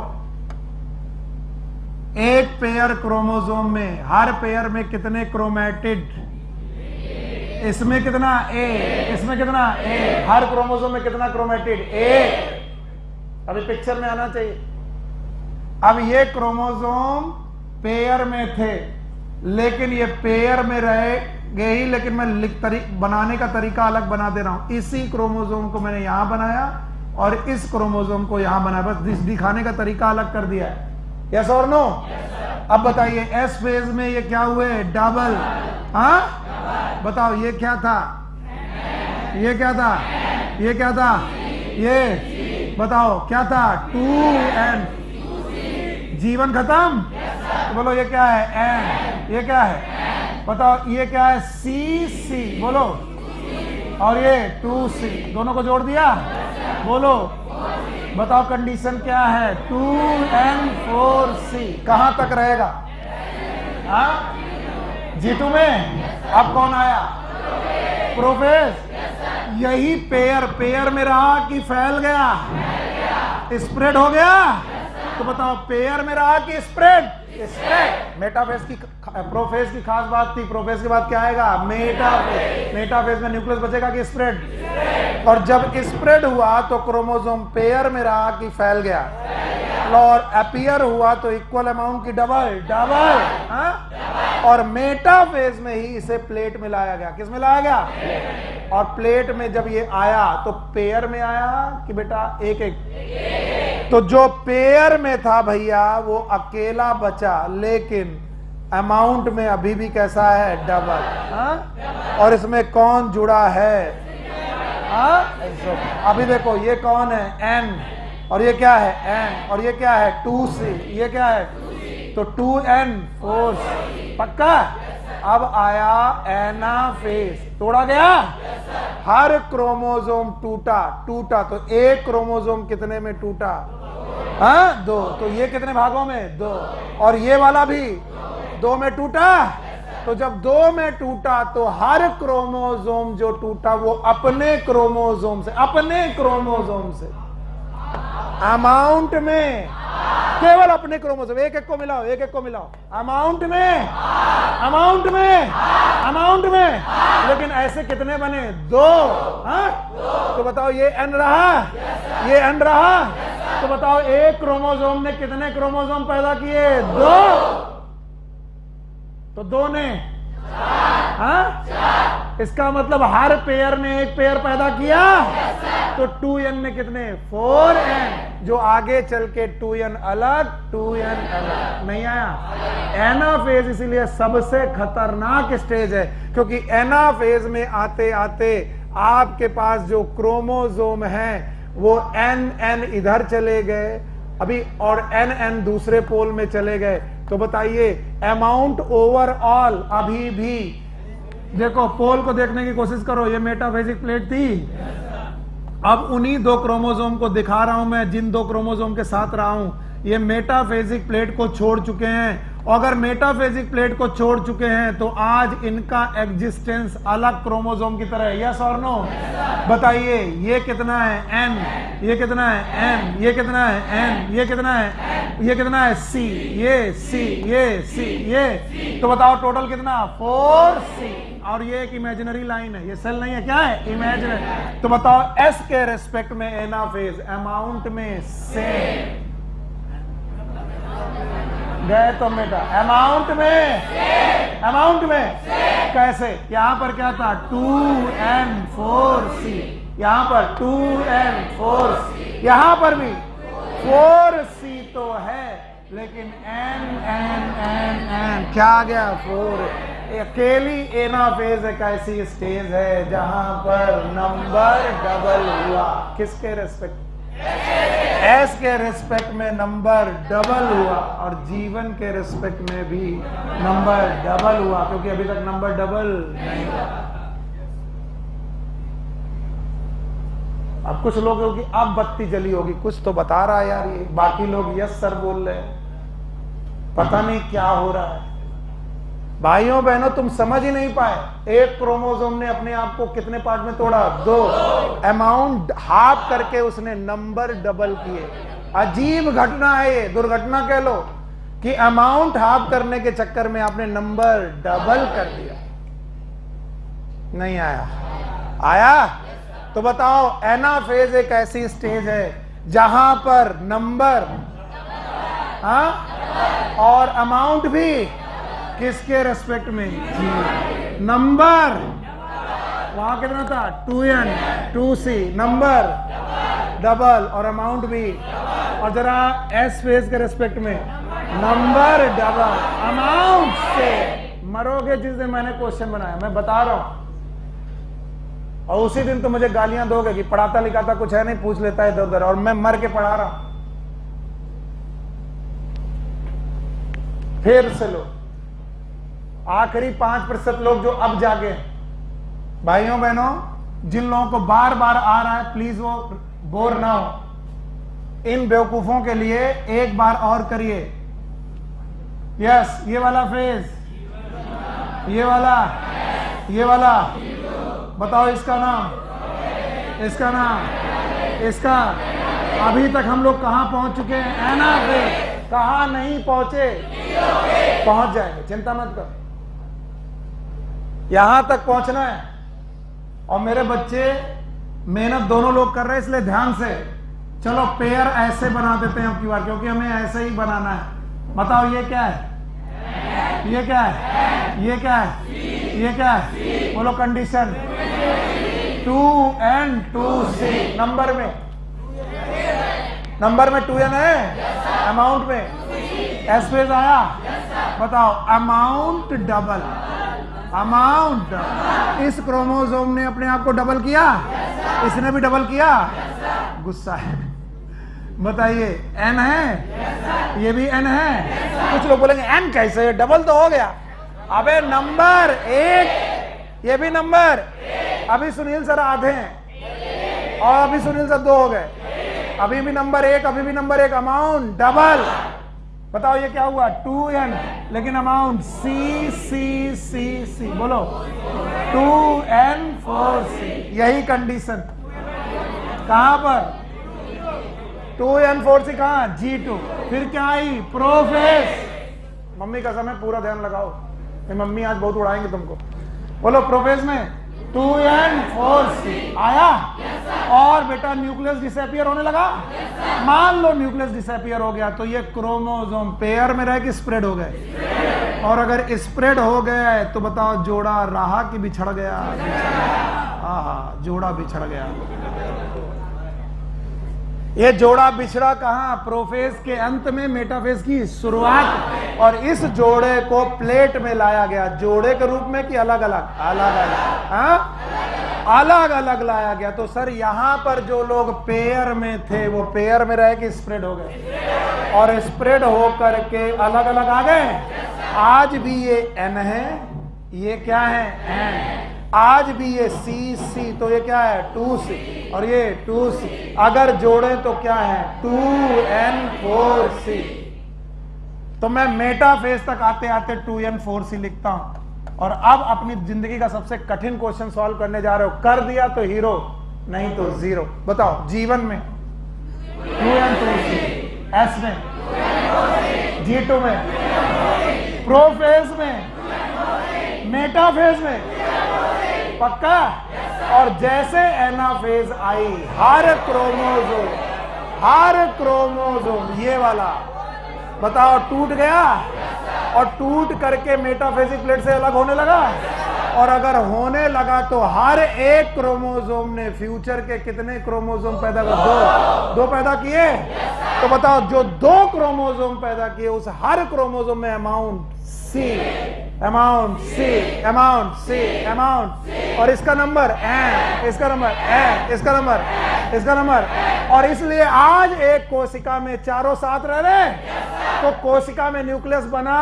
एक पेयर क्रोमोसोम में, हर पेयर में कितने क्रोमैटिड? इसमें कितना? ए। इसमें कितना? ए। हर क्रोमोसोम में कितना क्रोमैटिड? एक। अभी पिक्चर में आना चाहिए। अब ये क्रोमोसोम पेयर में थे, लेकिन ये पेयर में रहे गए, लेकिन मैं बनाने का तरीका अलग बना दे रहा हूं। इसी क्रोमोसोम को मैंने यहां बनाया और इस क्रोमोसोम को यहां बनाया, बस दिखाने का तरीका अलग कर दिया है। यस और नो? अब बताइए, एस फेज में ये क्या हुए? डबल। हाँ बताओ, ये क्या था? ये क्या था? ये क्या था? ये बताओ क्या था? 2n। जीवन खत्म। तो बोलो ये क्या है? n। ये क्या है? बताओ ये क्या है? c। बोलो। और ये 2c, दोनों को जोड़ दिया। बोलो, बताओ कंडीशन क्या है? 2n4c। कहां तक रहेगा? हाँ G2 में। अब कौन आया? प्रोफेस। यही पेयर में रहा कि फैल गया? स्प्रेड हो गया? तो बताओ पेयर में रहा कि स्प्रेड? स्प्रेड। मेटाफेज की, प्रोफेज की खास बात थी। प्रोफेज के बाद क्या आएगा? मेटाफेज। मेटाफेज में न्यूक्लियस बचेगा कि स्प्रेड? और जब स्प्रेड हुआ तो क्रोमोसोम पेयर में रहा कि फैल गया? और अपीयर हुआ तो इक्वल अमाउंट की डबल। और मेटाफेज में ही इसे प्लेट में लाया गया। किस में लाया गया? और प्लेट में जब ये आया तो पेयर में आया कि बेटा एक एक? तो जो पेयर में था भैया वो अकेला बचा, लेकिन अमाउंट में अभी भी कैसा है? डबल। और इसमें कौन जुड़ा है? अभी देखो ये कौन है? n। और ये क्या है? n। और ये क्या है? 2c। ये क्या है? तो 2n4c। पक्का? अब आया एनाफेज। तोड़ा गया? हर क्रोमोसोम टूटा तो एक क्रोमोसोम कितने में टूटा? हाँ 2। तो ये कितने भागों में? 2। और ये वाला भी 2 में टूटा। तो जब 2 में टूटा तो हर क्रोमोसोम जो टूटा वो अपने क्रोमोसोम से अमाउंट में, केवल अपने क्रोमोसोम, एक एक को मिलाओ, अमाउंट में। लेकिन ऐसे कितने बने? 2। हाँ? तो बताओ ये n रहा? ये n रहा? तो बताओ एक क्रोमोसोम ने कितने क्रोमोसोम पैदा किए? 2। तो 2 ने हाँ? इसका मतलब हर पेयर ने एक पेयर पैदा किया। तो 2n ने कितने? 4n। जो आगे चल के 2n अलग 2n अलग नहीं आया। एनाफेज इसीलिए सबसे खतरनाक स्टेज है, क्योंकि एनाफेज में आते आते आपके पास जो क्रोमोसोम है वो n इधर चले गए अभी और n दूसरे पोल में चले गए। तो बताइए अमाउंट ओवरऑल अभी भी देखो, पोल को देखने की कोशिश करो, ये मेटाफेजिक प्लेट थी। अब उन्हीं 2 क्रोमोसोम को दिखा रहा हूं मैं, जिन 2 क्रोमोसोम के साथ रहा हूं, ये मेटाफेजिक प्लेट को छोड़ चुके हैं। और अगर मेटाफेजिक प्लेट को छोड़ चुके हैं तो आज इनका एग्जिस्टेंस अलग क्रोमोसोम की तरह है। यस और नो? बताइए ये कितना है? n। ये कितना है? n। ये कितना है? n। ये कितना है? ये कितना है? c। ये c। ये c। ये तो बताओ टोटल कितना? 4c। और ये एक इमेजिनरी लाइन है, ये सेल नहीं है, क्या है? इमेजिनरी। तो बताओ s के रेस्पेक्ट में एनाफेज अमाउंट में सेम गए तो बेटा अमाउंट में कैसे? यहां पर क्या था? 2n4c। यहां पर 2n4c। यहां पर भी 4c तो है, लेकिन n क्या आ गया? 4। अकेली एनाफेज एक ऐसी स्टेज है जहां पर नंबर डबल हुआ। किसके रेस्पेक्ट? एस के रेस्पेक्ट में नंबर डबल हुआ, और जीवन के रेस्पेक्ट में भी नंबर डबल हुआ, क्योंकि अभी तक नंबर डबल नहीं हुआ। अब कुछ लोगों की अब बत्ती जली होगी, कुछ तो बता रहा है यार ये, बाकी लोग यस सर बोल रहे हैं, पता नहीं क्या हो रहा है। भाइयों बहनों तुम समझ ही नहीं पाए, एक क्रोमोसोम ने अपने आप को कितने पार्ट में तोड़ा? 2। अमाउंट हाफ करके उसने नंबर डबल किए। अजीब घटना है ये, दुर्घटना कह लो, कि अमाउंट हाफ करने के चक्कर में आपने नंबर डबल कर दिया। नहीं आया? आया? तो बताओ एनाफेज एक ऐसी स्टेज है जहां पर नंबर और अमाउंट भी किसके रेस्पेक्ट में? जी। नंबर वहां कितना था? 2n 2c। नंबर डबल और अमाउंट भी। और जरा एस फेज के रेस्पेक्ट में नंबर डबल अमाउंट से मरोगे जिस दिन मैंने क्वेश्चन बनाया, मैं बता रहा हूं। और उसी दिन तो मुझे गालियां दोगे कि पढ़ाता लिखाता कुछ है नहीं, पूछ लेता है इधर उधर, और मैं मर के पढ़ा रहा हूं। फिर से लो, आखिरी 5% लोग जो अब जागे हैं, भाइयों बहनों, जिन लोगों को बार बार आ रहा है, प्लीज वो बोर ना हो। इन बेवकूफों के लिए एक बार और करिए। यस, ये वाला फेज, ये वाला बताओ इसका नाम, इसका नाम, इसका। अभी तक हम लोग कहां पहुंच चुके हैं? एनाफेज। कहां नहीं पहुंचे? पहुंच जाएंगे, चिंता मत कर। यहां तक पहुंचना है। और मेरे बच्चे मेहनत दोनों लोग कर रहे हैं, इसलिए ध्यान से चलो पेयर ऐसे बना देते हैं अब की बार, क्योंकि हमें ऐसे ही बनाना है। बताओ ये क्या है? ये क्या है? ये क्या है? ये क्या है? बोलो कंडीशन। 2n 2c। नंबर में 2n है, अमाउंट में एस फेज आया। बताओ अमाउंट डबल, अमाउंट। इस क्रोमोसोम ने अपने आप को डबल किया, इसने भी डबल किया। गुस्सा है? बताइए n है, ये भी n है। कुछ लोग बोलेंगे n कैसे, डबल तो हो गया। अबे नंबर 1, ये भी नंबर। अभी सुनील सर आधे हैं और अभी सुनील सर 2 हो गए। अभी भी नंबर 1, अभी भी नंबर 1, अमाउंट डबल। बताओ ये क्या हुआ? 2n, लेकिन अमाउंट c। बोलो 2n 4c। यही कंडीशन कहां पर? 2n 4c कहां? G2। फिर क्या आई? प्रोफेज। मम्मी का समय पूरा ध्यान लगाओ, मम्मी आज बहुत उड़ाएंगे तुमको। बोलो प्रोफेज में 2n 4c आया। और बेटा न्यूक्लियस डिसअपियर होने लगा। मान लो न्यूक्लियस डिसअपियर हो गया तो ये क्रोमोसोम पेयर में रह के स्प्रेड हो गए, और अगर स्प्रेड हो गया है तो बताओ जोड़ा रहा कि बिछड़ गया? हाँ, जोड़ा बिछड़ गया। ये जोड़ा बिछड़ा कहां? प्रोफेज के अंत में, मेटाफेज की शुरुआत, और इस जोड़े को प्लेट में लाया गया। जोड़े के रूप में कि अलग अलग? अलग अलग, हाँ, अलग अलग लाया गया। तो सर यहां पर जो लोग पेयर में थे वो पेयर में रह के स्प्रेड हो गए, और स्प्रेड हो करके अलग अलग आ गए। आज भी ये एन है, ये क्या है? एन। आज भी ये सी सी, तो ये क्या है? 2C, और ये 2C। अगर जोड़े तो क्या है? 2N4C। तो मैं मेटाफेज तक आते आते 2N4C लिखता हूं। और अब अपनी जिंदगी का सबसे कठिन क्वेश्चन सॉल्व करने जा रहे हो। कर दिया तो हीरो, नहीं तो जीरो। बताओ, जीवन में 2N4C, एस में, G2 में, प्रोफेज में, मेटाफेज में, पक्का? और जैसे एनाफेज आई, हर क्रोमोसोम ये वाला, बताओ, टूट गया, और टूट करके मेटाफेजिक प्लेट से अलग होने लगा। और अगर होने लगा तो हर एक क्रोमोसोम ने फ्यूचर के कितने क्रोमोसोम पैदा कर? दो पैदा किए। तो बताओ, जो 2 क्रोमोसोम पैदा किए उस हर क्रोमोसोम में amount C, amount C, amount C, amount, और इसका नंबर N, इसका नंबर N, इसका नंबर, इसका नंबर। और इसलिए आज एक कोशिका में चारों साथ रह रहे। तो कोशिका में न्यूक्लियस बना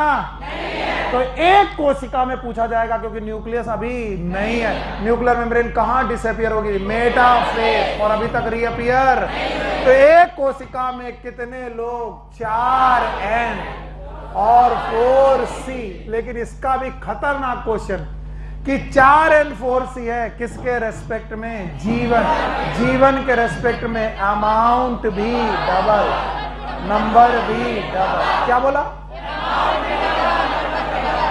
तो एक कोशिका में पूछा जाएगा, क्योंकि न्यूक्लियस अभी नहीं है। न्यूक्लियर मेम्ब्रेन कहां डिसअपियर होगी? मेटाफेज, और अभी तक रीअपियर। तो एक कोशिका में कितने लोग? 4N और 4C। लेकिन इसका भी खतरनाक क्वेश्चन कि 4N4C है किसके रेस्पेक्ट में? जीवन के रेस्पेक्ट में अमाउंट भी डबल, नंबर भी डबल। क्या बोला?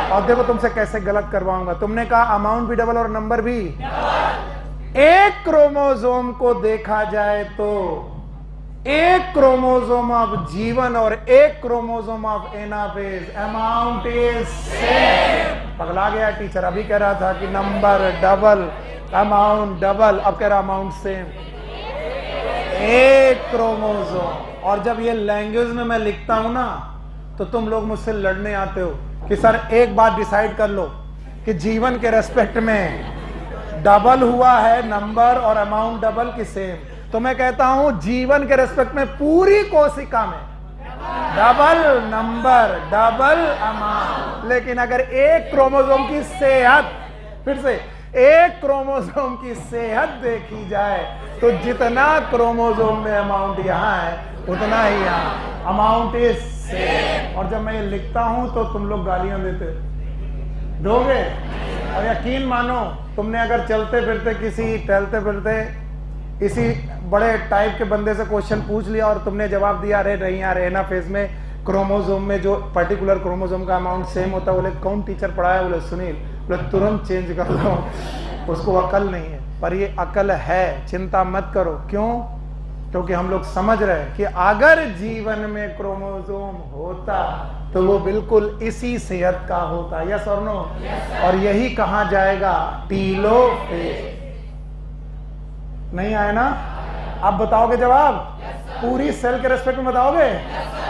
और देखो तुमसे कैसे गलत करवाऊंगा। तुमने कहा अमाउंट भी डबल और नंबर भी। एक क्रोमोसोम को देखा जाए तो एक क्रोमोसोम ऑफ जीवन और एक chromosome of anaphase, amount is same. पगला गया टीचर, अभी कह रहा था कि नंबर डबल, अमाउंट डबल, अब कह रहा अमाउंट सेम। एक क्रोमोसोम। और जब ये लैंग्वेज में मैं लिखता हूं ना, तो तुम लोग मुझसे लड़ने आते हो कि सर एक बात डिसाइड कर लो कि जीवन के रेस्पेक्ट में डबल हुआ है नंबर और अमाउंट डबल की सेम। तो मैं कहता हूं जीवन के रेस्पेक्ट में पूरी कोशिका में डबल नंबर, डबल अमाउंट। लेकिन अगर एक क्रोमोसोम की सेहत, फिर से एक क्रोमोसोम की सेहत देखी जाए तो जितना क्रोमोसोम में अमाउंट यहां है उतना ही यहां अमाउंट इज सेम। और जब मैं ये लिखता हूं तो तुम लोग गालियां देते दोगे। और यकीन मानो, तुमने अगर चलते फिरते किसी, टहलते फिरते इसी बड़े टाइप के बंदे से क्वेश्चन पूछ लिया और तुमने जवाब दिया अरे नहीं यार, एनाफेज में क्रोमोसोम में जो पर्टिकुलर क्रोमोसोम का अमाउंट सेम होता है, बोले कौन टीचर पढ़ाया? बोले सुनील। बोले तुरंत चेंज कर दो, उसको अकल नहीं है। पर ये अकल है, चिंता मत करो। क्यों? क्योंकि हम लोग समझ रहे हैं कि अगर जीवन में क्रोमोसोम होता तो वो बिल्कुल इसी सेहत का होता। यस और नो? और यही कहा जाएगा? टीलोफेज। नहीं आए ना? अब बताओगे जवाब? पूरी सेल के रेस्पेक्ट में बताओगे?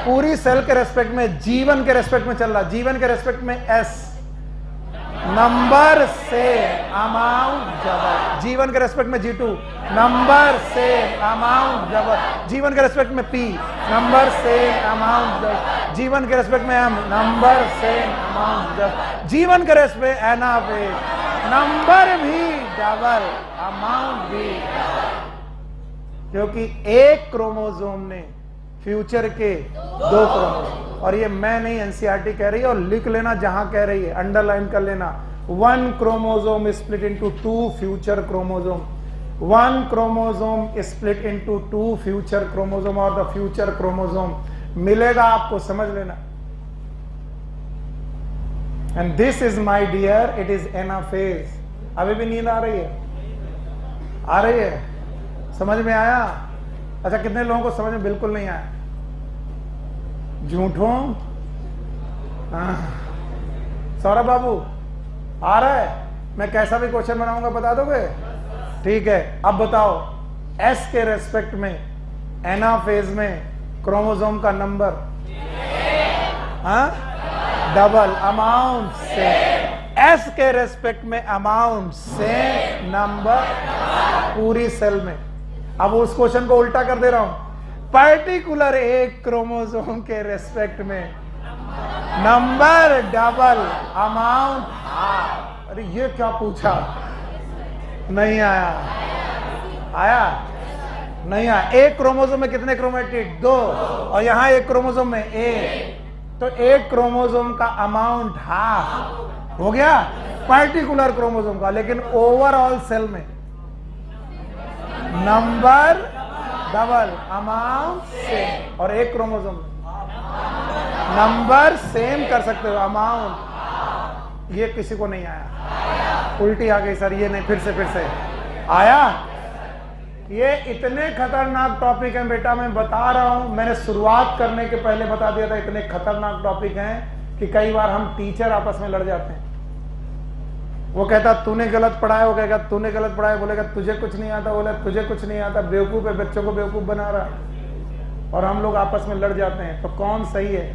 पूरी सेल के रेस्पेक्ट में, जीवन के रेस्पेक्ट में चल रहा। जीवन के रेस्पेक्ट में एस, नंबर से अमाउंट डबल। जीवन के रेस्पेक्ट में G2, नंबर से अमाउंट डबल। जीवन के रेस्पेक्ट में P, नंबर से अमाउंट डबल। जीवन के रेस्पेक्ट में M, नंबर से अमाउंट डबल। जीवन के रेस्पेक्ट में एनाफेज, नंबर भी डबल, अमाउंट भी डबल। क्योंकि एक क्रोमोसोम ने फ्यूचर के 2 क्रोमोसोम। और ये मैं नहीं, एनसीईआरटी कह रही है, और लिख लेना जहां कह रही है, अंडरलाइन कर लेना। 1 chromosome split into 2 future chromosome. 1 chromosome split into 2 future chromosome, और द फ्यूचर क्रोमोसोम मिलेगा आपको, समझ लेना। And this is my dear, it is anaphase. अभी भी नींद आ रही है? आ रही है? समझ में आया? अच्छा, कितने लोगों को समझ में बिल्कुल नहीं आया? झूठों? सौरभ बाबू आ रहा है? मैं कैसा भी क्वेश्चन बनाऊंगा बता दोगे? ठीक है। अब बताओ, एस के रेस्पेक्ट में एनाफेज में क्रोमोसोम का नंबर डबल, अमाउंट से। एस के रेस्पेक्ट में अमाउंट से, नंबर पूरी सेल में। अब उस क्वेश्चन को उल्टा कर दे रहा हूं, पर्टिकुलर एक क्रोमोसोम के रेस्पेक्ट में नंबर डबल, अमाउंट हाफ। अरे ये क्या पूछा? नहीं आया? आया? नहीं आया। एक क्रोमोसोम में कितने क्रोमेटिड? 2, और यहां एक क्रोमोसोम में 1, तो एक क्रोमोसोम का अमाउंट हाफ हो गया पर्टिकुलर क्रोमोसोम का, लेकिन ओवरऑल सेल में नंबर डबल, अमाउंट सेम। और एक क्रोमोसोम में नंबर सेम कर सकते हो, अमाउंट। ये किसी को नहीं आया? उल्टी आ गई सर, ये नहीं। फिर से आया? ये इतने खतरनाक टॉपिक हैं बेटा, मैं बता रहा हूं। मैंने शुरुआत करने के पहले बता दिया था, इतने खतरनाक टॉपिक हैं कि कई बार हम टीचर आपस में लड़ जाते हैं। वो कहता तूने गलत पढ़ाया, वो कहेगा तूने गलत पढ़ाया, बोलेगा तुझे कुछ नहीं आता, बोले तुझे कुछ नहीं आता, बेवकूफ है, बच्चों को बेवकूफ बना रहा, और हम लोग आपस में लड़ जाते हैं। तो कौन सही है?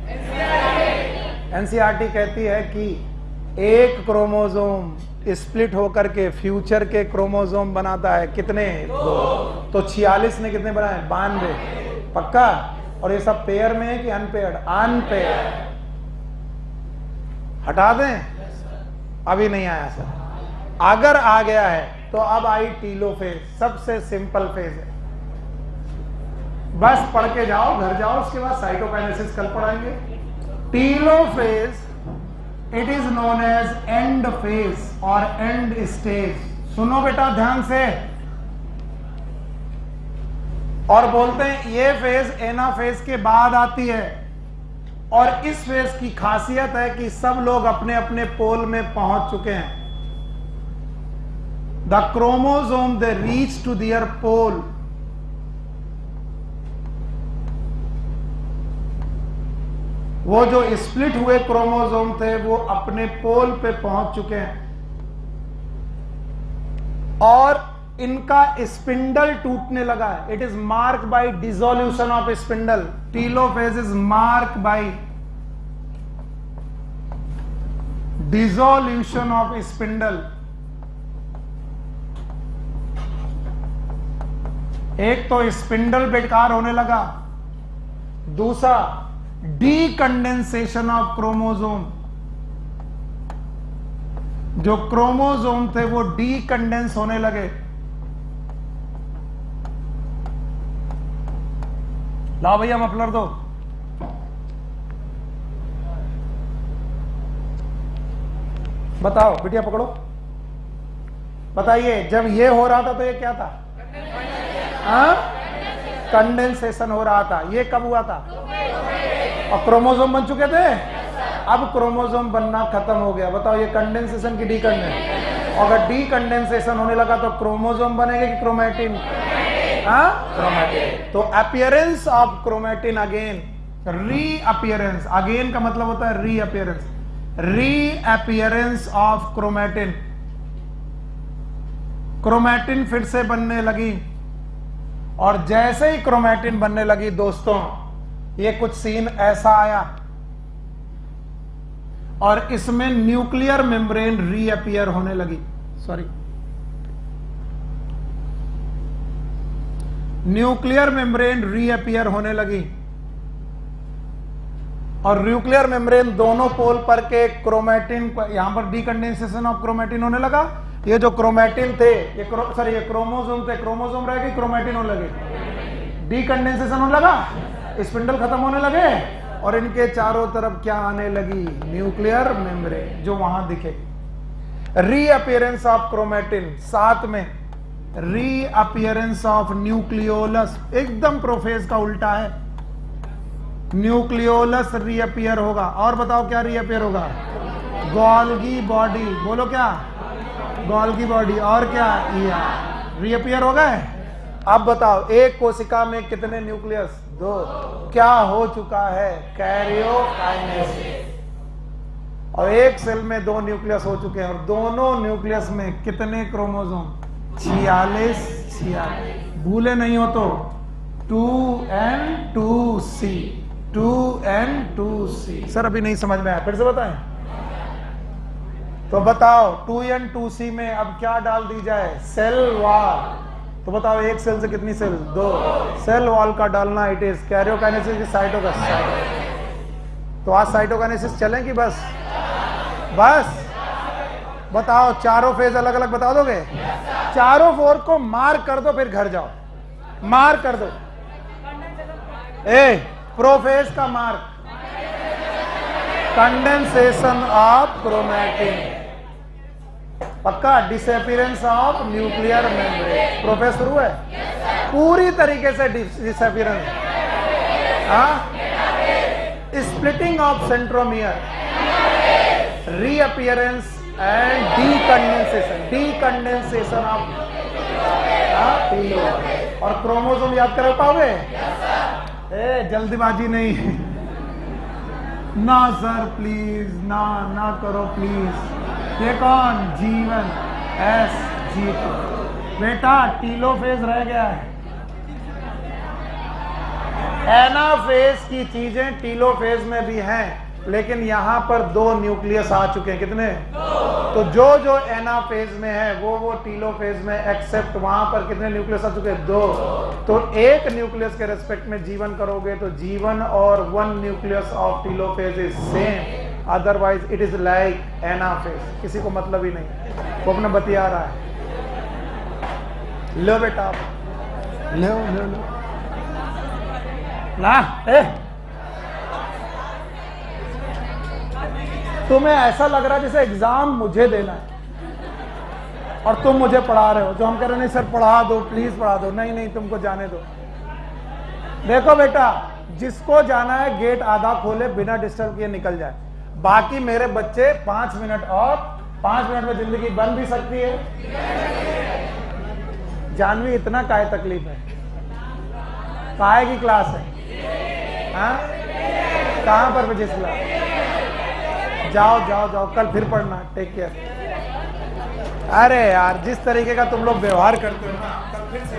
एनसीईआरटी कहती है कि एक क्रोमोसोम स्प्लिट होकर के फ्यूचर के क्रोमोसोम बनाता है कितने? 2। तो 46 ने कितने बनाए? 92। पक्का? और ये सब पेयर में है कि अनपेयर्ड? अनपेयर्ड। हटा दें? अभी नहीं आया सर। अगर आ गया है तो अब आई टीलोफेज, सबसे सिंपल फेज है। बस पढ़ के जाओ, घर जाओ, उसके बाद साइटोकाइनेसिस कल पढ़ाएंगे। Telophase, it is known as end phase और एंड स्टेज। सुनो बेटा ध्यान से। और बोलते हैं ये फेज एनाफेज के बाद आती है, और इस फेज की खासियत है कि सब लोग अपने अपने पोल में पहुंच चुके हैं। The chromosome they reach to their pole. वो जो स्प्लिट हुए क्रोमोसोम थे वो अपने पोल पे पहुंच चुके हैं, और इनका स्पिंडल टूटने लगा है। It is mark bye dissolution of spindle. Telophase is mark bye dissolution of spindle. एक तो स्पिंडल बेकार होने लगा, दूसरा डीकंडेंसेशन ऑफ क्रोमोसोम। जो क्रोमोसोम थे वो डीकंडेंस होने लगे। लाओ भैया मफलर दो। बताओ बिटिया, पकड़ो, बताइए। जब ये हो रहा था तो ये क्या था? कंडेंसेशन हो रहा था। ये कब हुआ था? और क्रोमोसोम बन चुके थे। अब क्रोमोसोम बनना खत्म हो गया। बताओ ये कंडेंसेशन की डीकंडेंस? अगर डीकंडेंसेशन होने लगा तो क्रोमोसोम बनेगा कि क्रोमैटिन? क्रोमैटिन। तो appearance of chromatin again, reappearance. Again का मतलब होता है reappearance. Reappearance of chromatin. Chromatin फिर से बनने लगी, और जैसे ही क्रोमैटिन बनने लगी दोस्तों, ये कुछ सीन ऐसा आया, और इसमें न्यूक्लियर मेम्ब्रेन रीअपीयर होने लगी। सॉरी, न्यूक्लियर मेम्ब्रेन रीअपीयर होने लगी, और न्यूक्लियर मेम्ब्रेन दोनों पोल पर के क्रोमैटिन, यहां पर डीकंडेंसेशन ऑफ क्रोमैटिन होने लगा। ये जो क्रोमैटिन थे, ये क्रोमोसोम थे, क्रोमोसोम रह गए, क्रोमैटिन होने लगे, डीकंडेंसेशन होने लगा, स्पिंडल खत्म होने लगे, और इनके चारों तरफ क्या आने लगी? न्यूक्लियर मेम्ब्रेन, जो वहां दिखेगी। रीअपीयरेंस ऑफ क्रोमैटिन, साथ में रीअपीयरेंस ऑफ न्यूक्लियोलस। एकदम प्रोफेज का उल्टा है। न्यूक्लियोलस रीअपीयर होगा। और बताओ क्या रीअपीयर होगा? Golgi body. बोलो क्या? Golgi body. और क्या? रीअपीयर हो गए। अब बताओ एक कोशिका में कितने न्यूक्लियस? 2। क्या हो चुका है? कैरियोकाइनेसिस। और एक सेल में 2 न्यूक्लियस हो चुके हैं और दोनों न्यूक्लियस में कितने क्रोमोसोम? 46। भूले नहीं हो तो 2n2c 2n2c। सर अभी नहीं समझ में आया, फिर से बताएं। तो बताओ 2n2c में अब क्या डाल दी जाए? Cell wall. तो बताओ एक सेल से कितनी सेल? 2। सेल वॉल का डालना इट इज कैरियोकाइनेसिस की साइटोकाइनेसिस। तो आज साइटोकाइनेसिस चलें कि बस बताओ चारों फेज अलग अलग बता दोगे? चारों फोर को मार्क कर दो, फिर घर जाओ। मार्क कर दो। प्रोफेज का मार्क, कंडेंसेशन ऑफ क्रोमैटिन। पक्का? Disappearance of nuclear membrane. Prophase शुरू है पूरी तरीके से disappearance. Splitting of centromere, reappearance and decondensation of telophase. और क्रोमोसोम याद कर पाओगे? जल्दीबाजी नहीं। ना सर प्लीज, ना करो प्लीज। ये कौन? जीवन एस जी। बेटा टीलोफेज रह गया है। एनाफेज की चीजें टीलोफेज में भी हैं, लेकिन यहां पर 2 न्यूक्लियस आ चुके हैं। कितने? तो जो एनाफेज में है वो टीलोफेज में, एक्सेप्ट वहां पर कितने न्यूक्लियस आ चुके हैं? 2। तो एक न्यूक्लियस के रेस्पेक्ट में जीवन करोगे तो जीवन और 1 nucleus of telophase is same, otherwise it is like anaphase. किसी को मतलब ही नहीं, वो अपने बतिया रहा है। लो बेटा, लो ना। तुम्हें ऐसा लग रहा है जैसे एग्जाम मुझे देना है और तुम मुझे पढ़ा रहे हो। जो हम कह रहे नहीं सर पढ़ा दो, प्लीज पढ़ा दो। नहीं, तुमको जाने दो। देखो बेटा, जिसको जाना है गेट आधा खोले, बिना डिस्टर्ब किए निकल जाए। बाकी मेरे बच्चे 5 मिनट और 5 मिनट में जिंदगी बन भी सकती है। जानवी इतना काहे तकलीफ है? काहे की क्लास है? कहां पर बजे क्लास? जाओ कल फिर पढ़ना। Take care. अरे यार जिस तरीके का तुम लोग व्यवहार करते हो ना, कल फिर से